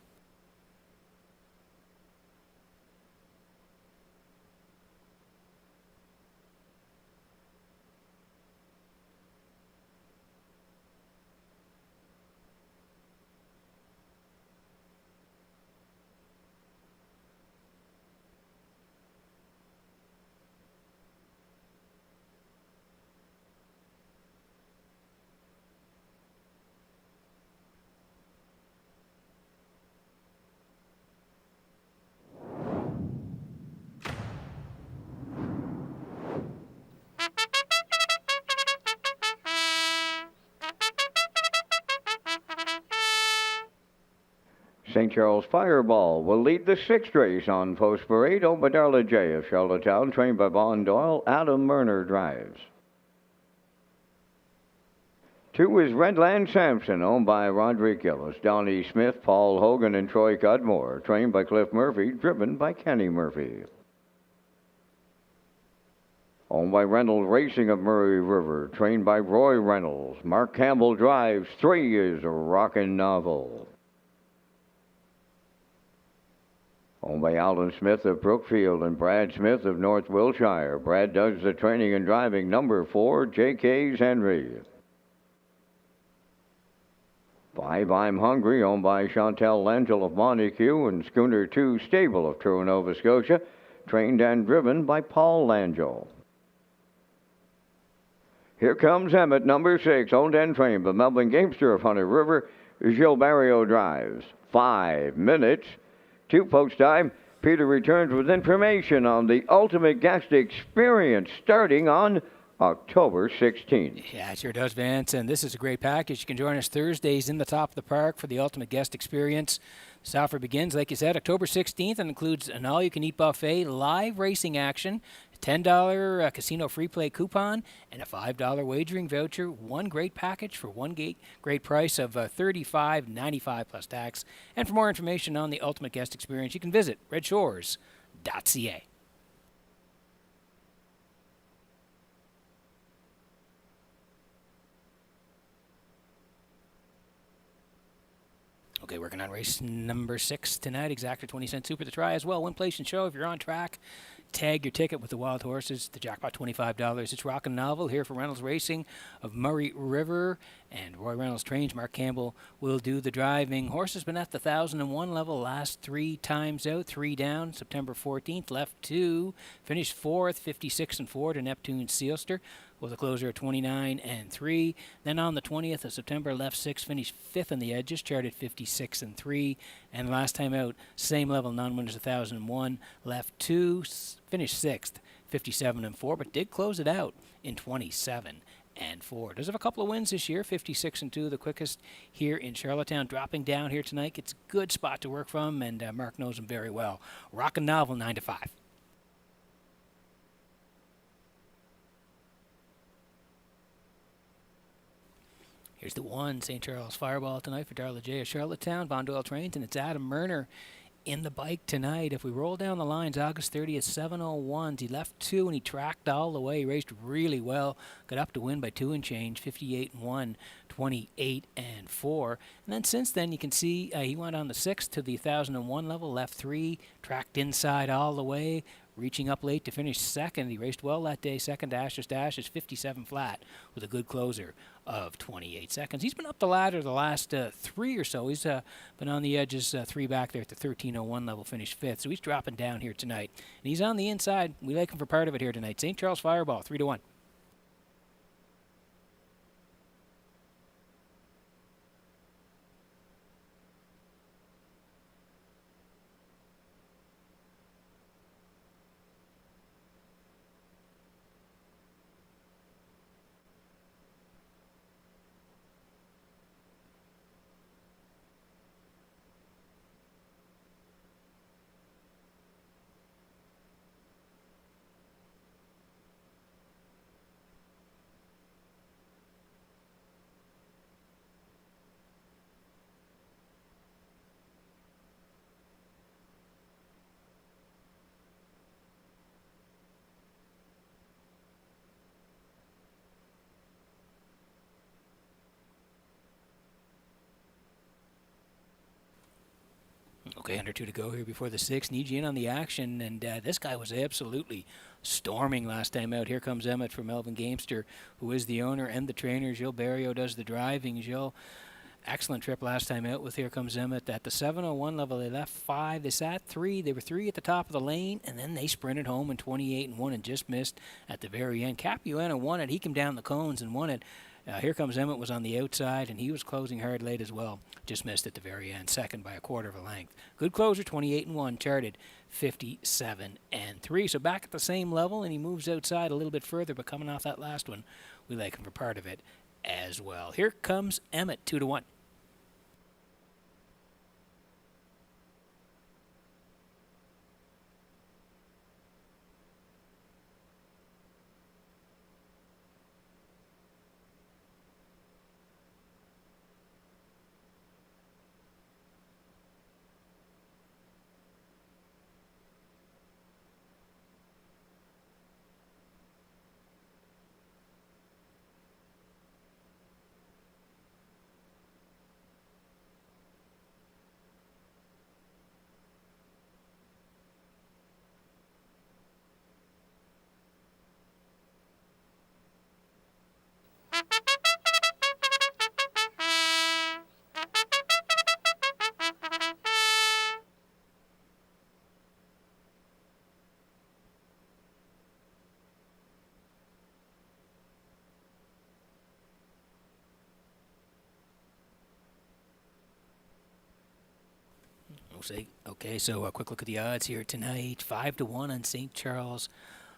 St. Charles Fireball will lead the 6th race on Post Parade. Obadala J of Charlottetown, trained by Vaughn Doyle. Adam Murner drives. 2 is Redland Sampson, owned by Roderick Gillis. Donnie Smith, Paul Hogan, and Troy Cudmore, trained by Cliff Murphy, driven by Kenny Murphy. Owned by Reynolds Racing of Murray River, trained by Roy Reynolds. Mark Campbell drives. 3 is Rockin' Novel. Owned by Alan Smith of Brookfield and Brad Smith of North Wiltshire. Brad does the training and driving. Number 4, J.K.'s Henry. 5, I'm Hungry, owned by Chantel Langell of Montague, and Schooner 2 Stable of Truro, Nova Scotia, trained and driven by Paul Langell. Here comes Emmett, number 6, owned and trained by Melvin Gamester of Hunter River. Gilles Barrio drives. 5 minutes. 2 post time. Peter returns with information on the Ultimate Guest Experience starting on October 16th. Yeah, it sure does, Vance. And this is a great package. You can join us Thursdays in the top of the park for the Ultimate Guest Experience. This offer begins, like you said, October 16th and includes an all-you-can-eat buffet, live racing action, a $10 casino free play coupon, and a $5 wagering voucher. One great package for one great price of $35.95 plus tax. And for more information on the Ultimate Guest Experience, you can visit Redshores.ca. Okay, working on race number 6 tonight. Exactor 20-cent super to try as well. Win, place, and show. If you're on track, tag your ticket with the wild horses. The jackpot $25. It's Rockin' Novel here for Reynolds Racing of Murray River. And Roy Reynolds trains. Mark Campbell will do the driving. Horse has been at the 1,001 level last 3 times out. 3 down. September 14th. Left 2. Finished 4th. 56-4 to Neptune Sealster, with a closer of 29-3. Then on the 20th of September, left 6, finished 5th on the edges, charted 56-3. And last time out, same level, non-winners 1,001, left 2, finished 6th, 57-4, but did close it out in 27-4. Does have a couple of wins this year, 56-2, the quickest here in Charlottetown. Dropping down here tonight, it's a good spot to work from, and Mark knows him very well. Rockin' Novel, 9-5. Here's the 1, St. Charles Fireball tonight for Darla J of Charlottetown. Von Doyle trains, and it's Adam Murner in the bike tonight. If we roll down the lines, August 30th, 7:01. He left 2 and he tracked all the way. He raced really well. Got up to win by 2 and change, 58-1, 28-4. And then since then, you can see he went on the 6th to the 1,001 level, left 3, tracked inside all the way. reaching up late to finish second. He raced well that day. Second Ashes Dash is 57 flat with a good closer of 28 seconds. He's been up the ladder the last 3 or so. He's been on the edges, 3 back there at the 13:01 level, finished fifth. So he's dropping down here tonight. And he's on the inside. We like him for part of it here tonight. St. Charles Fireball, 3-1. Okay, under 2 to go here before the 6th. Need you in on the action, and this guy was absolutely storming last time out. Here comes Emmett from Melvin Gamester, who is the owner and the trainer. Gilles Barrio does the driving. Gilles, excellent trip last time out with Here Comes Emmett. At the 7:01 level, they left 5. They sat 3. They were 3 at the top of the lane, and then they sprinted home in 28-1 and just missed at the very end. Capuano won it. He came down the cones and won it. Here Comes Emmett was on the outside, and he was closing hard late as well. Just missed at the very end, second by a quarter of a length. Good closer, 28-1, charted 57-3. So back at the same level, and he moves outside a little bit further, but coming off that last one, we like him for part of it as well. Here Comes Emmett, 2-1. Okay, so a quick look at the odds here tonight. 5-1 on St. Charles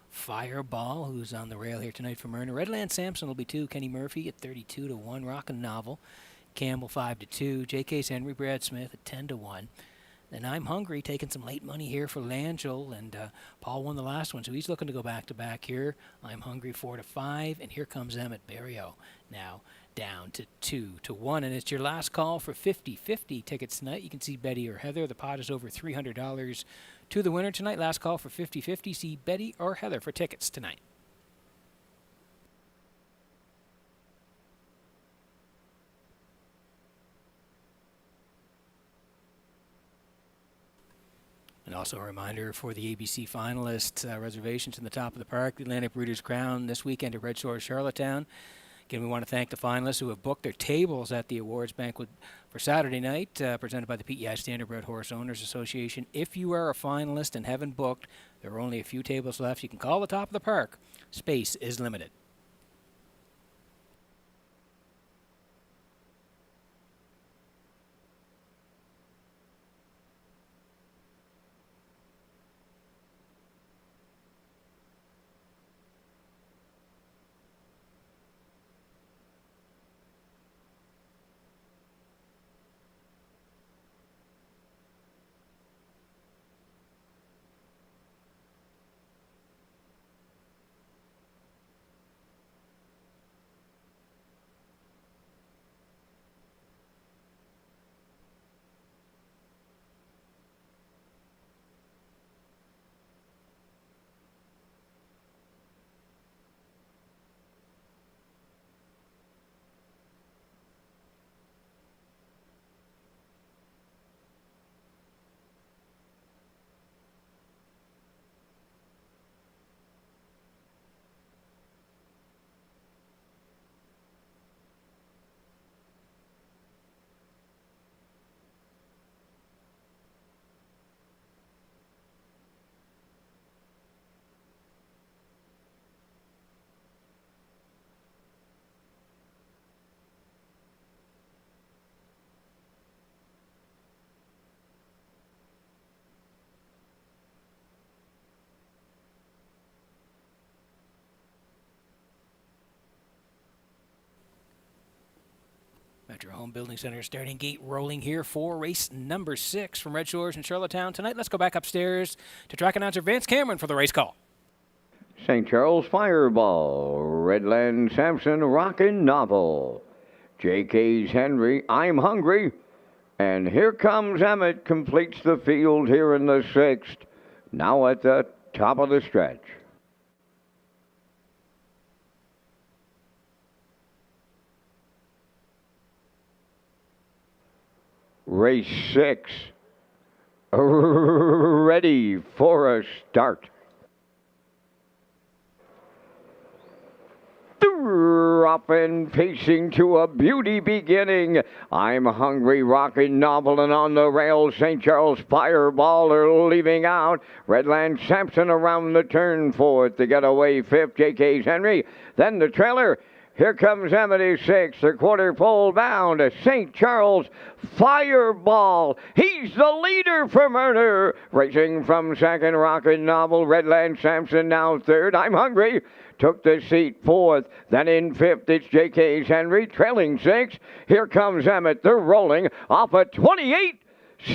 Fireball, who's on the rail here tonight for Myrna. Redland Sampson will be 2. Kenny Murphy at 32-1. Rockin' Novel. Campbell 5-2. J.K. Henry, Brad Smith at 10-1. Then I'm Hungry, taking some late money here for Langell, and Paul won the last one, so he's looking to go back-to-back here. I'm Hungry 4-5, and here comes Emmett Barrio now down to 2-1, and it's your last call for 50-50 tickets tonight. You can see Betty or Heather. The pot is over $300 to the winner tonight. Last call for 50-50. See Betty or Heather for tickets tonight. And also a reminder for the ABC finalists, reservations in the top of the park, the Atlantic Breeders' Crown this weekend at Red Shores, Charlottetown. Again, we want to thank the finalists who have booked their tables at the awards banquet for Saturday night, presented by the PEI Standardbred Horse Owners Association. If you are a finalist and haven't booked, there are only a few tables left. You can call the top of the park. Space is limited. Metro Home Building Center starting gate rolling here for race number 6 from Red Shores in Charlottetown tonight. Let's go back upstairs to track announcer Vance Cameron for the race call. St. Charles Fireball, Redland Sampson, Rockin' Novel, JK's Henry, I'm Hungry, and Here Comes Emmett completes the field here in the 6th, now at the top of the stretch. Race 6, ready for a start. Up and pacing to a beauty beginning. I'm Hungry, Rockin' Novel, and on the rails, St. Charles Fireball are leaving out. Redland Sampson around the turn, 4th to get away, 5th, JK's Henry. Then the trailer. Here comes Emmett, 6th, the quarter pole bound. St. Charles Fireball. He's the leader for Murder. Racing from 2nd, Rockin' Novel. Redland Sampson now 3rd. I'm Hungry. Took the seat 4th. Then in 5th, it's JK's Henry. Trailing 6th. Here comes Emmett. They're rolling off a 28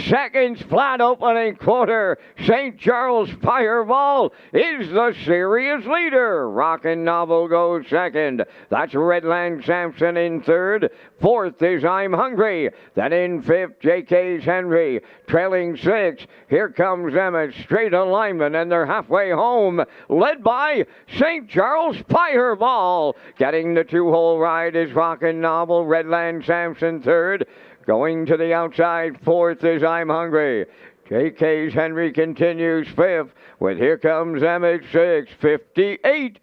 seconds flat opening quarter. St. Charles Fireball is the series leader. Rockin' Novel goes 2nd. That's Redland Sampson in 3rd. 4th is I'm Hungry. Then in 5th, JK's Henry. Trailing 6th. Here comes Emmett. Straight alignment, and they're halfway home. Led by St. Charles Fireball. Getting the 2-hole ride is Rockin' Novel. Redland Sampson 3rd. Going to the outside, 4th is I'm Hungry. JK's Henry continues 5th with Here Comes Emmett 6th. 58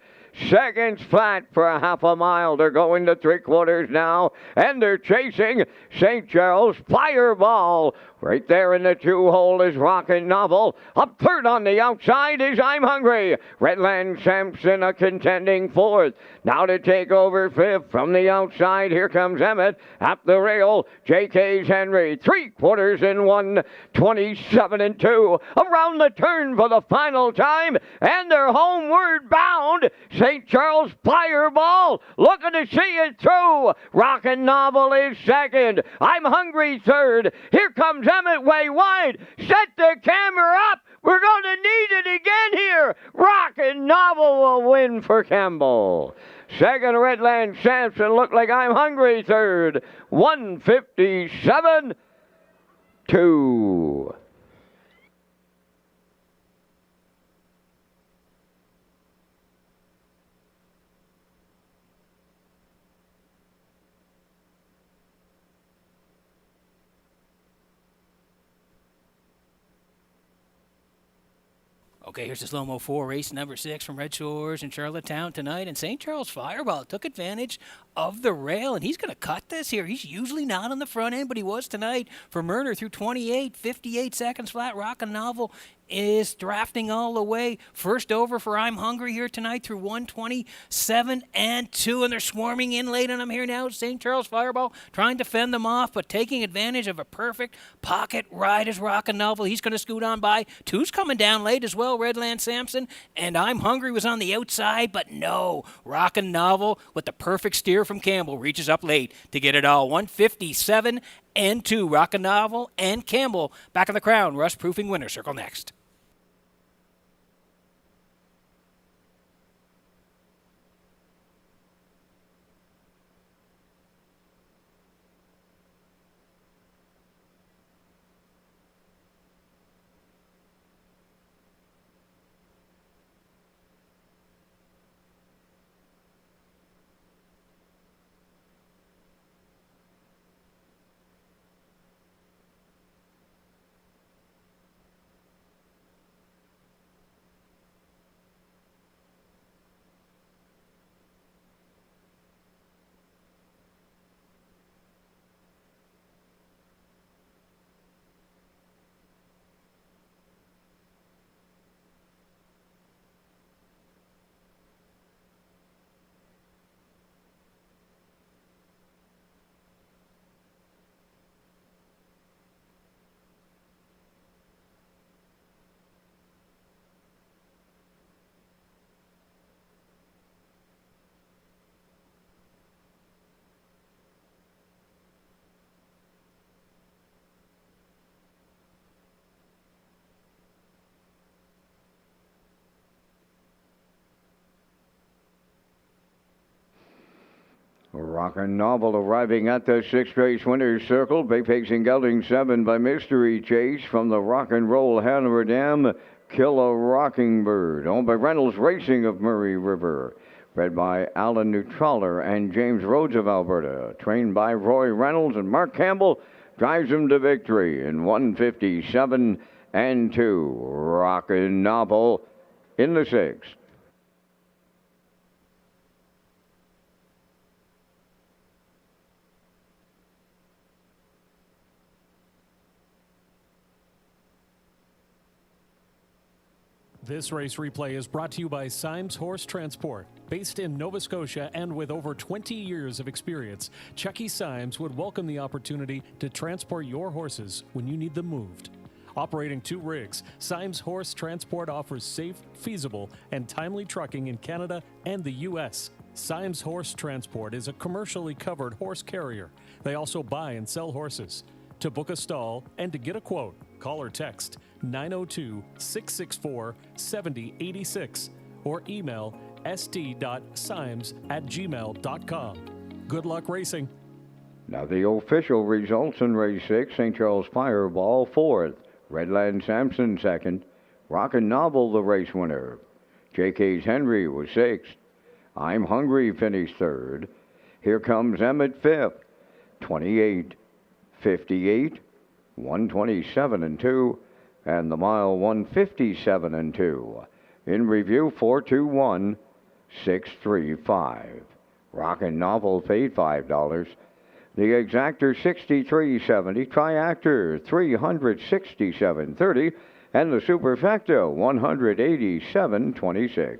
seconds flat for a half a mile. They're going to 3/4 now, and they're chasing St. Charles Fireball. Right there in the 2-hole is Rockin' Novel. Up 3rd on the outside is I'm Hungry. Redland Sampson a contending 4th. Now to take over 5th from the outside. Here comes Emmett. Up the rail, JK's Henry. 3/4 in 1, 27 and 2. Around the turn for the final time, and they're homeward bound. St. Charles Fireball looking to see it through. Rockin' Novel is 2nd. I'm Hungry 3rd. Here comes Emmett way wide. Set the camera up. We're going to need it again here. Rockin' Novel will win for Campbell. 2nd, Redland Sampson looked like I'm Hungry 3rd. 157-2. Okay, here's the slow-mo 4, race number 6 from Red Shores in Charlottetown tonight. And St. Charles Fireball took advantage of the rail, and he's going to cut this here. He's usually not on the front end, but he was tonight for Murner through 28, 58 seconds flat. Rockin' Novel is drafting all the way. First over for I'm Hungry here tonight through 127 and 2, and they're swarming in late on him here now. St. Charles Fireball trying to fend them off, but taking advantage of a perfect pocket ride is Rockin' Novel. He's going to scoot on by. 2's coming down late as well, Redland Sampson, and I'm Hungry was on the outside, but no. Rockin' Novel with the perfect steer from Campbell reaches up late to get it all. 157 and 2. Rockin' Novel and Campbell back in the crown. Rust-proofing winner circle next. Rockin' Novel arriving at the sixth race winner's circle. Bay Pacing Gelding 7 by Mystery Chase from the Rock and Roll Hanover Dam. Kill a Rocking Bird, owned by Reynolds Racing of Murray River. Bred by Alan Neutraller and James Rhodes of Alberta. Trained by Roy Reynolds, and Mark Campbell drives him to victory in 157 and 2. Rockin' Novel in the sixth. This race replay is brought to you by Symes Horse Transport. Based in Nova Scotia and with over 20 years of experience, Chucky Symes would welcome the opportunity to transport your horses when you need them moved. Operating 2 rigs, Symes Horse Transport offers safe, feasible, and timely trucking in Canada and the U.S. Symes Horse Transport is a commercially covered horse carrier. They also buy and sell horses. To book a stall and to get a quote, call or text 902-664-7086 or email st.symes@gmail.com. Good luck racing. Now the official results in race 6, St. Charles Fireball 4th, Redland Sampson 2nd, Rockin' Novel the race winner. JK's Henry was 6th. I'm Hungry finished 3rd. Here Comes Emmett 5th, 28, 58, 127 and 2, and the mile 157 and 2. In review 421 635. Rockin' Novel paid $5. The Exactor 63.70, Triactor 367.30, and the Superfecta 187.26.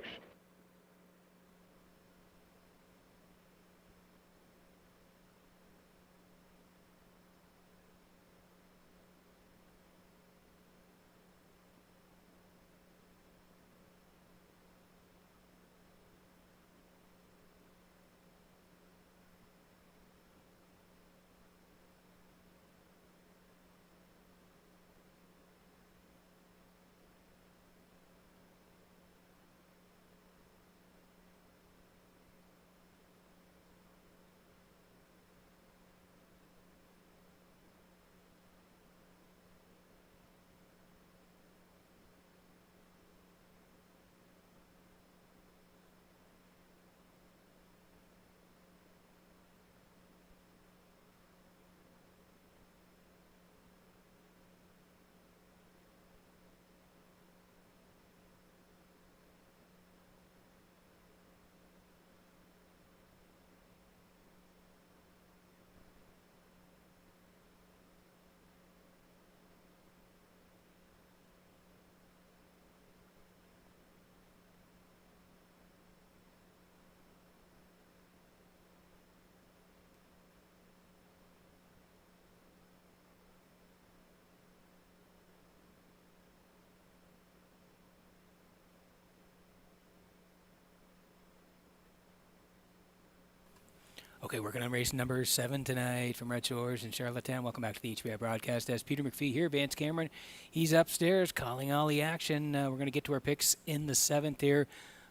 Okay, working on race number 7 tonight from Red Shores in Charlottetown. Welcome back to the HBI broadcast. As Peter McPhee here, Vance Cameron, he's upstairs calling all the action. We're going to get to our picks in the 7th here.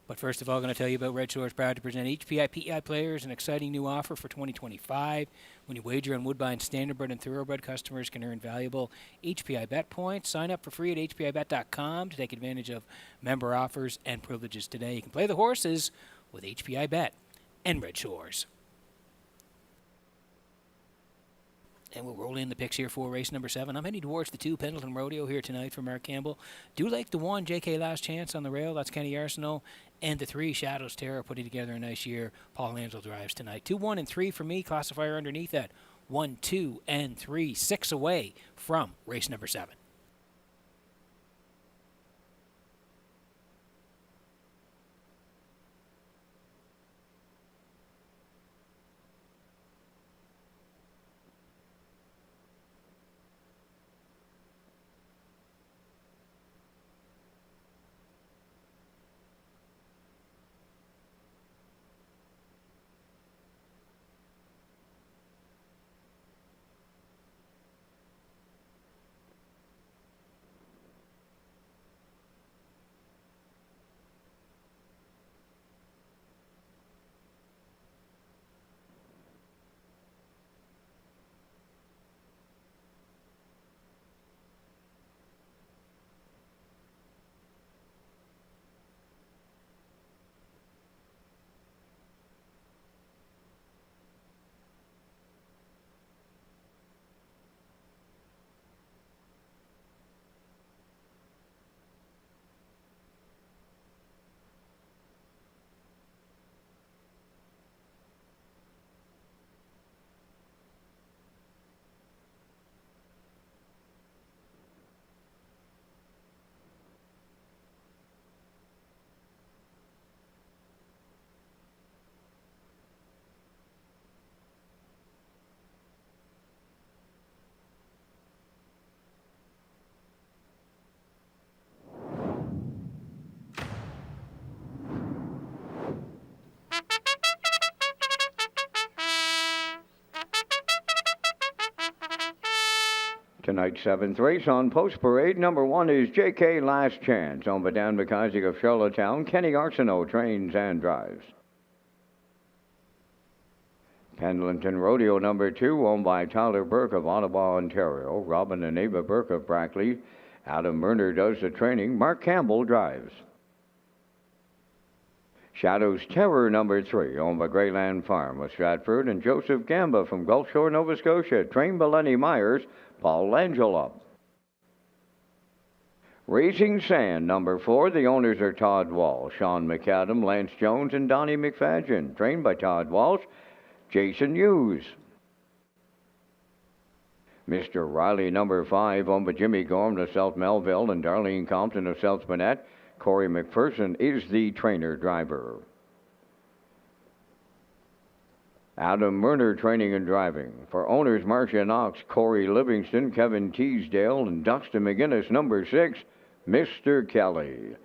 But first of all, I'm going to tell you about Red Shores, proud to present HPI PEI players an exciting new offer for 2025. When you wager on Woodbine Standardbred and Thoroughbred, customers can earn valuable HPI bet points. Sign up for free at hpibet.com to take advantage of member offers and privileges today. You can play the horses with HPI Bet and Red Shores. And we'll roll in the picks here for race number 7. I'm heading towards the 2 Pendleton Rodeo here tonight for Mark Campbell. Do like the 1 JK Last Chance on the rail. That's Kenny Arsenault. And the 3 Shadows Terror putting together a nice year. Paul Ansel drives tonight. 2, 1, and 3 for me. Classifier underneath that. 1, 2, and 3. 6 away from race number 7. Tonight's seventh race on Post Parade, number 1 is J.K. Last Chance, owned by Dan McIsaac of Charlottetown. Kenny Arsenault trains and drives. Pendleton Rodeo, number 2, owned by Tyler Burke of Ottawa, Ontario. Robin and Ava Burke of Brackley. Adam Murner does the training. Mark Campbell drives. Shadow's Terror, number 3, owned by Greyland Farm of Stratford, and Joseph Gamba from Gulf Shore, Nova Scotia. Trained by Lenny Myers. Paul Langella. Racing Sand, number 4. The owners are Todd Walsh, Sean McAdam, Lance Jones, and Donnie McFadgen. Trained by Todd Walsh. Jason Hughes. Mr. Riley, number 5, owned by Jimmy Gorm of South Melville and Darlene Compton of South Spinette. Corey McPherson is the trainer-driver. Adam Murner training and driving. For owners Marcia Knox, Corey Livingston, Kevin Teasdale, and Dustin McGinnis, number 6, Mr. Kelly.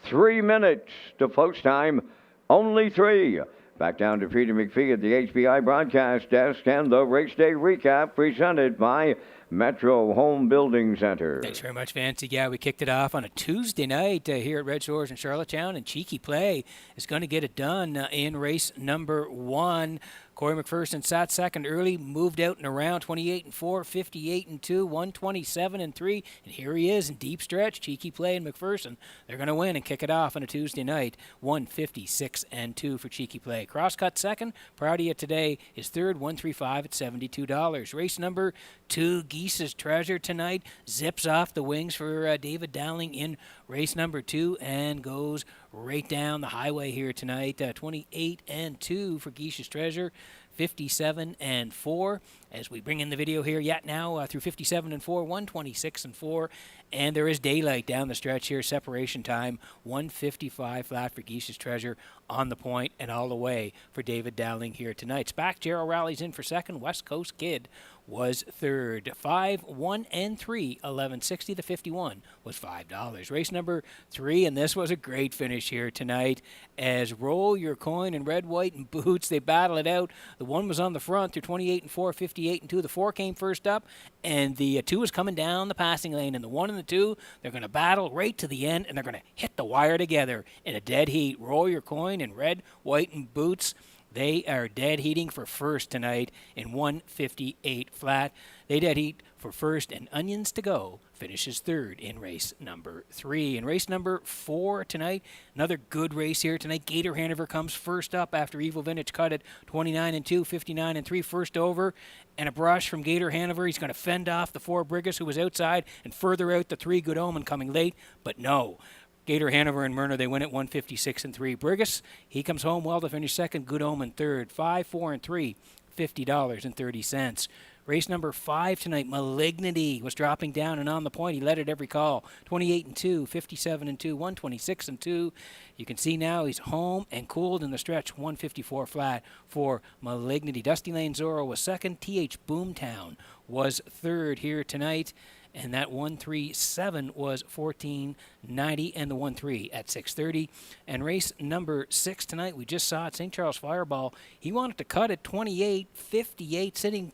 3 minutes to post time, only 3. Back down to Peter McPhee at the HBI broadcast desk and the race day recap presented by Metro Home Building Center. Thanks very much, Fancy. Yeah, we kicked it off on a Tuesday night here at Red Shores in Charlottetown, and Cheeky Play is going to get it done in race number 1. Corey McPherson sat second early, moved out and around 28-4, 58-2, 127-3, and here he is in deep stretch. Cheeky Play and McPherson, they're going to win and kick it off on a Tuesday night. 156-2 for Cheeky Play. Crosscut second. Priority today is third, 135 at $72. Race number 2, Geese's Treasure tonight, zips off the wings for David Dowling in race number 2 and goes right down the highway here tonight. 28-2 for Geese's Treasure. 57-4 as we bring in the video here yet now through 57-4, 126-4, and there is daylight down the stretch here. Separation time 155 flat for Geese's Treasure on the point and all the way for David Dowling here tonight. Spack Gerald Rally's in for second. West Coast Kid was third. 5, 1, and 3, 1160. The 51 was $5. Race number 3, and this was a great finish here tonight as Roll Your Coin and Red, White, and Boots, they battle it out. The 1 was on the front through 28-4, 58-2. The 4 came first up, and the 2 was coming down the passing lane, and the 1 and the 2, they're going to battle right to the end, and they're going to hit the wire together in a dead heat. Roll Your Coin and Red, White, and Boots, they are dead heating for first tonight in 158 flat. They dead heat for first, and Onions to Go finishes third in race number 3. In race number 4 tonight, another good race here tonight. Gator Hanover comes first up after Evil Vintage cut at 29-2, 59-3, first over, and a brush from Gator Hanover. He's going to fend off the 4 Brigus, who was outside, and further out the 3 Good Omen coming late, but no. Gator Hanover and Myrna, they win at 156-3. Brigus, he comes home well to finish second. Good Omen third. 5, 4, and 3, $50.30. Race number 5 tonight, Malignity was dropping down and on the point. He led at every call. 28-2, 57-2, 126-2. You can see now he's home and cooled in the stretch. 154 flat for Malignity. Dusty Lane Zorro was second. TH Boomtown was third here tonight. And that 137 was 14.90, and the 13 at 6:30. And race number 6 tonight, we just saw it, St. Charles Fireball. He wanted to cut at 28.58, sitting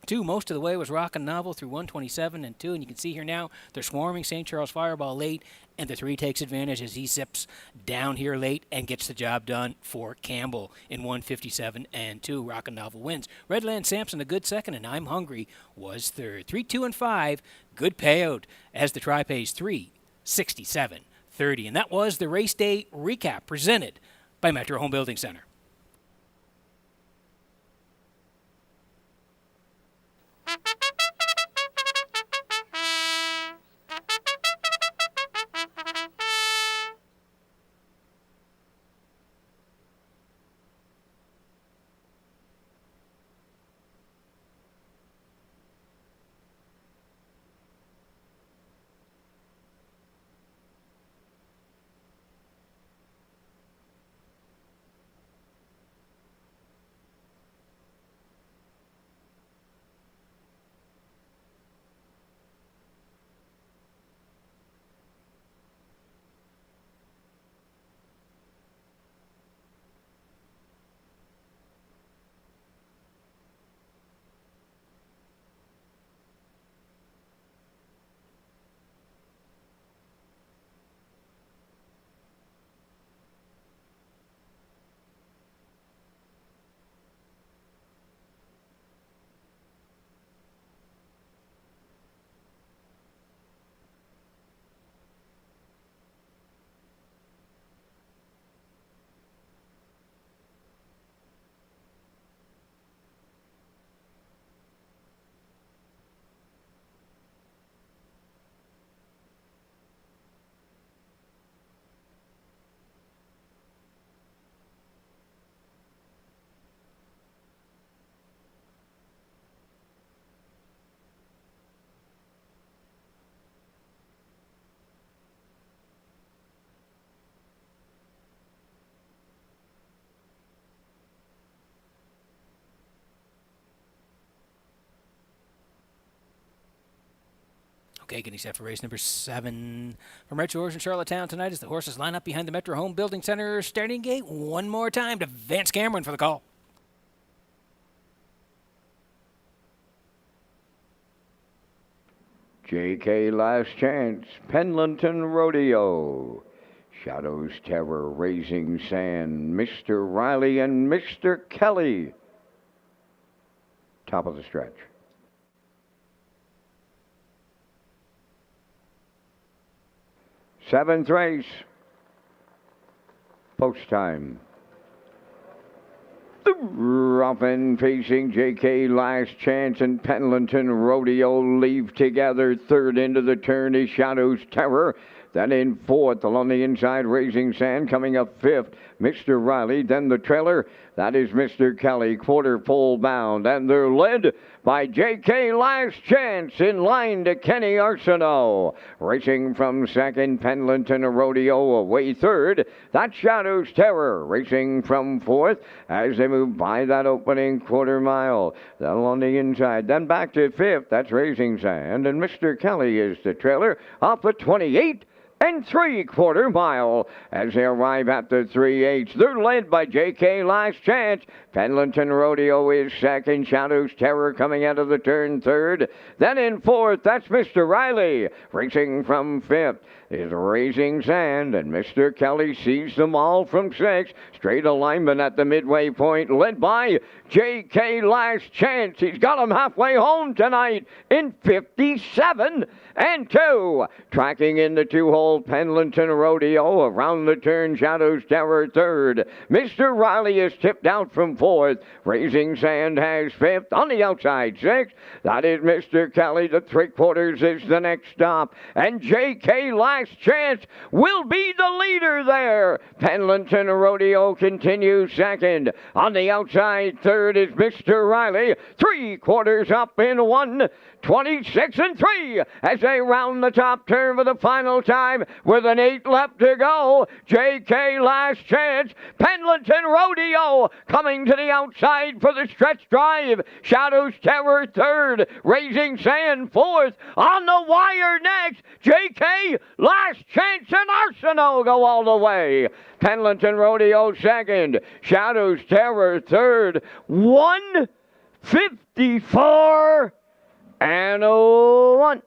2 most of the way, was Rockin' Novel through 127-2, and you can see here now they're swarming St. Charles Fireball late, and the 3 takes advantage as he zips down here late and gets the job done for Campbell in 157-2. Rockin' Novel wins. Redland Sampson a good second, and I'm Hungry was third. 3, 2, and 5, good payout as the try pays 367.30, and that was the race day recap presented by Metro Home Building Center. Okay, getting set for race number 7 from Red Shores in Charlottetown tonight as the horses line up behind the Metro Home Building Center starting gate. One more time to Vance Cameron for the call. JK Last Chance, Pendleton Rodeo, Shadows Terror, Raising Sand, Mr. Riley and Mr. Kelly. Top of the stretch. Seventh race. Post time. The Ruffin facing JK Last Chance and Pendleton Rodeo leave together. Third into the turn is Shadows Terror. Then in fourth, along the inside, Raising Sand. Coming up fifth, Mr. Riley. Then the trailer, that is Mr. Kelly, quarter pole bound. And they're led by J.K. Last Chance in line to Kenny Arsenault. Racing from second, Pendleton Rodeo away third. That's Shadows Terror. Racing from fourth as they move by that opening quarter mile. Then on the inside, then back to fifth. That's Raising Sand. And Mr. Kelly is the trailer off at 28 and 3/4 mile as they arrive at the 3/8. They're led by J.K. Last Chance. Pendleton Rodeo is second. Shadows Terror coming out of the turn third. Then in fourth, that's Mr. Riley. Racing from fifth is Raising Sand, and Mr. Kelly sees them all from sixth. Straight alignment at the midway point, led by J.K. Last Chance. He's got them halfway home tonight in 57 and 2. Tracking in the two-hole Pendleton Rodeo. Around the turn, Shadows Terror third. Mr. Riley is tipped out from fourth. Raising Sand has fifth. On the outside, sixth. That is Mr. Kelly. The 3/4 is the next stop. And J.K. Last Chance will be the leader there. Pendleton Rodeo continues second. On the outside, third is Mr. Riley. 3/4 up in 1:26 and 3 as they round the top turn for the final time with an 8 left to go. J.K. Last Chance, Pendleton Rodeo coming to the outside for the stretch drive. Shadows Terror third, Raising Sand fourth. On the wire next, J.K. Last Chance and Arsenault go all the way. Pendleton Rodeo second, Shadows Terror third. 1:54 and 1.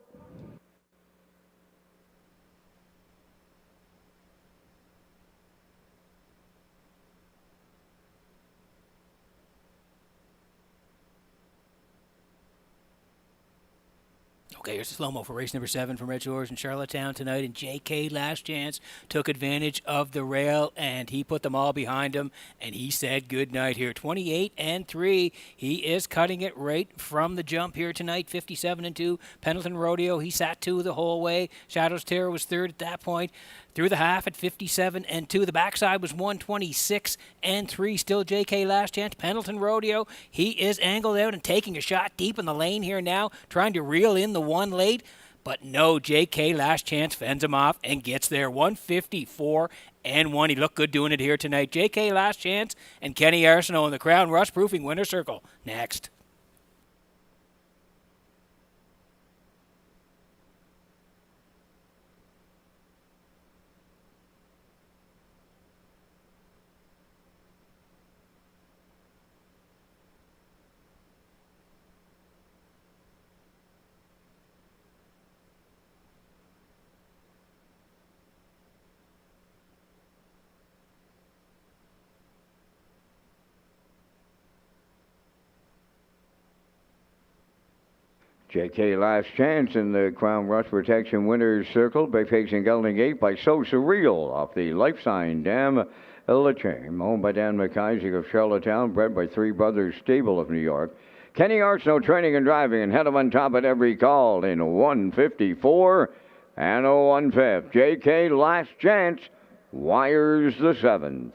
Okay, here's the slow-mo for race number 7 from Red Shores in Charlottetown tonight. And J.K. Last Chance took advantage of the rail, and he put them all behind him, and he said good night here. 28 and 3. He is cutting it right from the jump here tonight. 57 and 2. Pendleton Rodeo, he sat 2 the whole way. Shadows Terror was third at that point. Through the half at 57 and 2. The backside was 126 and 3. Still J.K. Last Chance. Pendleton Rodeo, he is angled out and taking a shot deep in the lane here now, trying to reel in the one late. But no, J.K. Last Chance fends him off and gets there. 154 and 1. He looked good doing it here tonight. J.K. Last Chance and Kenny Arsenault in the Crown Rust Proofing winner circle. Next. J.K. Last Chance in the Crown Rust Protection Winners Circle by facing Golden Gate by So Surreal off the Life Sign Dam Chain, owned by Dan McIsaac of Charlottetown, bred by Three Brothers Stable of New York. Kenny Arsenault training and driving and head him on top at every call in 154 and 1/5. J.K. Last Chance wires the 7th.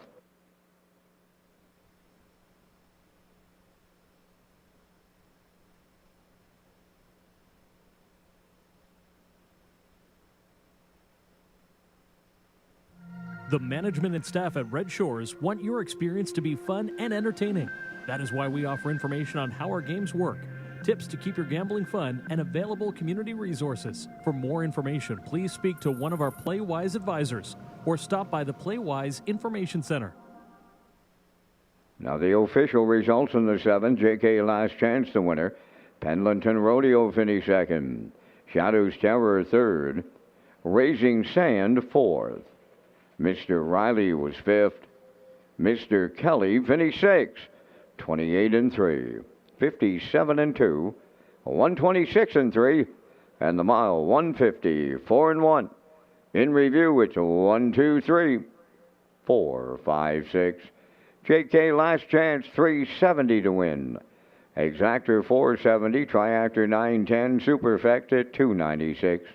The management and staff at Red Shores want your experience to be fun and entertaining. That is why we offer information on how our games work. tips to keep your gambling fun, and available community resources. For more information, please speak to one of our PlayWise advisors or stop by the PlayWise Information Center. Now the official results in the 7, JK Last Chance the winner. Pendleton Rodeo finished second. Shadow's Terror third. Raising Sand fourth. Mr. Riley was fifth. Mr. Kelly finished sixth. 28-3, 57-2, 126-3, and the mile 150, 4-1. In review, it's 1, 2, 3, 4, 5, 6. JK Last Chance 370 to win. Exactor 470, Triactor 910, Superfecta 296.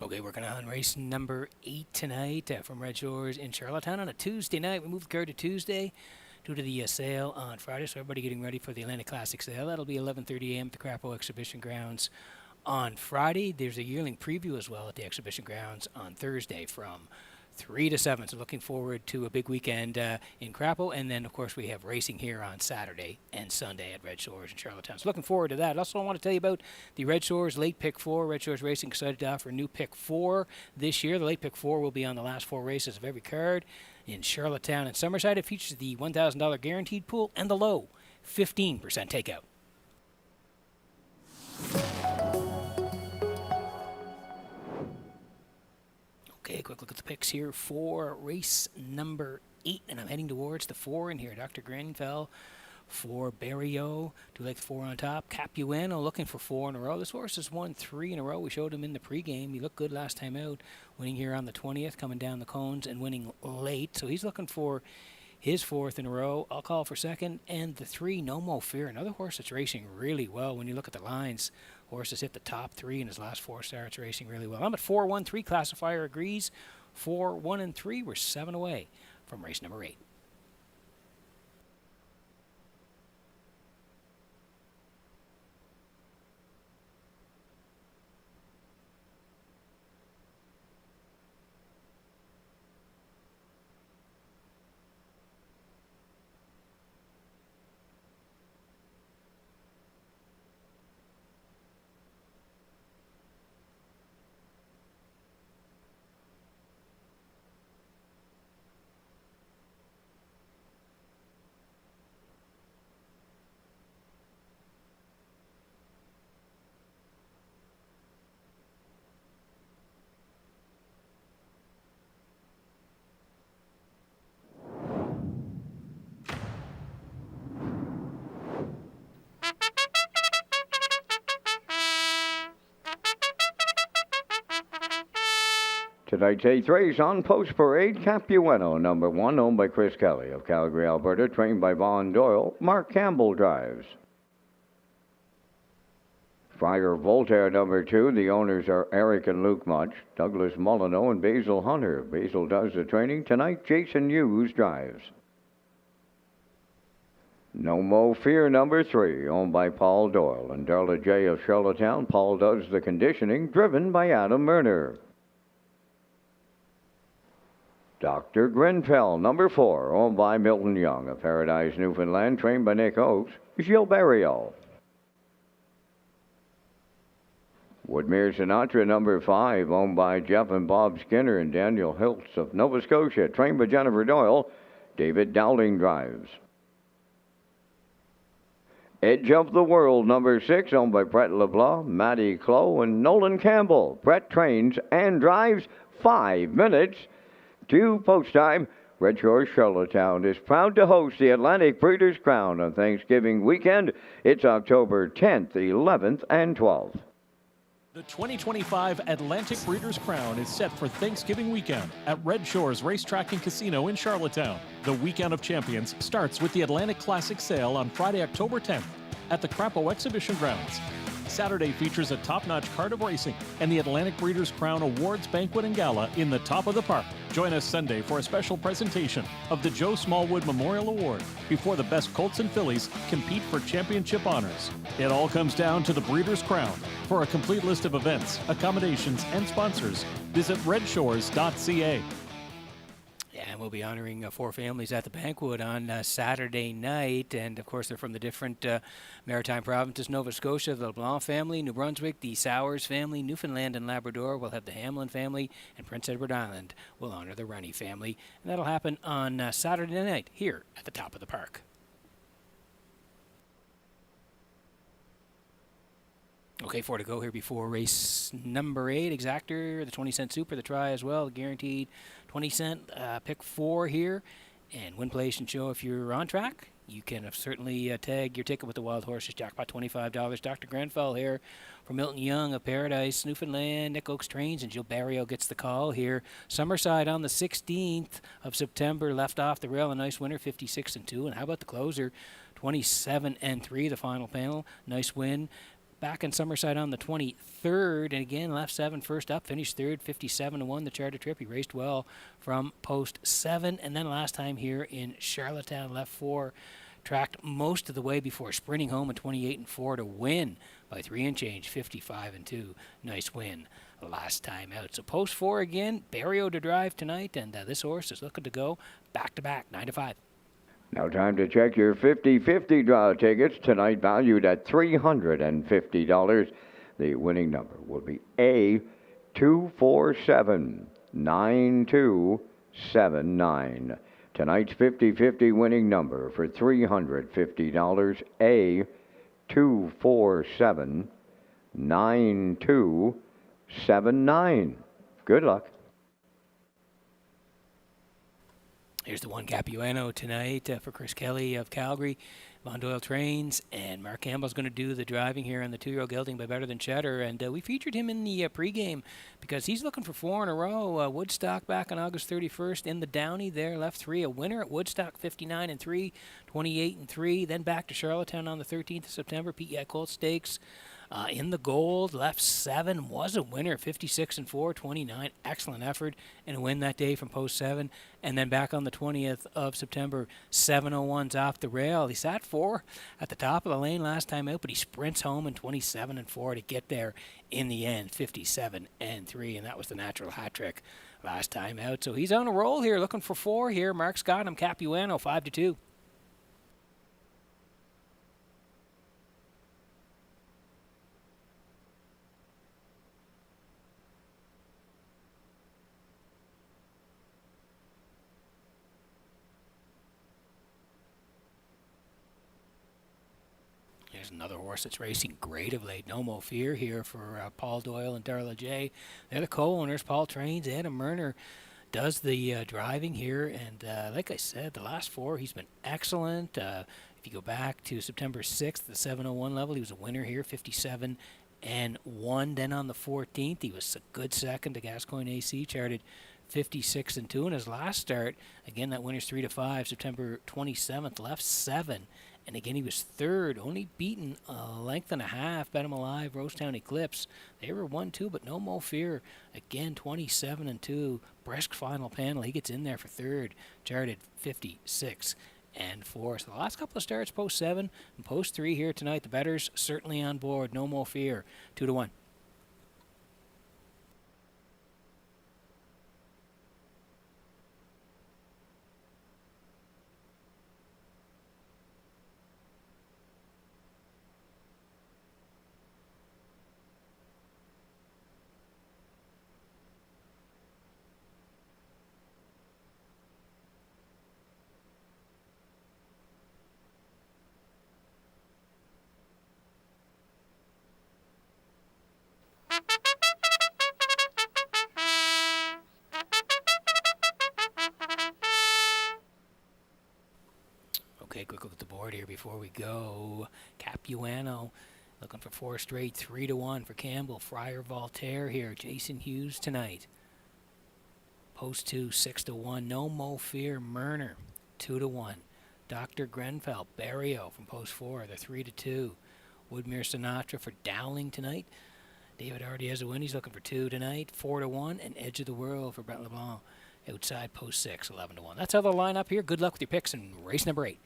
Okay, working on race number 8 tonight from Red Shores in Charlottetown on a Tuesday night. We moved the card to Tuesday due to the sale on Friday, so everybody getting ready for the Atlantic Classic sale. That'll be 11:30 a.m. at the Crapo Exhibition Grounds on Friday. There's a yearling preview as well at the Exhibition Grounds on Thursday from 3 to 7. So looking forward to a big weekend in Crapo. And then, of course, we have racing here on Saturday and Sunday at Red Shores in Charlottetown. So looking forward to that. Also, I want to tell you about the Red Shores Late Pick 4. Red Shores Racing excited to offer a new Pick 4 this year. The Late Pick 4 will be on the last 4 races of every card in Charlottetown and Summerside. It features the $1,000 guaranteed pool and the low 15% takeout. Okay, quick look at the picks here for race number 8, and I'm heading towards the 4 in here. Dr. Grenfell for Barrio. Do like the 4 on top. Capuano looking for 4 in a row. This horse has won 3 in a row. We showed him in the pregame. He looked good last time out, winning here on the 20th, coming down the cones and winning late. So he's looking for his 4th in a row. I'll call for 2nd. And the 3, No Mo Fear, another horse that's racing really well. When you look at the lines, horse has hit the top 3 in his last 4 starts, racing really well. I'm at 4-1-3. Classifier agrees. 4, 1, and 3. We're 7 away from race number 8. Tonight's 8th race on Post Parade, Capuano, number 1, owned by Chris Kelly of Calgary, Alberta, trained by Vaughn Doyle. Mark Campbell drives. Friar Voltaire number 2. The owners are Eric and Luke Much, Douglas Molyneux, and Basil Hunter. Basil does the training. Tonight, Jason Hughes drives. No Mo Fear number 3, owned by Paul Doyle and Darla J. of Charlottetown. Paul does the conditioning, driven by Adam Murner. Dr. Grenfell number 4, owned by Milton Young of Paradise, Newfoundland, trained by Nick Oakes. Gilles Barrio. Woodmere Sinatra number 5, owned by Jeff and Bob Skinner and Daniel Hiltz of Nova Scotia, trained by Jennifer Doyle. David Dowling drives. Edge of the World number 6, owned by Brett LeBlanc, Matty Clow, and Nolan Campbell. Brett trains and drives 5 minutes to post time. Red Shores Charlottetown is proud to host the Atlantic Breeders' Crown on Thanksgiving weekend. It's October 10th, 11th, and 12th. The 2025 Atlantic Breeders' Crown is set for Thanksgiving weekend at Red Shores Racetrack and Casino in Charlottetown. The Weekend of Champions starts with the Atlantic Classic Sale on Friday, October 10th at the Crapo Exhibition Grounds. Saturday features a top-notch card of racing and the Atlantic Breeders' Crown Awards Banquet and Gala in the top of the park. Join us Sunday for a special presentation of the Joe Smallwood Memorial Award before the best colts and fillies compete for championship honors. It all comes down to the Breeders' Crown. For a complete list of events, accommodations, and sponsors, visit Redshores.ca. And we'll be honoring 4 families at the banquet on Saturday night. And, of course, they're from the different maritime provinces. Nova Scotia, the LeBlanc family, New Brunswick, the Sowers family, Newfoundland and Labrador. We'll have the Hamlin family, and Prince Edward Island will honor the Runny family. And that'll happen on Saturday night here at the top of the park. Okay, 4 to go here before race number 8. Exactor, the 20-cent Super, the try as well, guaranteed 20-cent. Pick 4 here. And win, place, and show if you're on track. You can certainly tag your ticket with the Wild Horses Jackpot, $25. Dr. Grenfell here for Milton Young of Paradise, Newfoundland. Nick Oakes trains, and Gilles Barrio gets the call here. Summerside on the 16th of September, left off the rail. A nice winner, 56-2. And how about the closer, 27-3, the final panel. Nice win. Back in Summerside on the 23rd, and again, left 7 first up, finished 3rd, 57-1, the charter trip. He raced well from post 7, and then last time here in Charlottetown, left 4, tracked most of the way before sprinting home at 28-4 to win by 3 and change, 55-2. Nice win last time out. So post 4 again, Barrio to drive tonight, and this horse is looking to go back-to-back, 9-5. Now time to check your 50-50 draw tickets, tonight valued at $350. The winning number will be A2479279. Tonight's 50-50 winning number for $350, A2479279. Good luck. Here's the one Capuano tonight for Chris Kelly of Calgary. Von Doyle trains, and Mark Campbell's going to do the driving here on the 2-year-old gelding by Better Than Cheddar. And we featured him in the pregame because he's looking for 4 in a row. Woodstock back on August 31st in the Downey there, left 3. A winner at Woodstock, 59-3, 28-3. Then back to Charlottetown on the 13th of September, PEI Colt Stakes. In the gold, left 7, was a winner, 56-4, 29. Excellent effort and a win that day from post 7. And then back on the 20th of September, 701's off the rail. He sat 4 at the top of the lane last time out, but he sprints home in 27-4 to get there in the end, 57-3. And that was the natural hat trick last time out. So he's on a roll here, looking for 4 here. Mark's got him, Capuano, 5-2. There's another horse that's racing great of late. No Mo Fear here for Paul Doyle and Darla J. They're the co-owners. Paul trains. Adam Murner does the driving here. And like I said, the last 4, he's been excellent. If you go back to September 6th, the 701 level, he was a winner here, 57-1. Then on the 14th, he was a good second to Gascoigne AC, charted 56-2. In his last start, again, that winner's 3-5, September 27th, left 7. And again, he was third, only beaten a length and a half. Bet 'em Alive, Rosetown Eclipse. They were 1-2, but no Mo Fear. Again, 27-2. Brisk final panel. He gets in there for third. Charted 56-4. So the last couple of starts, post 7 and post 3 here tonight. The bettors certainly on board. No Mo Fear. 2-1. Okay, quick look at the board here before we go. Capuano looking for 4 straight, 3-1 for Campbell. Friar Voltaire here. Jason Hughes tonight. Post 2, 6-1. No Mo Fear. Murner, 2-1. Dr. Grenfell, Barrio from post 4. They're 3-2. Woodmere Sinatra for Dowling tonight. David already has a win. He's looking for 2 tonight. 4-1. And Edge of the World for Brent LeBlanc. Outside post 6, 11-1. That's how they'll line up here. Good luck with your picks in race number 8.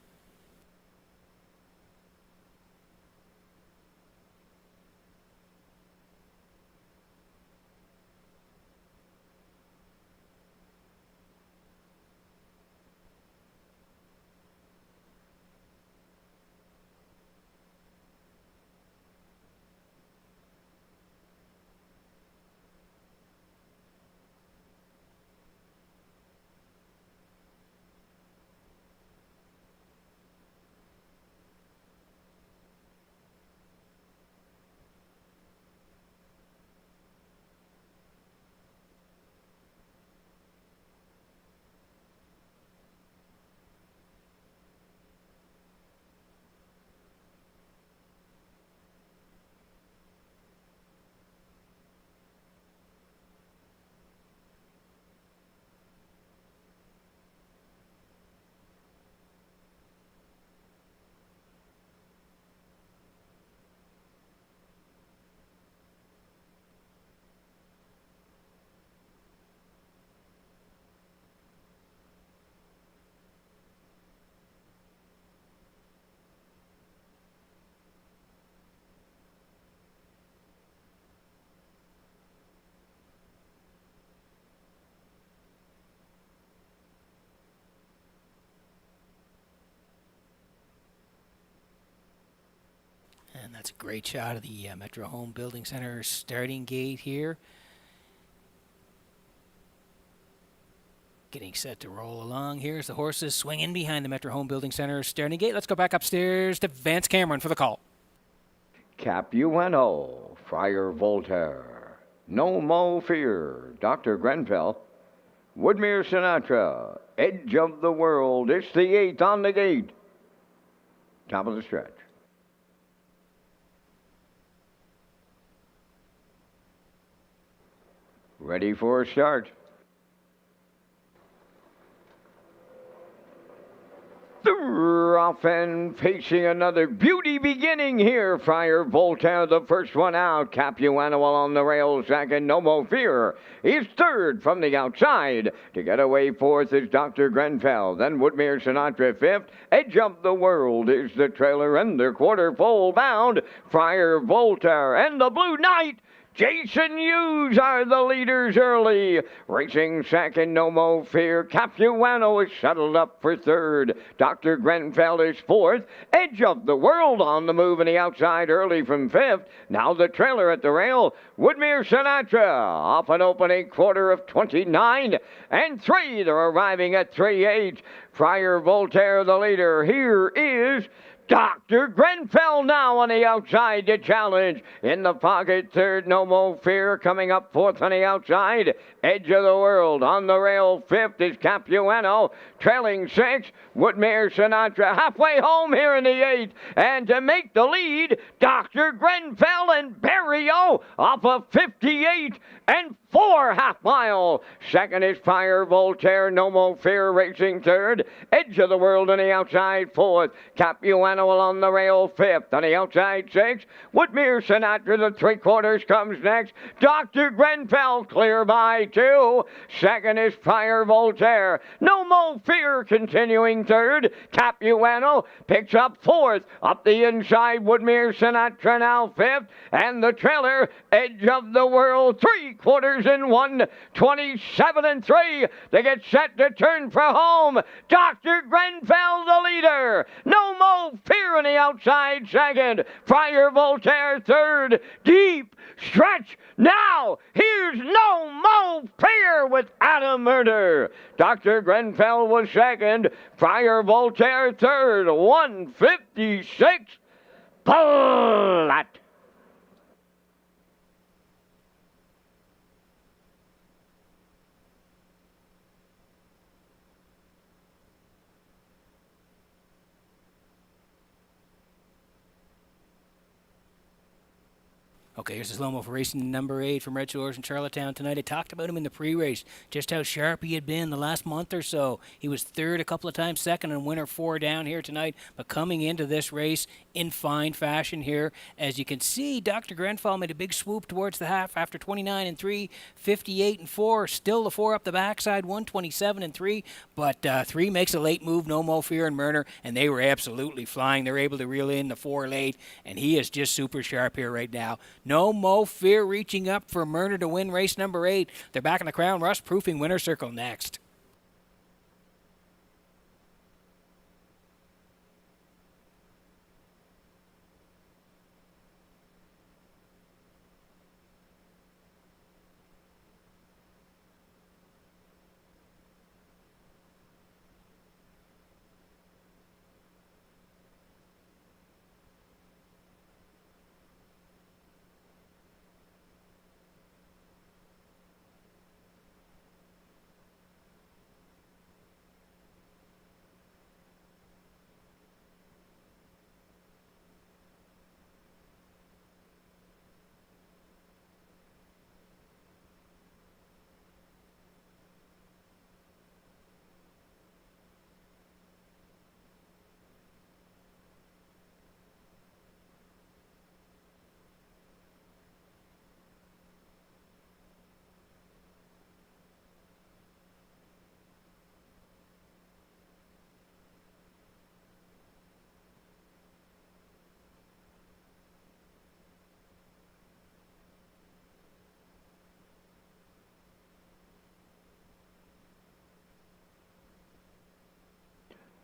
And that's a great shot of the Metro Home Building Center starting gate here. Getting set to roll along. Here's the horses swinging behind the Metro Home Building Center starting gate. Let's go back upstairs to Vance Cameron for the call. Capuano, Friar Voltaire, No Mo Fear, Dr. Grenfell, Woodmere Sinatra, Edge of the World. It's the 8th on the gate. Top of the stretch. Ready for a start. They're off and facing another beauty beginning here. Friar Voltaire, the first one out. Capuano on the rails, second. No Mo Fear is third from the outside. To get away fourth is Dr. Grenfell. Then Woodmere Sinatra fifth. Edge of the World is the trailer, and they're quarter full bound. Friar Voltaire and the Blue Knight. Jason Hughes are the leaders early. Racing second, No Mo Fear. Capuano is settled up for third. Dr. Grenfell is fourth. Edge of the World on the move in the outside early from fifth. Now the trailer at the rail. Woodmere Sinatra off an opening quarter of 29 and 3. They're arriving at 3-8. Friar Voltaire the leader. Here is Dr. Grenfell now on the outside to challenge. In the pocket, third, No Mo Fear coming up fourth on the outside. Edge of the World on the rail, fifth is Capuano. Trailing sixth, Woodmere Sinatra halfway home here in the 8th. And to make the lead, Dr. Grenfell and Barrio off of 58. and 4 half-mile. Second is Fire Voltaire, No Mo Fear racing third. Edge of the World on the outside fourth. Capuano along the rail fifth. On the outside sixth. Woodmere Sinatra, the 3/4 comes next. Dr. Grenfell clear by 2. Second is Fire Voltaire. No Mo Fear continuing third. Capuano picks up fourth. Up the inside, Woodmere Sinatra now fifth. And the trailer, Edge of the World, 3/4 in 1, 27 and 3. They get set to turn for home. Dr. Grenfell the leader. No Mo Fear on the outside second. Fire Voltaire third. Deep stretch now. Here's No Mo Fear with Adam Murder. Dr. Grenfell was second. Fire Voltaire third. 156. Flat. Okay, here's the slow-mo for racing number 8 from Red Shores in Charlottetown tonight. I talked about him in the pre-race, just how sharp he had been the last month or so. He was third a couple of times, second and winner 4 down here tonight, but coming into this race in fine fashion here. As you can see, Dr. Grenfell made a big swoop towards the half after 29 and 3, 58 and 4, still the 4 up the backside, 127 and 3, but 3 makes a late move, No Mo Fear and Murner, and they were absolutely flying. They're able to reel in the 4 late, and he is just super sharp here right now. No Mo Fear reaching up for Murner to win race number 8. They're back in the Crown Rust Proofing winner circle next.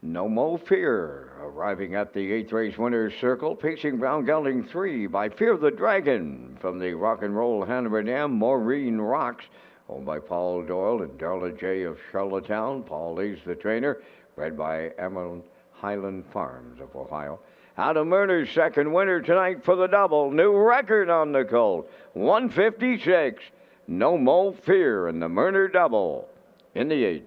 No Mo Fear arriving at the 8th race winner's circle, pacing Brown Gelding 3 by Fear the Dragon from the Rock and Roll Hanover Dam, Maureen Rocks, owned by Paul Doyle and Darla J. of Charlottetown. Paul Lee's the trainer, bred by Emerald Highland Farms of Ohio. Adam Murner's second winner tonight for the double. New record on the colt, 156. No Mo Fear in the Murner double in the 8th.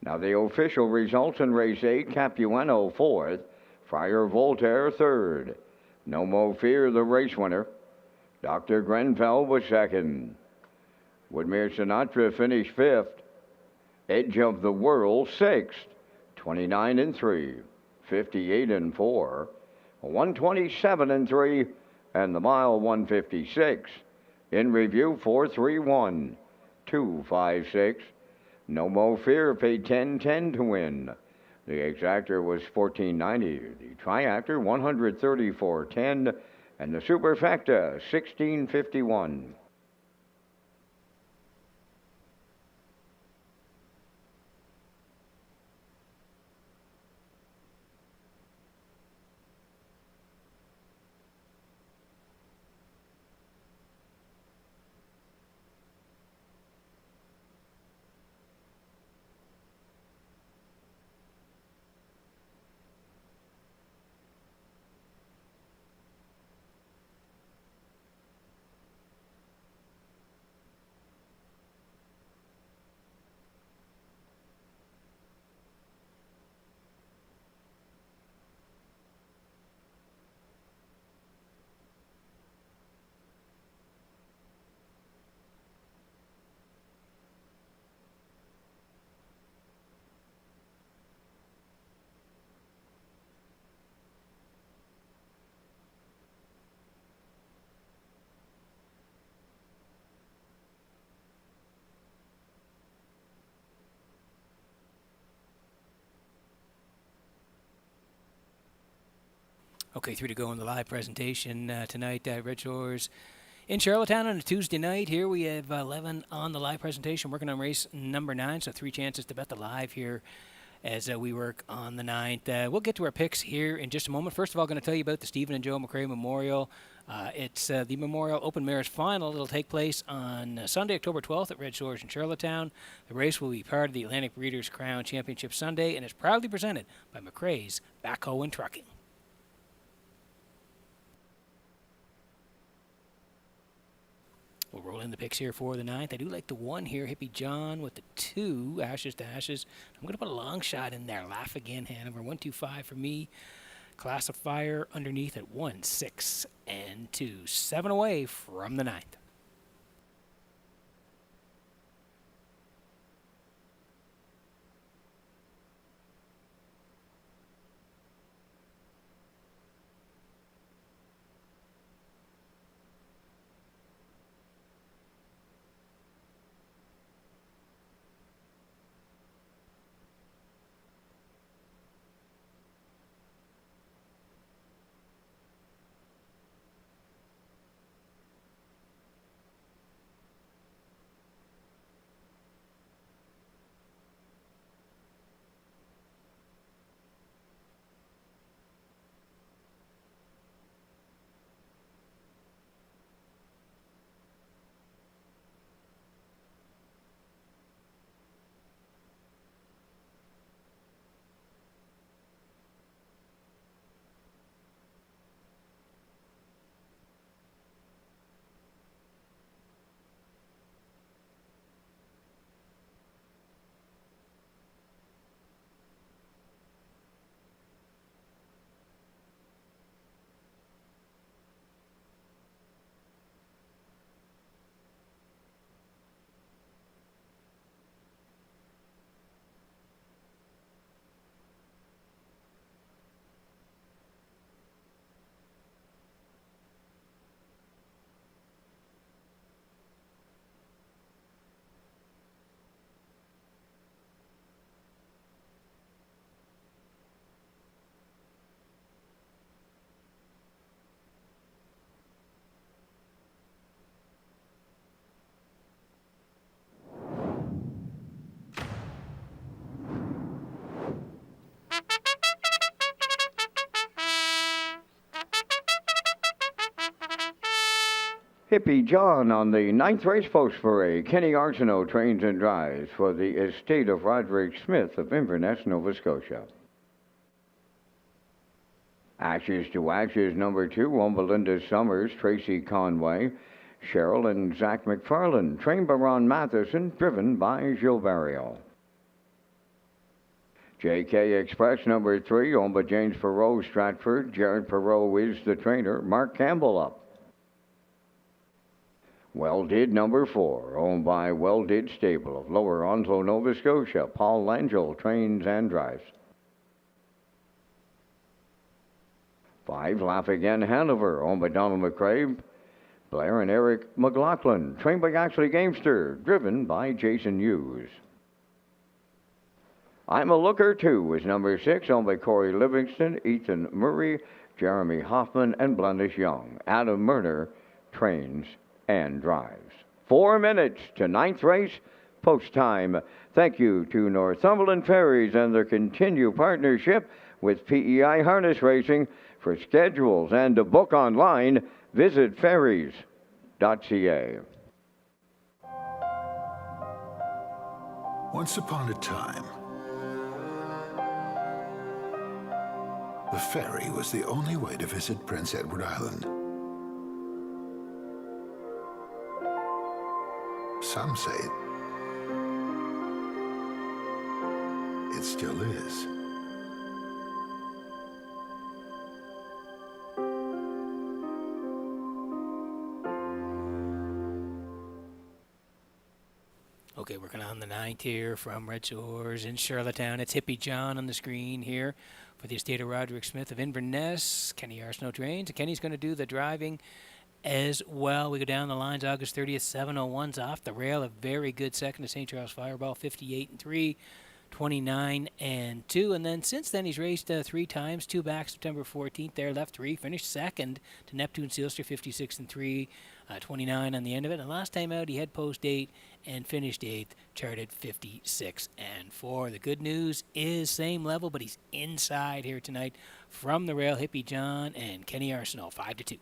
Now the official results in race 8, Capuano 4th, Fire Voltaire 3rd, No Mo Fear the race winner, Dr. Grenfell was 2nd, Woodmere Sinatra finished 5th, Edge of the World 6th, 29 and 3, 58 and 4, 127 and 3, and the mile 156. In review 431, 256. No Mo Fear paid $10.10 to win. The exactor was $14.90. The triactor $134.10, and the superfecta $16.51. Okay, 3 to go in the live presentation tonight at Red Shores in Charlottetown on a Tuesday night. Here we have 11 on the live presentation, working on race number 9, so 3 chances to bet the live here as we work on the 9th. We'll get to our picks here in just a moment. First of all, going to tell you about the Stephen and Joe McRae Memorial. It's the Memorial Open Mares Final. It'll take place on Sunday, October 12th at Red Shores in Charlottetown. The race will be part of the Atlantic Breeders' Crown Championship Sunday and is proudly presented by McRae's Backhoe and Trucking. We'll roll in the picks here for the 9th. I do like the 1 here, Hippie John, with the 2, Ashes to Ashes. I'm going to put a long shot in there. Laugh again, Hanover. 125 for me. Classifier underneath at 1, 6, and 2. 7 away from the 9th. Hippie John on the 9th race post parade. Kenny Arsenault trains and drives for the estate of Roderick Smith of Inverness, Nova Scotia. Ashes to Ashes, number 2, on Belinda Summers, Tracy Conway, Cheryl and Zach McFarland, trained by Ron Matheson, driven by Gilles Barrio. JK Express, number 3, owned by James Perot, Stratford. Jared Perot is the trainer. Mark Campbell up. Well Did, number 4, owned by Well Did Stable of Lower Onslow, Nova Scotia. Paul Langell trains and drives. 5, Laugh Again, Hanover, owned by Donald McRae, Blair and Eric McLaughlin, trained by Ashley Gamester, driven by Jason Hughes. I'm a Looker 2 is number 6, owned by Corey Livingston, Ethan Murray, Jeremy Hoffman, and Blendish Young. Adam Murner trains and drives. 4 minutes to 9th race, post time. Thank you to Northumberland Ferries and their continued partnership with PEI Harness Racing. For schedules and to book online, visit ferries.ca. Once upon a time, the ferry was the only way to visit Prince Edward Island. Some say it still is. Okay, working on the 9th here from Red Shores in Charlottetown. It's Hippie John on the screen here for the estate of Roderick Smith of Inverness. Kenny Arsenault trains, and Kenny's going to do the driving as well. We go down the lines August 30th, 701's off the rail. A very good second to St. Charles Fireball, 58-3. 29 and 2. And then since then, he's raced 3 times, 2 back September 14th there, left 3, finished second to Neptune Sealster, 56 and 3, 29 on the end of it. And last time out, he had post 8 and finished 8th, charted 56 and 4. The good news is same level, but he's inside here tonight from the rail. Hippie John and Kenny Arsenault, 5 to 2.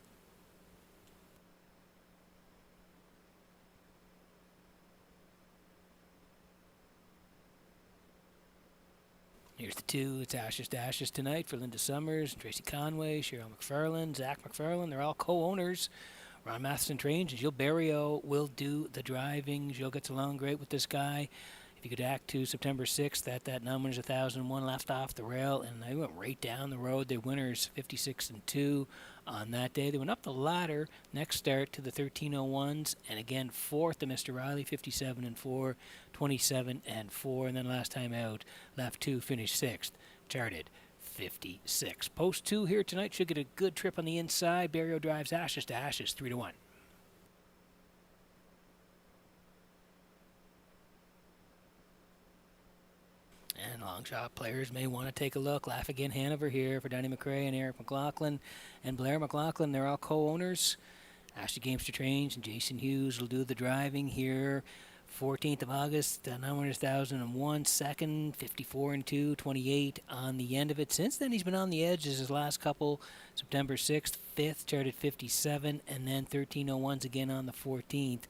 Here's the 2. It's Ashes to Ashes tonight for Linda Summers, Tracy Conway, Cheryl McFarland, Zach McFarland. They're all co-owners. Ron Matheson trains, and Gilles Barrio will do the driving. Gilles gets along great with this guy. If you go back to September 6th, that number is 1001 left off the rail, and they went right down the road. They're winners 56 and 2 on that day. They went up the ladder next start to the 1301s, and again fourth to Mr. Riley, 57 and 4, 27 and 4, and then last time out, left 2, finished 6th, charted 56. Post 2 here tonight should get a good trip on the inside. Barrio drives Ashes to Ashes, 3 to 1. And long shot players may want to take a look. Laugh Again Hanover here for Danny McRae and Eric McLaughlin and Blair McLaughlin. They're all co-owners. Ashley Gamester trains and Jason Hughes will do the driving here. 14th of August, 900,001, second, 54 and 2, 28 on the end of it. Since then, he's been on the edge as his last couple. September 6th, 5th, charted 57, and then 1301s again on the 14th.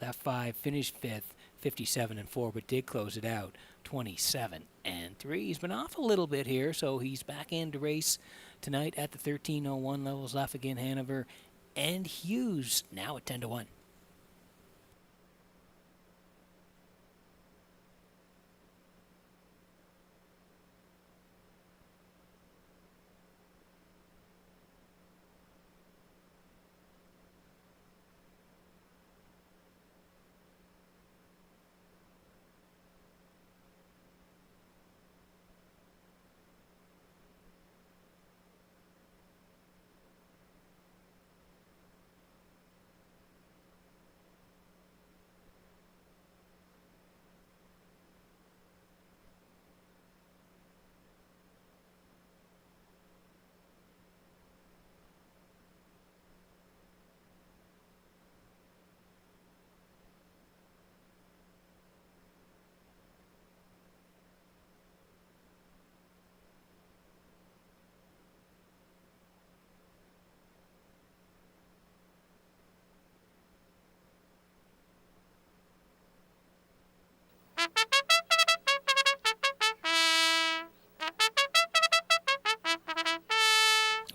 Left 5, finished 5th, 57 and 4, but did close it out, 27 and 3. He's been off a little bit here, so he's back in to race tonight at the 1301 levels. Laugh Again Hanover and Hughes now at 10 to 1.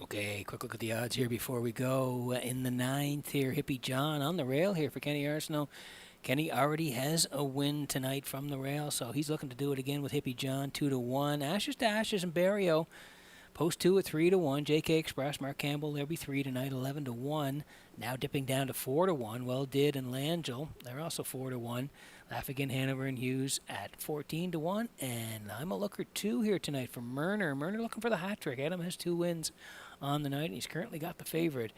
Okay, quick look at the odds here before we go. In the 9th here, Hippie John on the rail here for Kenny Arsenault. Kenny already has a win tonight from the rail, so he's looking to do it again with Hippie John, 2 to 1. Ashes to Ashes and Barrio, post 2 at 3 to 1. JK Express, Mark Campbell, there'll be 3 tonight, 11 to 1. Now dipping down to 4 to 1. Well Did and Langell, they're also 4 to 1. Laugh Again Hanover and Hughes at 14 to 1. And I'm a looker 2 here tonight for Murner. Murner looking for the hat trick. Adam has 2 wins on the night, and he's currently got the favorite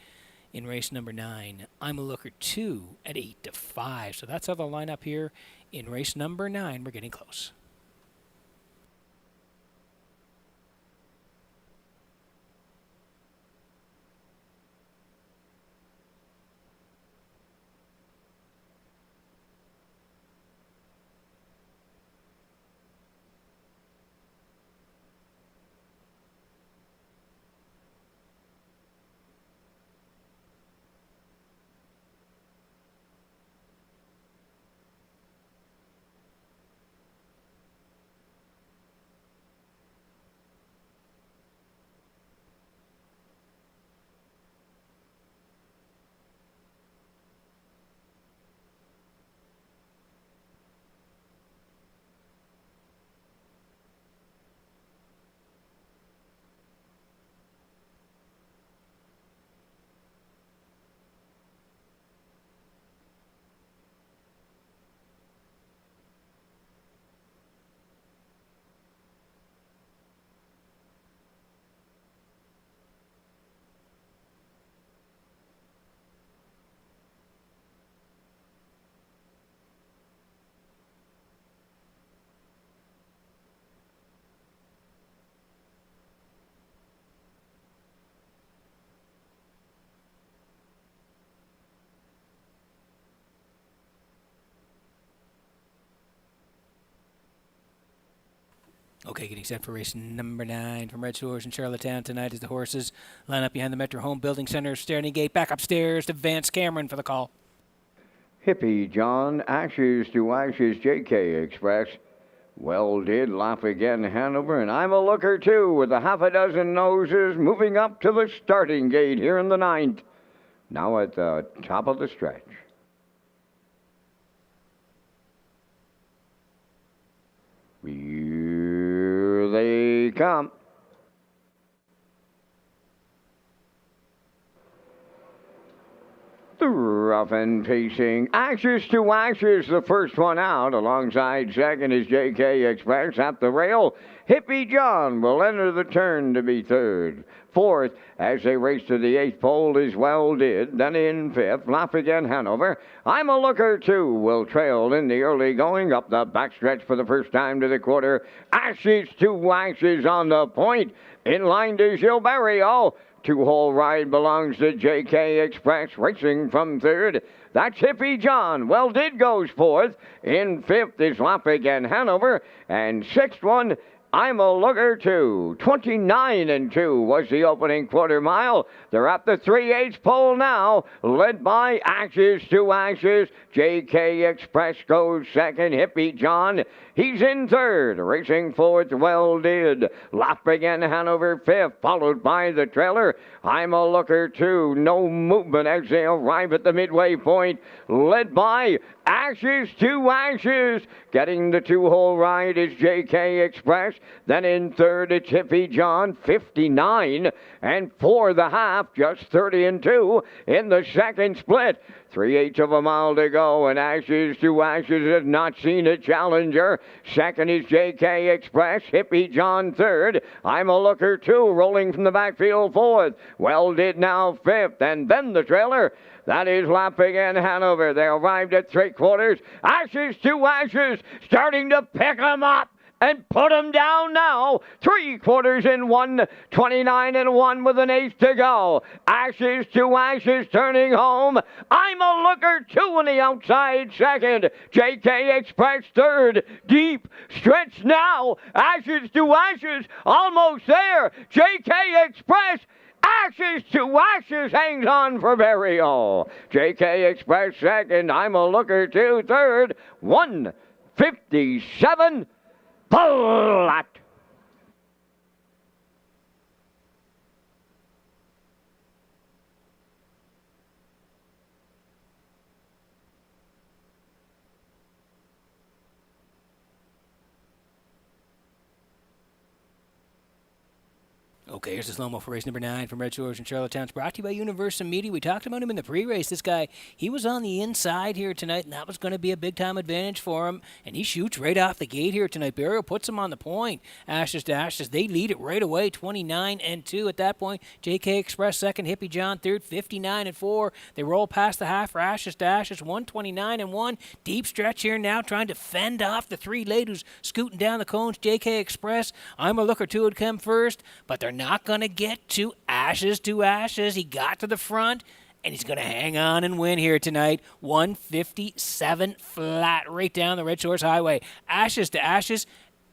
in race number 9. I'm a looker 2 at 8 to 5. So that's how they'll line up here in race number 9. We're getting close. Okay, getting set for race number 9 from Red Shores in Charlottetown tonight as the horses line up behind the Metro Home Building Center starting gate. Back upstairs to Vance Cameron for the call. Hippie John, Ashes to Ashes, JK Express. Well did, Laugh Again, Hanover, and I'm a Looker too, with a half a dozen noses moving up to the starting gate here in the 9th. Now at the top of the stretch. Here they come. The rough and pacing. Ashes to Ashes, the first one out. Alongside second is JK Express at the rail. Hippie John will enter the turn to be third. Fourth, as they race to the 8th pole, is Well Did. Then in 5th, Laugh Again Hanover. I'm a Looker too will trail in the early going up the backstretch for the first time to the quarter. Ashes to Ashes on the point. In line to Gilberto. 2-hole ride belongs to JK Express, racing from third. That's Hippie John. Well Did goes fourth. In 5th is Laugh Again Hanover. And 6th one, I'm a Looker too. 29-2 was the opening quarter mile. They're at the 3/8 pole now, led by Ashes to Ashes. JK Express goes second. Hippie John, he's in third. Racing fourth, Well Did. Laugh Again Hanover 5th, followed by the trailer. I'm a Looker too. No movement as they arrive at the midway point, led by Ashes to Ashes. Getting the 2-hole ride is JK Express. Then in third, it's Hippie John, 59. And for the half, just 30-2 in the second split. 3/8 of a mile to go, and Ashes to Ashes has not seen a challenger. Second is JK Express. Hippie John third. I'm a Looker too, rolling from the backfield fourth. Well Did now 5th, and then the trailer. That is Laugh Again Hanover. They arrived at 3/4. Ashes to Ashes, starting to pick them up and put them down now. 3/4 in 1, 29-1 with an 1/8 to go. Ashes to Ashes turning home. I'm a Looker too on the outside second. JK Express third. Deep stretch now. Ashes to Ashes almost there. JK Express. Ashes to Ashes hangs on for burial. JK Express second. I'm a Looker too third. 1:57. Flat. Okay, here's the slow-mo for race number 9 from Red Shores in Charlottetown. It's brought to you by Universal Media. We talked about him in the pre-race. This guy, he was on the inside here tonight, and that was going to be a big-time advantage for him. And he shoots right off the gate here tonight. Burial puts him on the point. Ashes to Ashes, they lead it right away, 29-2 at that point. JK Express second, Hippie John third, 59-4. They roll past the half for Ashes to Ashes, 129-1. Deep stretch here now, trying to fend off the 3 late who's scooting down the cones. JK Express, I'm a Looker too would come first, but they're not going to get to Ashes to Ashes. He got to the front, and he's going to hang on and win here tonight. 1:57 flat right down the Red Shores Highway. Ashes to Ashes,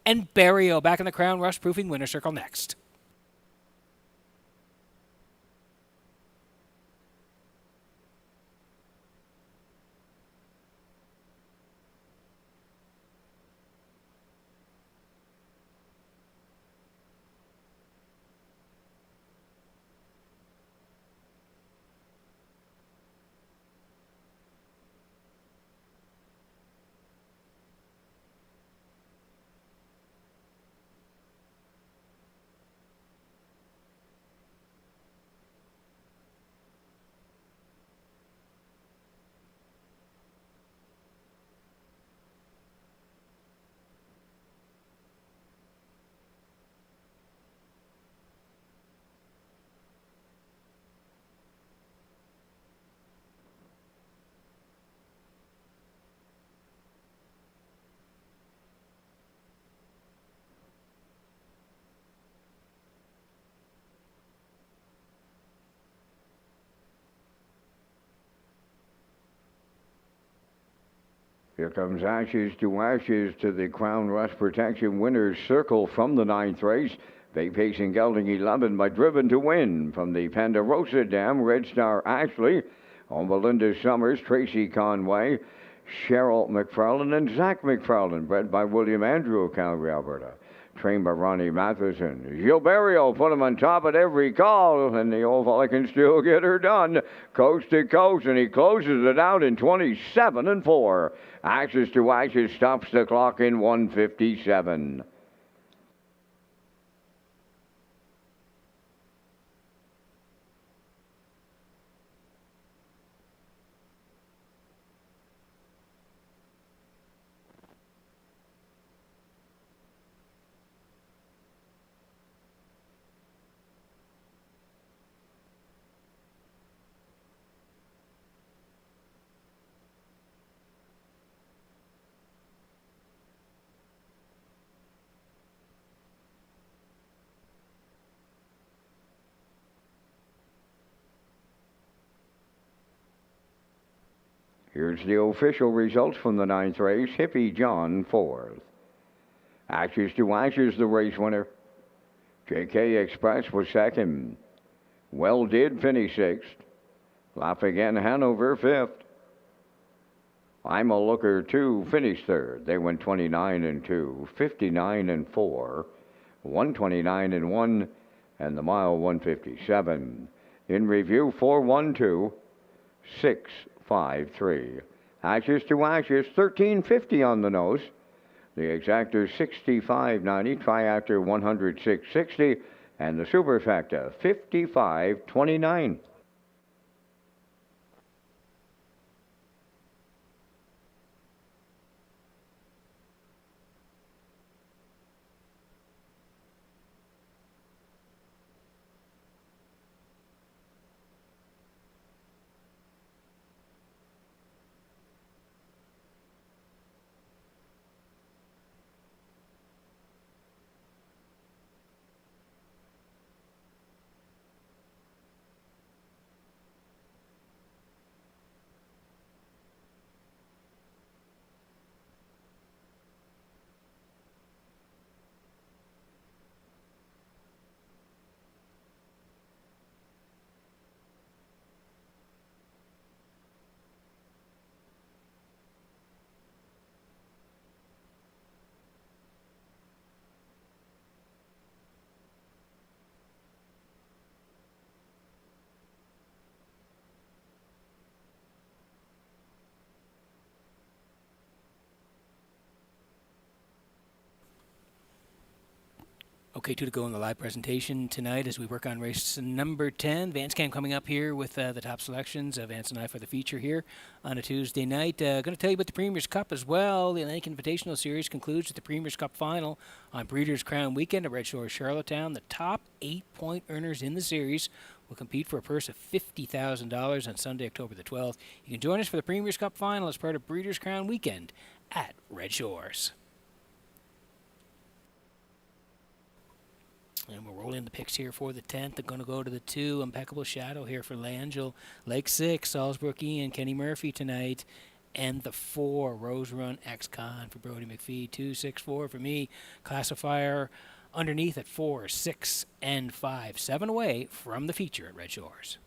and Barrio back in the Crown Rush Proofing winner circle next. Here comes Ashes to Ashes to the Crown Rust Protection Winners Circle from the ninth race. Bay Pacing Gelding 11 by Driven to Win. From the Ponderosa Dam, Red Star Ashley. On Belinda Summers, Tracy Conway, Cheryl McFarland, and Zach McFarland, bred by William Andrew, Calgary, Alberta. Trained by Ronnie Matheson. Gilberto put him on top at every call, and the old fella can still get her done. Coast to coast, and he closes it out in 27-4. Ashes to Ashes stops the clock in 1:57. Here's the official results from the ninth race. Hippie John, fourth. Ashes to Ashes, the race winner. JK Express was second. Well Did finish sixth. Laugh Again Hanover, fifth. I'm a Looker, 2 finished third. They went 29-2, 59-4, 129-1, and the mile 157. In review, 4-1-2, 6-5-3. Ashes to Ashes, 1350 on the nose. The exactor 65.90, triactor 106.60, and the superfecta 55.29. Okay, two to go in the live presentation tonight as we work on race number 10. Vance Cam coming up here with the top selections. Vance and I for the feature here on a Tuesday night. Going to tell you about the Premier's Cup as well. The Atlantic Invitational Series concludes with the Premier's Cup final on Breeders' Crown Weekend at Red Shores, Charlottetown. The top 8-point earners in the series will compete for a purse of $50,000 on Sunday, October the 12th. You can join us for the Premier's Cup final as part of Breeders' Crown Weekend at Red Shores. And we're rolling the picks here for the 10th. They're going to go to the 2, Impeccable Shadow here for Langell. Lake 6, Salzbrook Ian, Kenny Murphy tonight. And the 4, Rose Run Ex-Con for Brody McPhee. 2, 6, 4 for me. Classifier underneath at 4, 6, and 5. 7 away from the feature at Red Shores.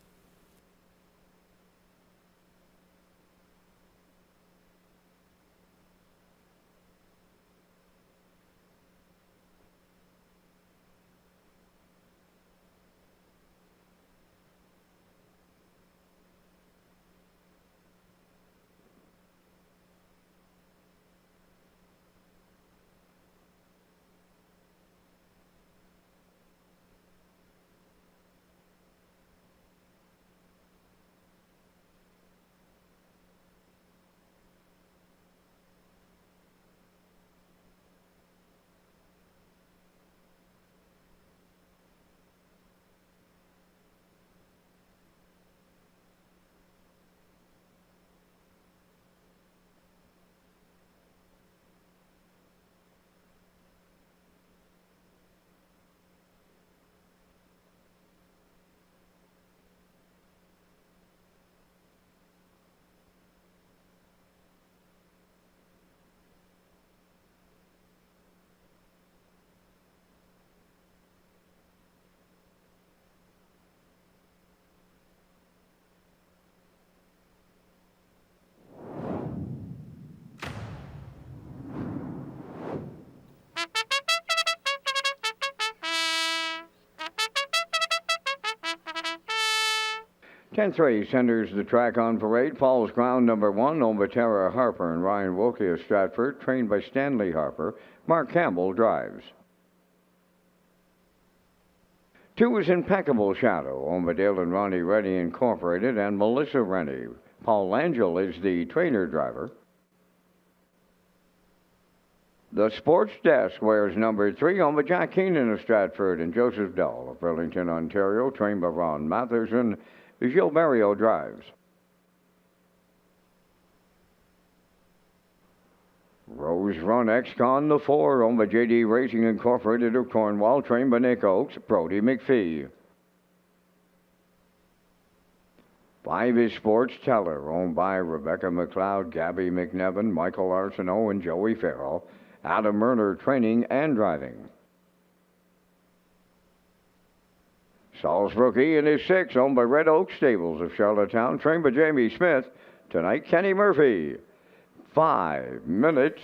10th race enters the track on parade. Falls ground number 1, Omatera Harper and Ryan Wilkie of Stratford, trained by Stanley Harper. Mark Campbell drives. 2 is Impeccable Shadow, Omadale and Ronnie Rennie Incorporated, and Melissa Rennie. Paul Angel is the trainer driver. The Sports Desk wears number 3, Oma Jack Keenan of Stratford and Joseph Dull of Burlington, Ontario, trained by Ron Matherson. Gilles Barrio drives. Rose Run Ex-Con the 4, owned by JD Racing Incorporated of Cornwall, trained by Nick Oakes, Brody McPhee. 5 is Sports Teller, owned by Rebecca McLeod, Gabby McNevin, Michael Arsenault, and Joey Farrell. Adam Murner training and driving. Salisbury Ian is 6, owned by Red Oak Stables of Charlottetown, trained by Jamie Smith. Tonight, Kenny Murphy. 5 minutes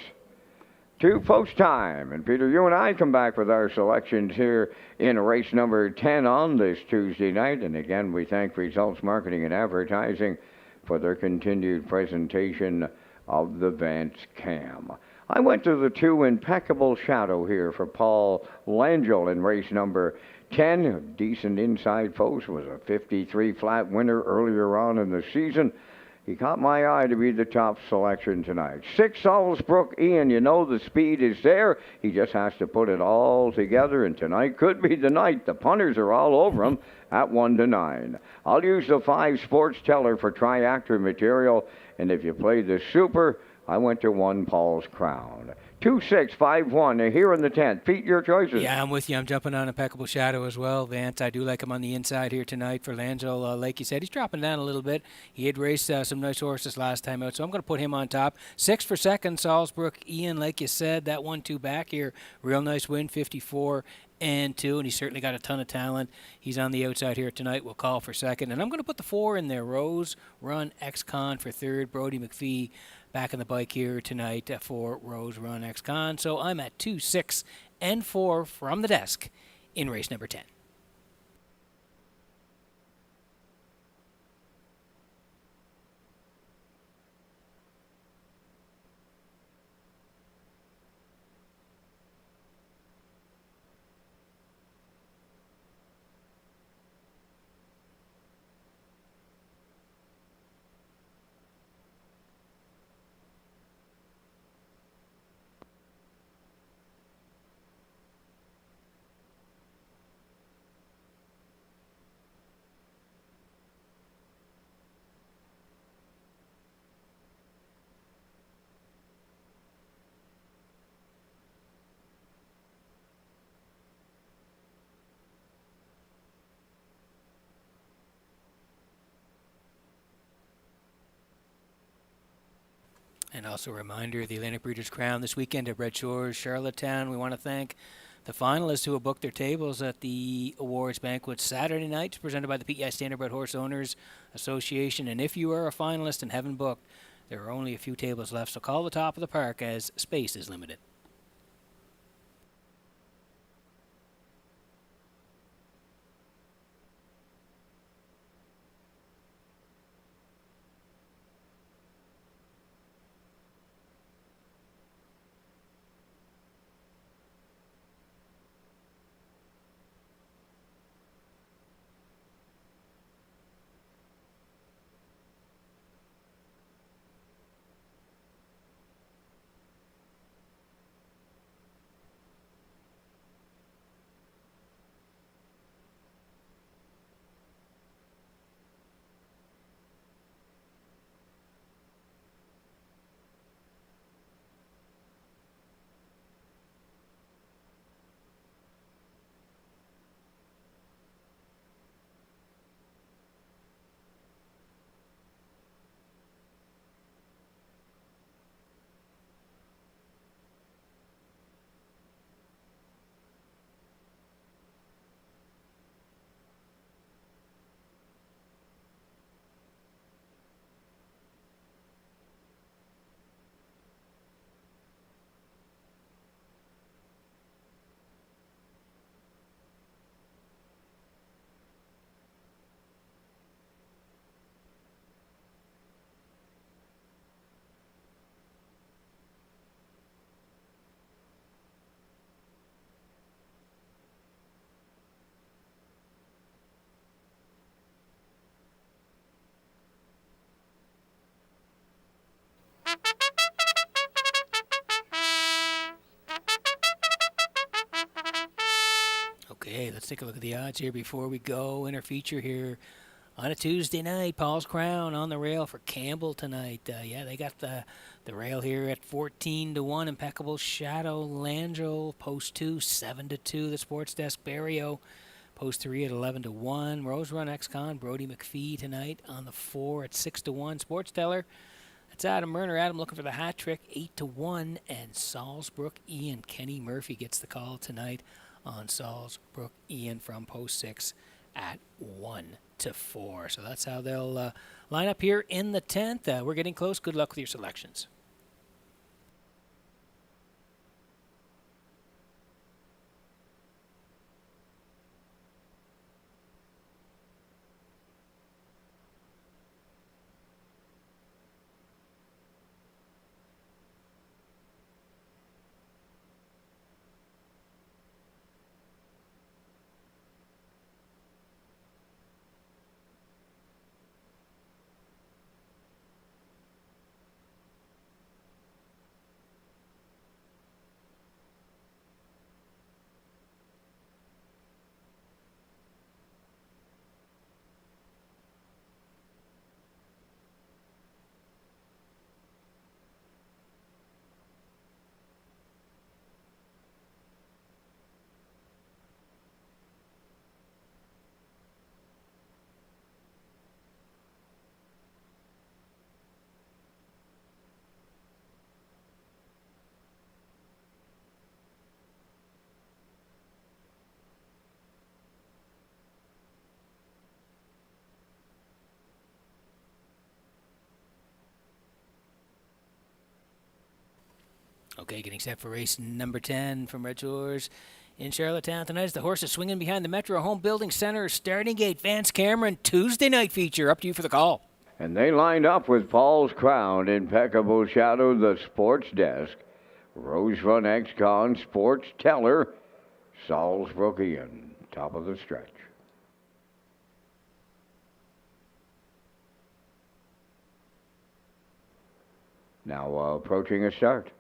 to post time. And Peter, you and I come back with our selections here in race number 10 on this Tuesday night. And again, we thank Results Marketing and Advertising for their continued presentation of the Vance Cam. I went to the 2 Impeccable Shadow here for Paul Langell in race number 10. A decent inside post, was a 53 flat winner earlier on in the season. He caught my eye to be the top selection tonight. 6 Salisbury Ian, you know the speed is there. He just has to put it all together, and tonight could be the night. The punters are all over him at 1-9. I'll use the 5 Sports Teller for triactor material, and if you play the Super, I went to 1 Paul's Crown. 2, 6, 5, 1. Here in the 10th. Pete, your choices. Yeah, I'm with you. I'm jumping on Impeccable Shadow as well, Vance. I do like him on the inside here tonight for Langell. Like you said, he's dropping down a little bit. He had raced some nice horses last time out, so I'm going to put him on top. 6 for second, Salisbury Ian, like you said, that 1-2 back here. Real nice win, 54 and 2, and he's certainly got a ton of talent. He's on the outside here tonight. We'll call for second. And I'm going to put the 4 in there. Rose Run Ex-Con for third. Brody McPhee back on the bike here tonight for Rose Run Ex-Con. So I'm at 2, 6, and 4 from the desk in race number 10. And also a reminder, the Atlantic Breeders' Crown this weekend at Redshores, Charlottetown. We want to thank the finalists who have booked their tables at the awards banquet Saturday night, presented by the PEI Standardbred Horse Owners Association. And if you are a finalist and haven't booked, there are only a few tables left, so call the top of the park as space is limited. Okay, let's take a look at the odds here before we go in our feature here on a Tuesday night. Paul's Crown on the rail for Campbell tonight. They got the rail here at 14-1. Impeccable Shadow Langell, post 2, 7-2. The Sports Desk Barrio, post 3 at 11-1. Rose Run Ex-Con, Brody McPhee tonight on the 4 at 6-1. Sports Teller, that's Adam Murner. Adam looking for the hat trick, 8-1. And Salzbrook Ian, Kenny Murphy gets the call tonight on Salzbrook Ian from post 6 at 1-4. So that's how they'll line up here in the 10th. We're getting close. Good luck with your selections. Okay, getting set for race number 10 from Red Shores in Charlottetown tonight as the horses swinging behind the Metro Home Building Center starting gate. Vance Cameron, Tuesday night feature. Up to you for the call. And they lined up with Paul's Crown, Impeccable Shadow, the Sports Desk, Rose Run Ex-Con, Sports Teller, Salzbrook Ian, top of the stretch. Now approaching a start.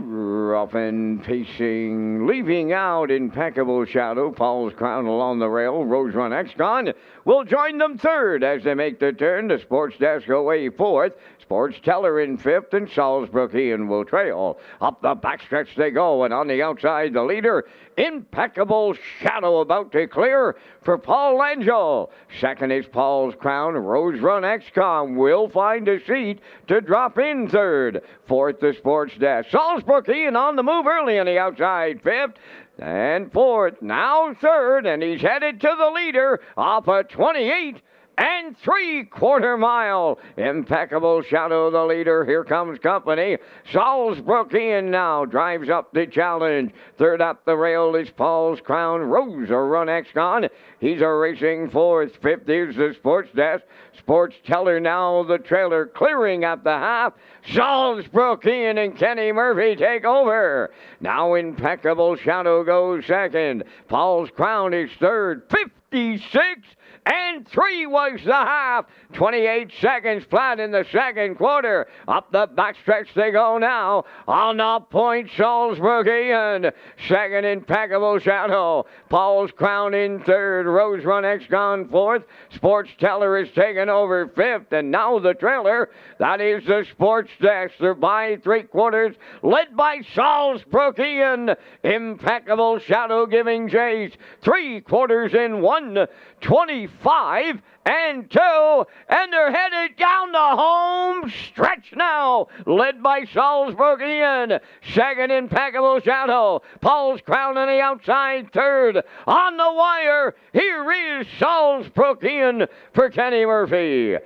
Rough and pacing, leaving out Impeccable Shadow, Paul's Crown along the rail. Rose Run Ex-Con will join them third as they make the turn. The Sports Desk away fourth. Sports Teller in fifth, and Salzbrook Ian will trail. Up the backstretch they go, and on the outside, the leader, Impeccable Shadow, about to clear for Paul Langell. Second is Paul's Crown. Rose Run Ex-Con will find a seat to drop in third. Fourth, the Sports Desk. Salzbrook Ian on the move early on the outside. Fifth and fourth, now third, and he's headed to the leader off a 28 and 3/4 mile. Impeccable Shadow, the leader. Here comes company. Salzbrook Ian now drives up the challenge. Third up the rail is Paul's Crown. Rose Run Ex-Con. He's a racing fourth. Fifth is the Sports Desk. Sports Teller now the trailer, clearing at the half. Salzbrook Ian and Kenny Murphy take over. Now Impeccable Shadow goes second. Paul's Crown is third. 56 and 3 was the half. 28 seconds flat in the second quarter. Up the backstretch they go now. On the point, Salzbrook Ian. Second, Impeccable Shadow. Paul's Crown in third. Rose Run Ex-Con fourth. Sports Teller is taken over fifth. And now the trailer, that is the Sports Desk. They're by 3/4, led by Salzbrook Ian. Impeccable Shadow giving chase. 3/4 in 1:25 and 2, and they're headed down the home stretch now, led by Salzbrook Ian. Second, Impeccable Shadow. Paul's Crown on the outside, third. On the wire, here is Salzbrook Ian for Kenny Murphy.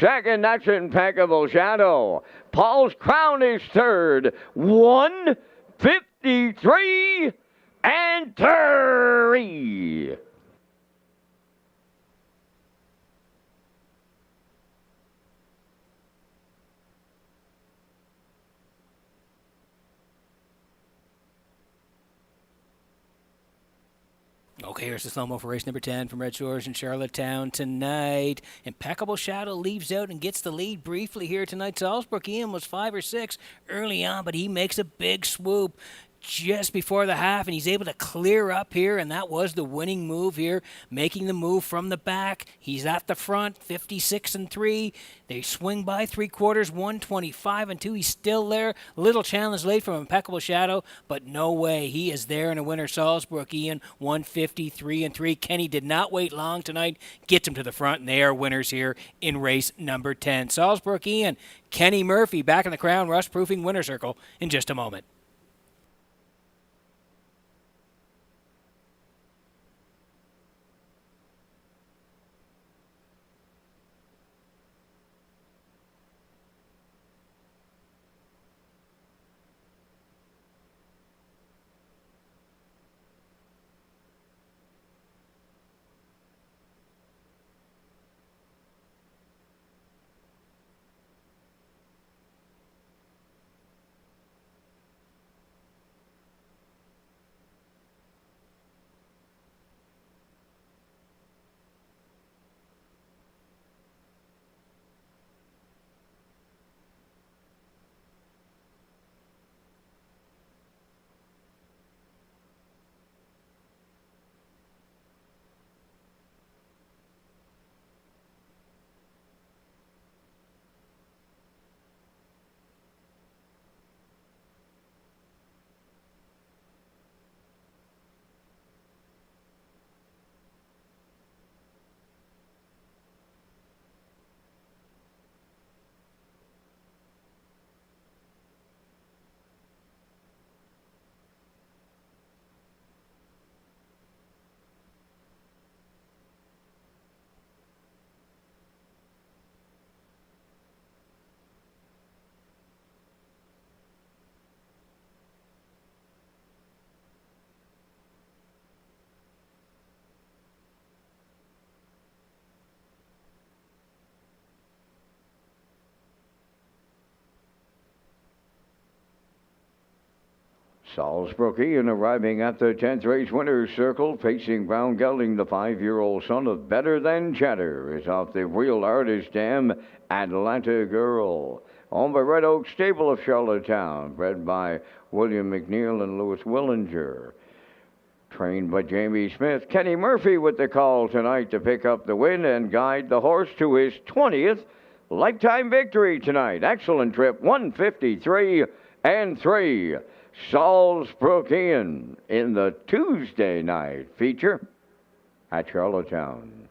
Second, that's Impeccable Shadow. Paul's Crown is third. 1:53 and 3. Okay, here's the slow-mo for race number 10 from Red Shores in Charlottetown tonight. Impeccable Shadow leaves out and gets the lead briefly here tonight. Salzburg Ian was 5 or 6 early on, but he makes a big swoop just before the half, and he's able to clear up here, and that was the winning move here, making the move from the back. He's at the front, 56-3. They swing by 3/4, 125-2. He's still there. Little challenge late from Impeccable Shadow, but no way. He is there in a winner. Salzburg Ian, 153-3. Kenny did not wait long tonight. Gets him to the front, and they are winners here in race number 10. Salzburg Ian, Kenny Murphy back in the Crown Rust Proofing winner circle in just a moment. Salzburg Ian arriving at the 10th race winner's circle, facing Brown Gelding, the 5-year-old son of Better Than Cheddar, is off the Real Artist Dam Atlanta Girl. Owned by Red Oak Stable of Charlottetown, bred by William McNeil and Louis Willinger. Trained by Jamie Smith, Kenny Murphy with the call tonight to pick up the win and guide the horse to his 20th lifetime victory tonight. Excellent trip, 153-3. Salzburg Ian in the Tuesday night feature at Charlottetown.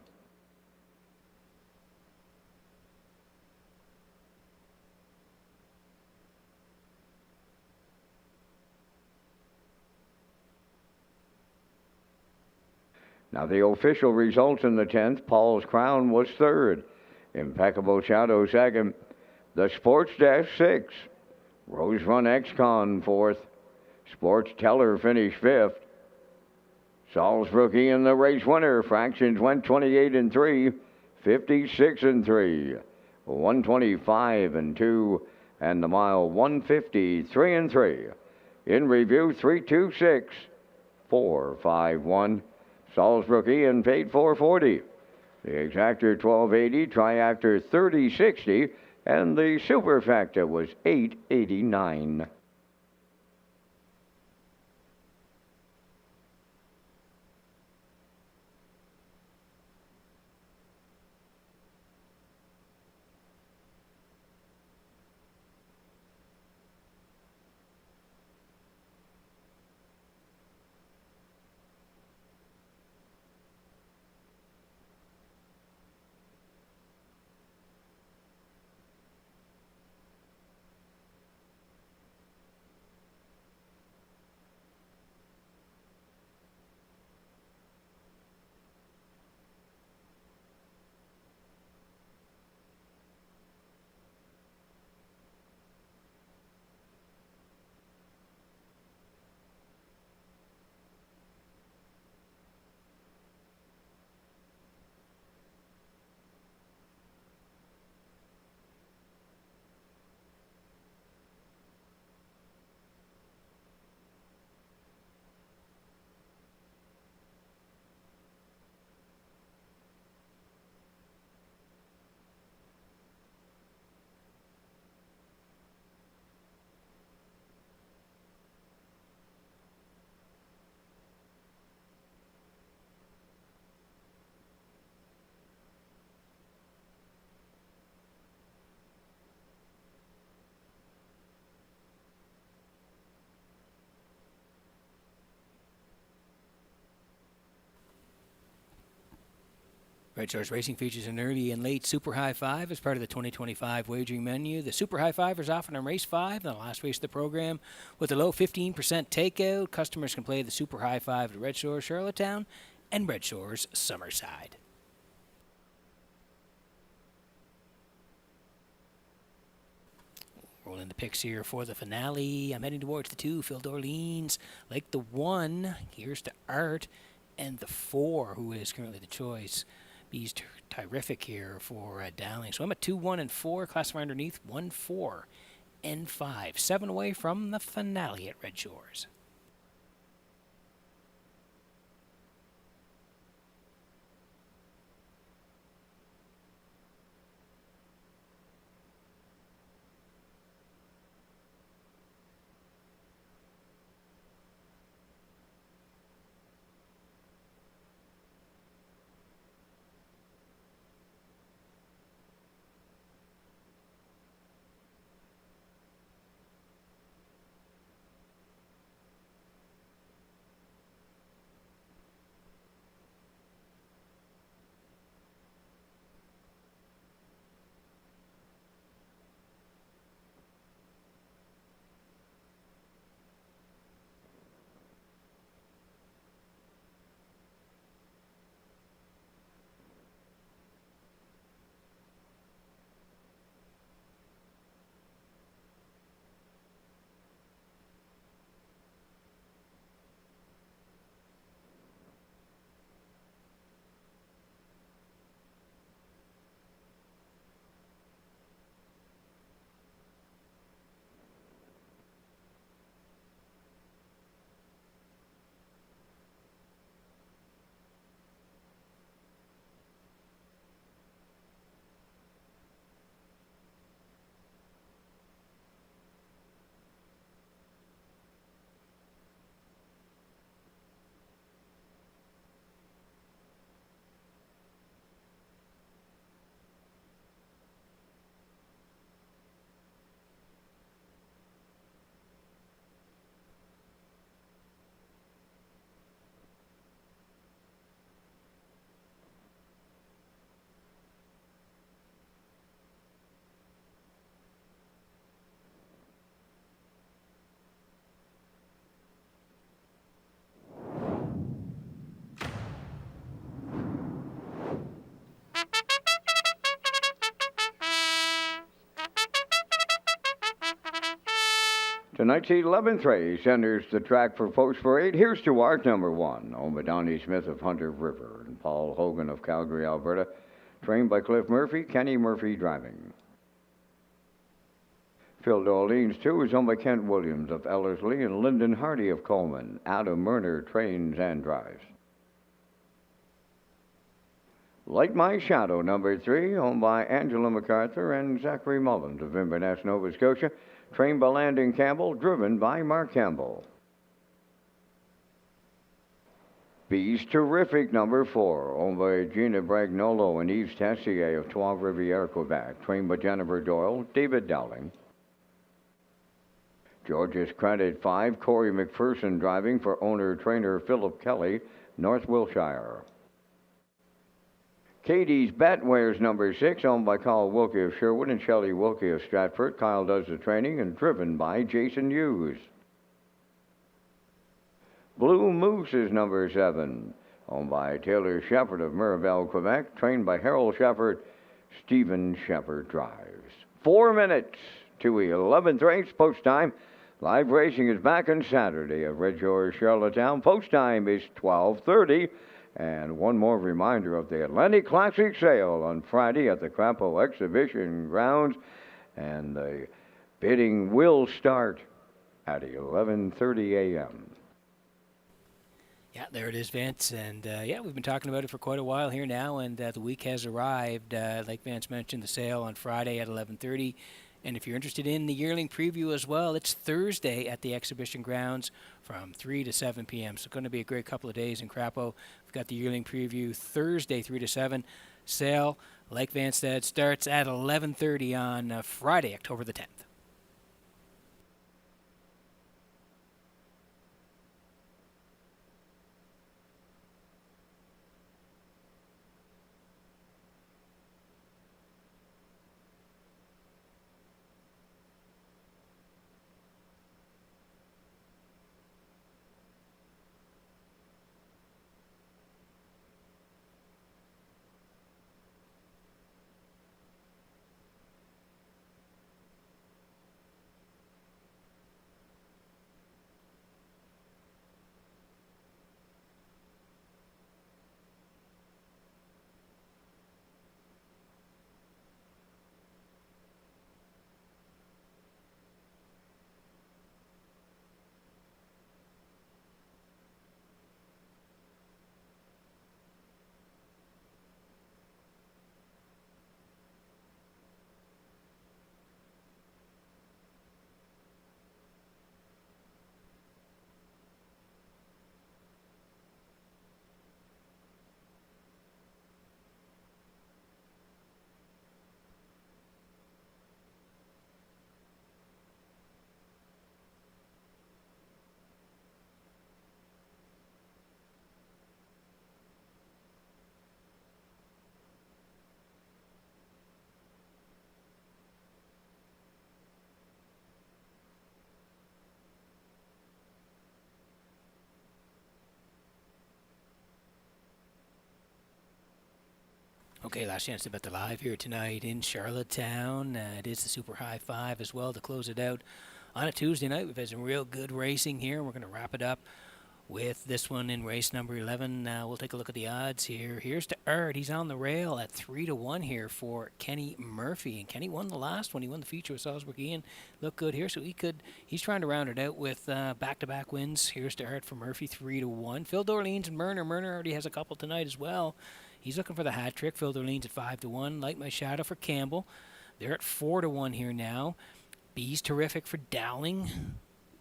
Now the official results in the 10th, Paul's Crown was 3rd. Impeccable Shadow 2nd. The Sports Dash 6th. Rose Run X-Con 4th. Sports Teller finished 5th. Salzburg Ian the race winner. Fractions went 28-3, 56-3, 125-2, and the mile 153-3. In review 326-451. Salzburg Ian paid $440. The exactor 1280, triactor 3060, and the superfactor was 889. Red Shores Racing features an early and late Super High Five as part of the 2025 wagering menu. The Super High Five is offered on race 5, the last race of the program. With a low 15% takeout, customers can play the Super High Five at Red Shores Charlottetown and Red Shores Summerside. Rolling the picks here for the finale. I'm heading towards the 2, Phil Dorleans. Like the 1, here's to Art. And the 4, who is currently the choice. He's terrific here for Dowling. So I'm at 2, 1, and 4. Classifier underneath 1, 4, and 5. 7 away from the finale at Red Shores. Tonight's 11th race enters the track for Post Parade. Here's to our number 1, owned by Donnie Smith of Hunter River and Paul Hogan of Calgary, Alberta, trained by Cliff Murphy, Kenny Murphy driving. Phil Dorleans, 2, is owned by Kent Williams of Ellerslie and Lyndon Hardy of Coleman. Adam Murner trains and drives. Like My Shadow, number 3, owned by Angela MacArthur and Zachary Mullins of Inverness, Nova Scotia, trained by Landon Campbell, driven by Mark Campbell. Bees Terrific, number 4, owned by Gina Bragnolo and Yves Tessier of Trois Rivières, Quebec, trained by Jennifer Doyle, David Dowling. George's Credit 5, Corey McPherson driving for owner-trainer Philip Kelly, North Wiltshire. Katie's Bet wears number 6, owned by Kyle Wilkie of Sherwood and Shelley Wilkie of Stratford. Kyle does the training and driven by Jason Hughes. Blue Moose is number 7, owned by Taylor Shepard of Mirabel, Quebec, trained by Harold Shepard. Stephen Shepard drives. 4 minutes to 11th race, post time. Live racing is back on Saturday at Red Shores, Charlottetown. Post time is 12:30. And one more reminder of the Atlantic Classic sale on Friday at the Crapo Exhibition Grounds. And the bidding will start at 11:30 a.m. Yeah, there it is, Vance. And, we've been talking about it for quite a while here now, and the week has arrived. Like Vance mentioned, the sale on Friday at 11:30. And if you're interested in the yearling preview as well, it's Thursday at the exhibition grounds from 3 to 7 p.m. So it's going to be a great couple of days in Crapo. We've got the yearling preview Thursday, 3 to 7. Sale, like Vance said, starts at 11:30 on Friday, October the 10th. Okay, last chance to bet the live here tonight in Charlottetown. It is the Super High Five as well to close it out on a Tuesday night. We've had some real good racing here. We're going to wrap it up with this one in race number 11. We'll take a look at the odds here. Here's to Art. He's on the rail at 3-1 here for Kenny Murphy. And Kenny won the last one. He won the feature with Salzburg Ian. Looked good here, so he's trying to round it out with back-to-back wins. Here's to Art for Murphy, 3-1. Phil Dorleans and Murner. Murner already has a couple tonight as well. He's looking for the hat trick. Phil Dorleans at 5-1. Light My Shadow for Campbell. They're at 4-1 here now. B's Terrific for Dowling.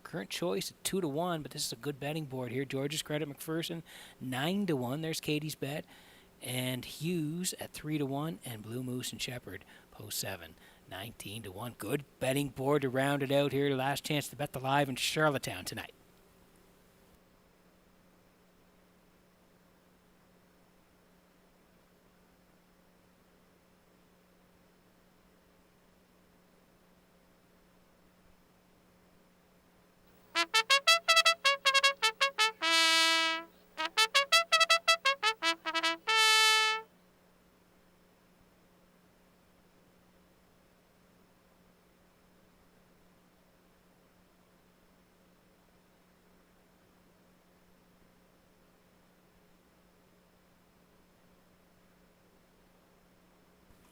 Current choice at 2-1, but this is a good betting board here. George's Credit McPherson, 9-1. There's Katie's bet. And Hughes at 3-1, and Blue Moose and Shepherd, post 7, 19-1. Good betting board to round it out here. Last chance to bet the live in Charlottetown tonight.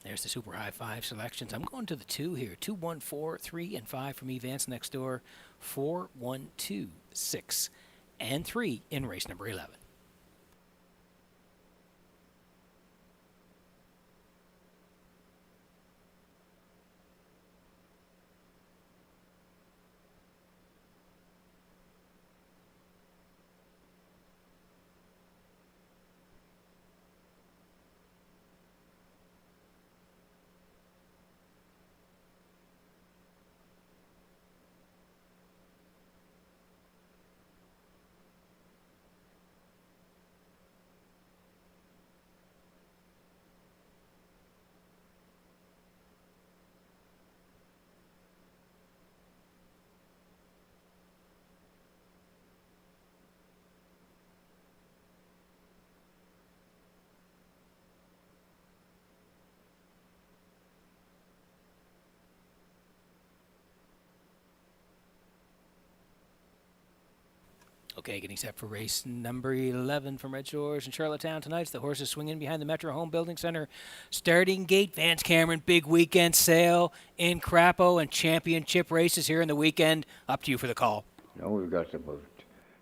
There's the Super High Five selections. I'm going to the 2 here. 2, 1, 4, 3, and 5 for me. Vance next door. 4, 1, 2, 6, and 3 in race number 11. Okay, getting set for race number 11 from Red Shores in Charlottetown tonight. The horses swinging behind the Metro Home Building Center. Starting gate, Vance Cameron, big weekend sale in Crapo and championship races here in the weekend. Up to you for the call. We've got about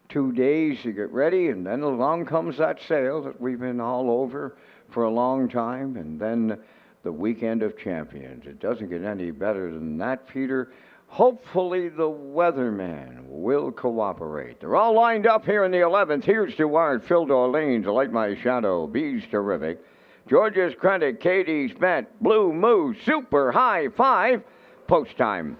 2 days to get ready, and then along comes that sale that we've been all over for a long time, and then the weekend of champions. It doesn't get any better than that, Peter. Hopefully the weatherman will cooperate. They're all lined up here in the 11th. Here's Stuart, Phil Dorleans, Light My Shadow, B's Terrific, George's Credit, Katie's Bet, Blue Moose, Super High Five, post time.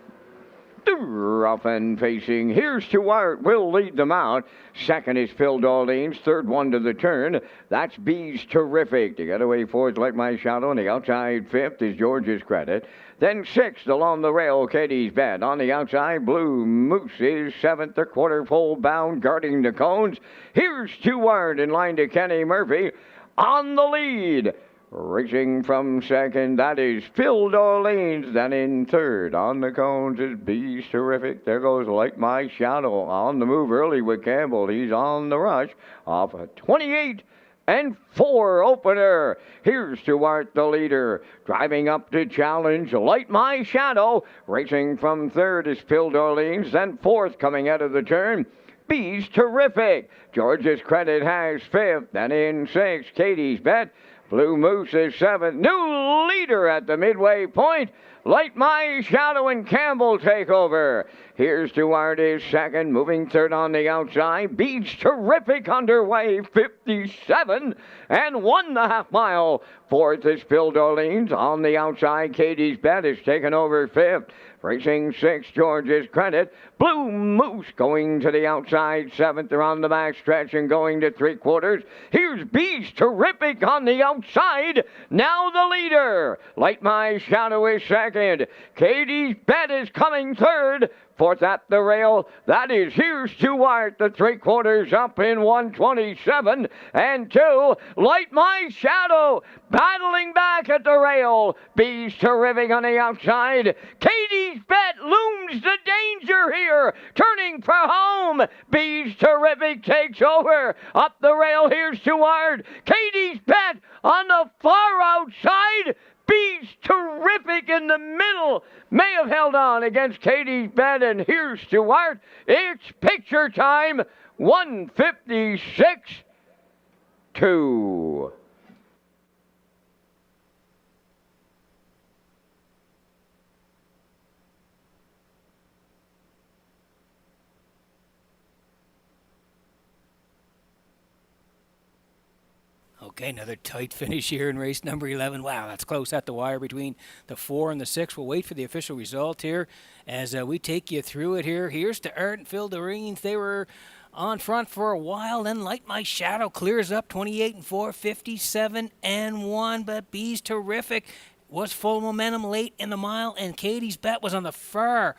Rough and facing. Here's Stuart. Will lead them out. Second is Phil Dorleans. Third one to the turn. That's B's Terrific. The getaway fourth, Like My Shadow. On the outside, fifth is George's Credit. Then sixth along the rail, Katie's Bet. On the outside, Blue Moose is seventh. The quarter pole bound, guarding the cones. Here's Stuart in line to Kenny Murphy on the lead. Racing from second, that is Phil Dorleans. Then in third, on the cones is B's Terrific. There goes Like My Shadow on the move early with Campbell. He's on the rush off a 28 and 4 opener. Here's Stuart, the leader, driving up to challenge Light My Shadow. Racing from third is Phil Dorleans. Then fourth, coming out of the turn, B's Terrific. George's Credit has fifth. Then in sixth, Katie's Bet. Blue Moose is seventh. New leader at the midway point. Light My Shadow and Campbell take over. Here's Stuart is second, moving third on the outside. B's Terrific underway, 57 and 1.5 mile. Fourth is Phil Dorleans on the outside. Katie's Bet is taken over fifth. Racing sixth, George's Credit. Blue Moose going to the outside. Seventh, they're on the back stretch and going to three quarters. Here's B's Terrific on the outside. Now the leader. Light My Shadow is second. Katie's Bet is coming third. Fourth at the rail, that is Here's to Art, the 3/4 up in 127 and 2. Light My Shadow, battling back at the rail. Bees Terrific on the outside. Katie's Bet looms the danger here, turning for home. Bees Terrific takes over. Up the rail, Here's to Art. Katie's Bet on the far outside. Bees Terrific in the middle. May have held on against Katie's Bet, and Here's to Art. It's picture time. 156-2. Okay, another tight finish here in race number 11. Wow, that's close at the wire between the 4 and the 6. We'll wait for the official result here as we take you through it here. Here's to Art and Phil Doreen's. They were on front for a while. Then Light My Shadow clears up 28 and 4, 57 and 1. But Bees Terrific was full momentum late in the mile, and Katie's Bet was on the far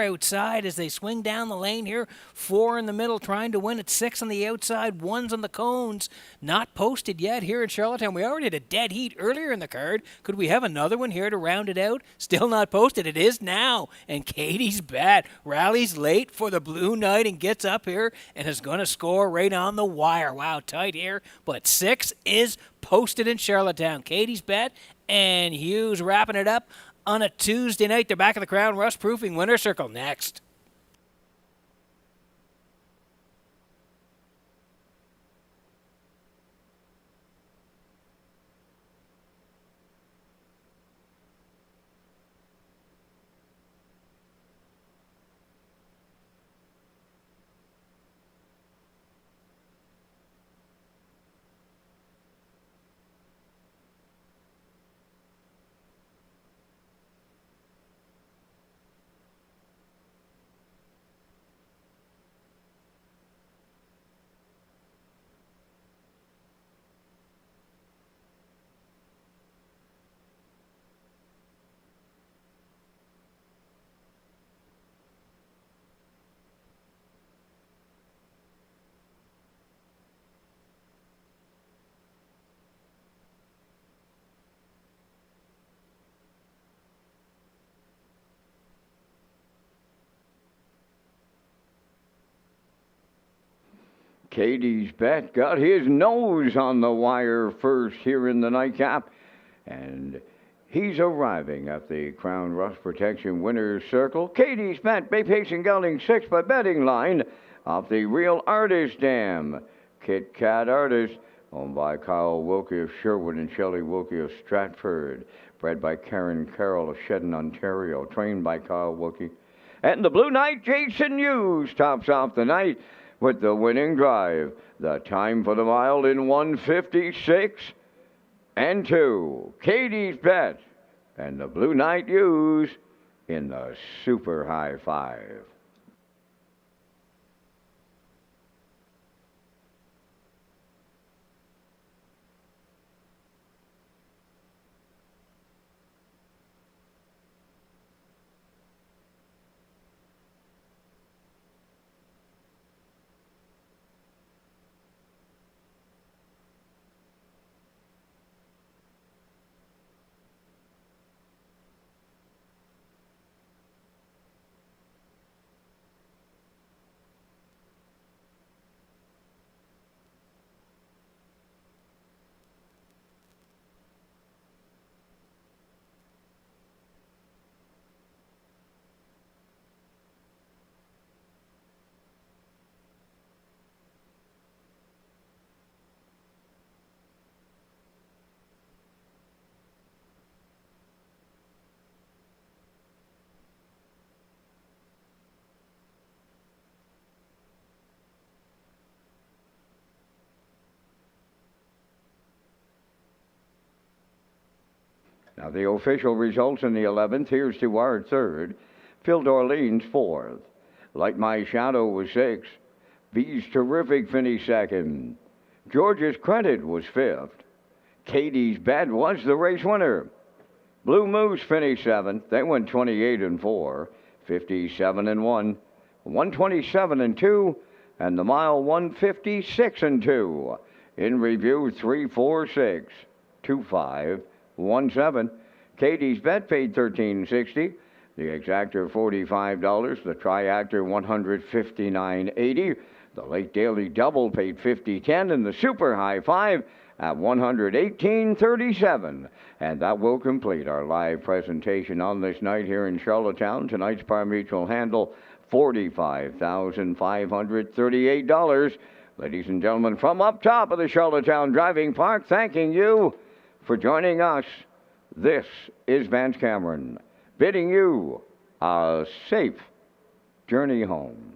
outside as they swing down the lane here. 4 in the middle trying to win at 6 on the outside. 1's on the cones. Not posted yet here in Charlottetown. We already had a dead heat earlier in the card. Could we have another one here to round it out? Still not posted. It is now. And Katie's Bet rallies late for the Blue Knight and gets up here and is going to score right on the wire. Wow, tight here. But 6 is posted in Charlottetown. Katie's Bet and Hughes wrapping it up on a Tuesday night. They're back in the Crown Rust Proofing Winner Circle next. Katie's Bet got his nose on the wire first here in the nightcap, and he's arriving at the Crown Rust Protection Winners Circle. Katie's Bet, Bay Pacing Gelding 6 by betting line off the Real Artist Dam. Kit Kat Artist, owned by Kyle Wilkie of Sherwood and Shelley Wilkie of Stratford. Bred by Karen Carroll of Shedden, Ontario. Trained by Kyle Wilkie. And the Blue Knight, Jason Hughes, tops off the night with the winning drive. The time for the mile in 156 and 2. Katie's Bet and the Blue Knight Hughes in the Super High Five. Now the official results in the 11th. Here's to our 3rd. Phil Dorleen's 4th. Light My Shadow was 6th. Bees Terrific finished 2nd. George's Credit was 5th. Katie's Bet was the race winner. Blue Moose finished 7th. They went 28 and 4. 57 and 1, 127 and 2, and the mile 156 and 2. In review, 346 2517. Katie's bet paid $13.60. The exactor $45. The triactor $159.80. The late daily double paid $50.10, and the super high five at $118.37. And that will complete our live presentation on this night here in Charlottetown. Tonight's par mutual handle $45,538. Ladies and gentlemen, from up top of the Charlottetown Driving Park, thanking you for joining us. This is Vance Cameron, bidding you a safe journey home.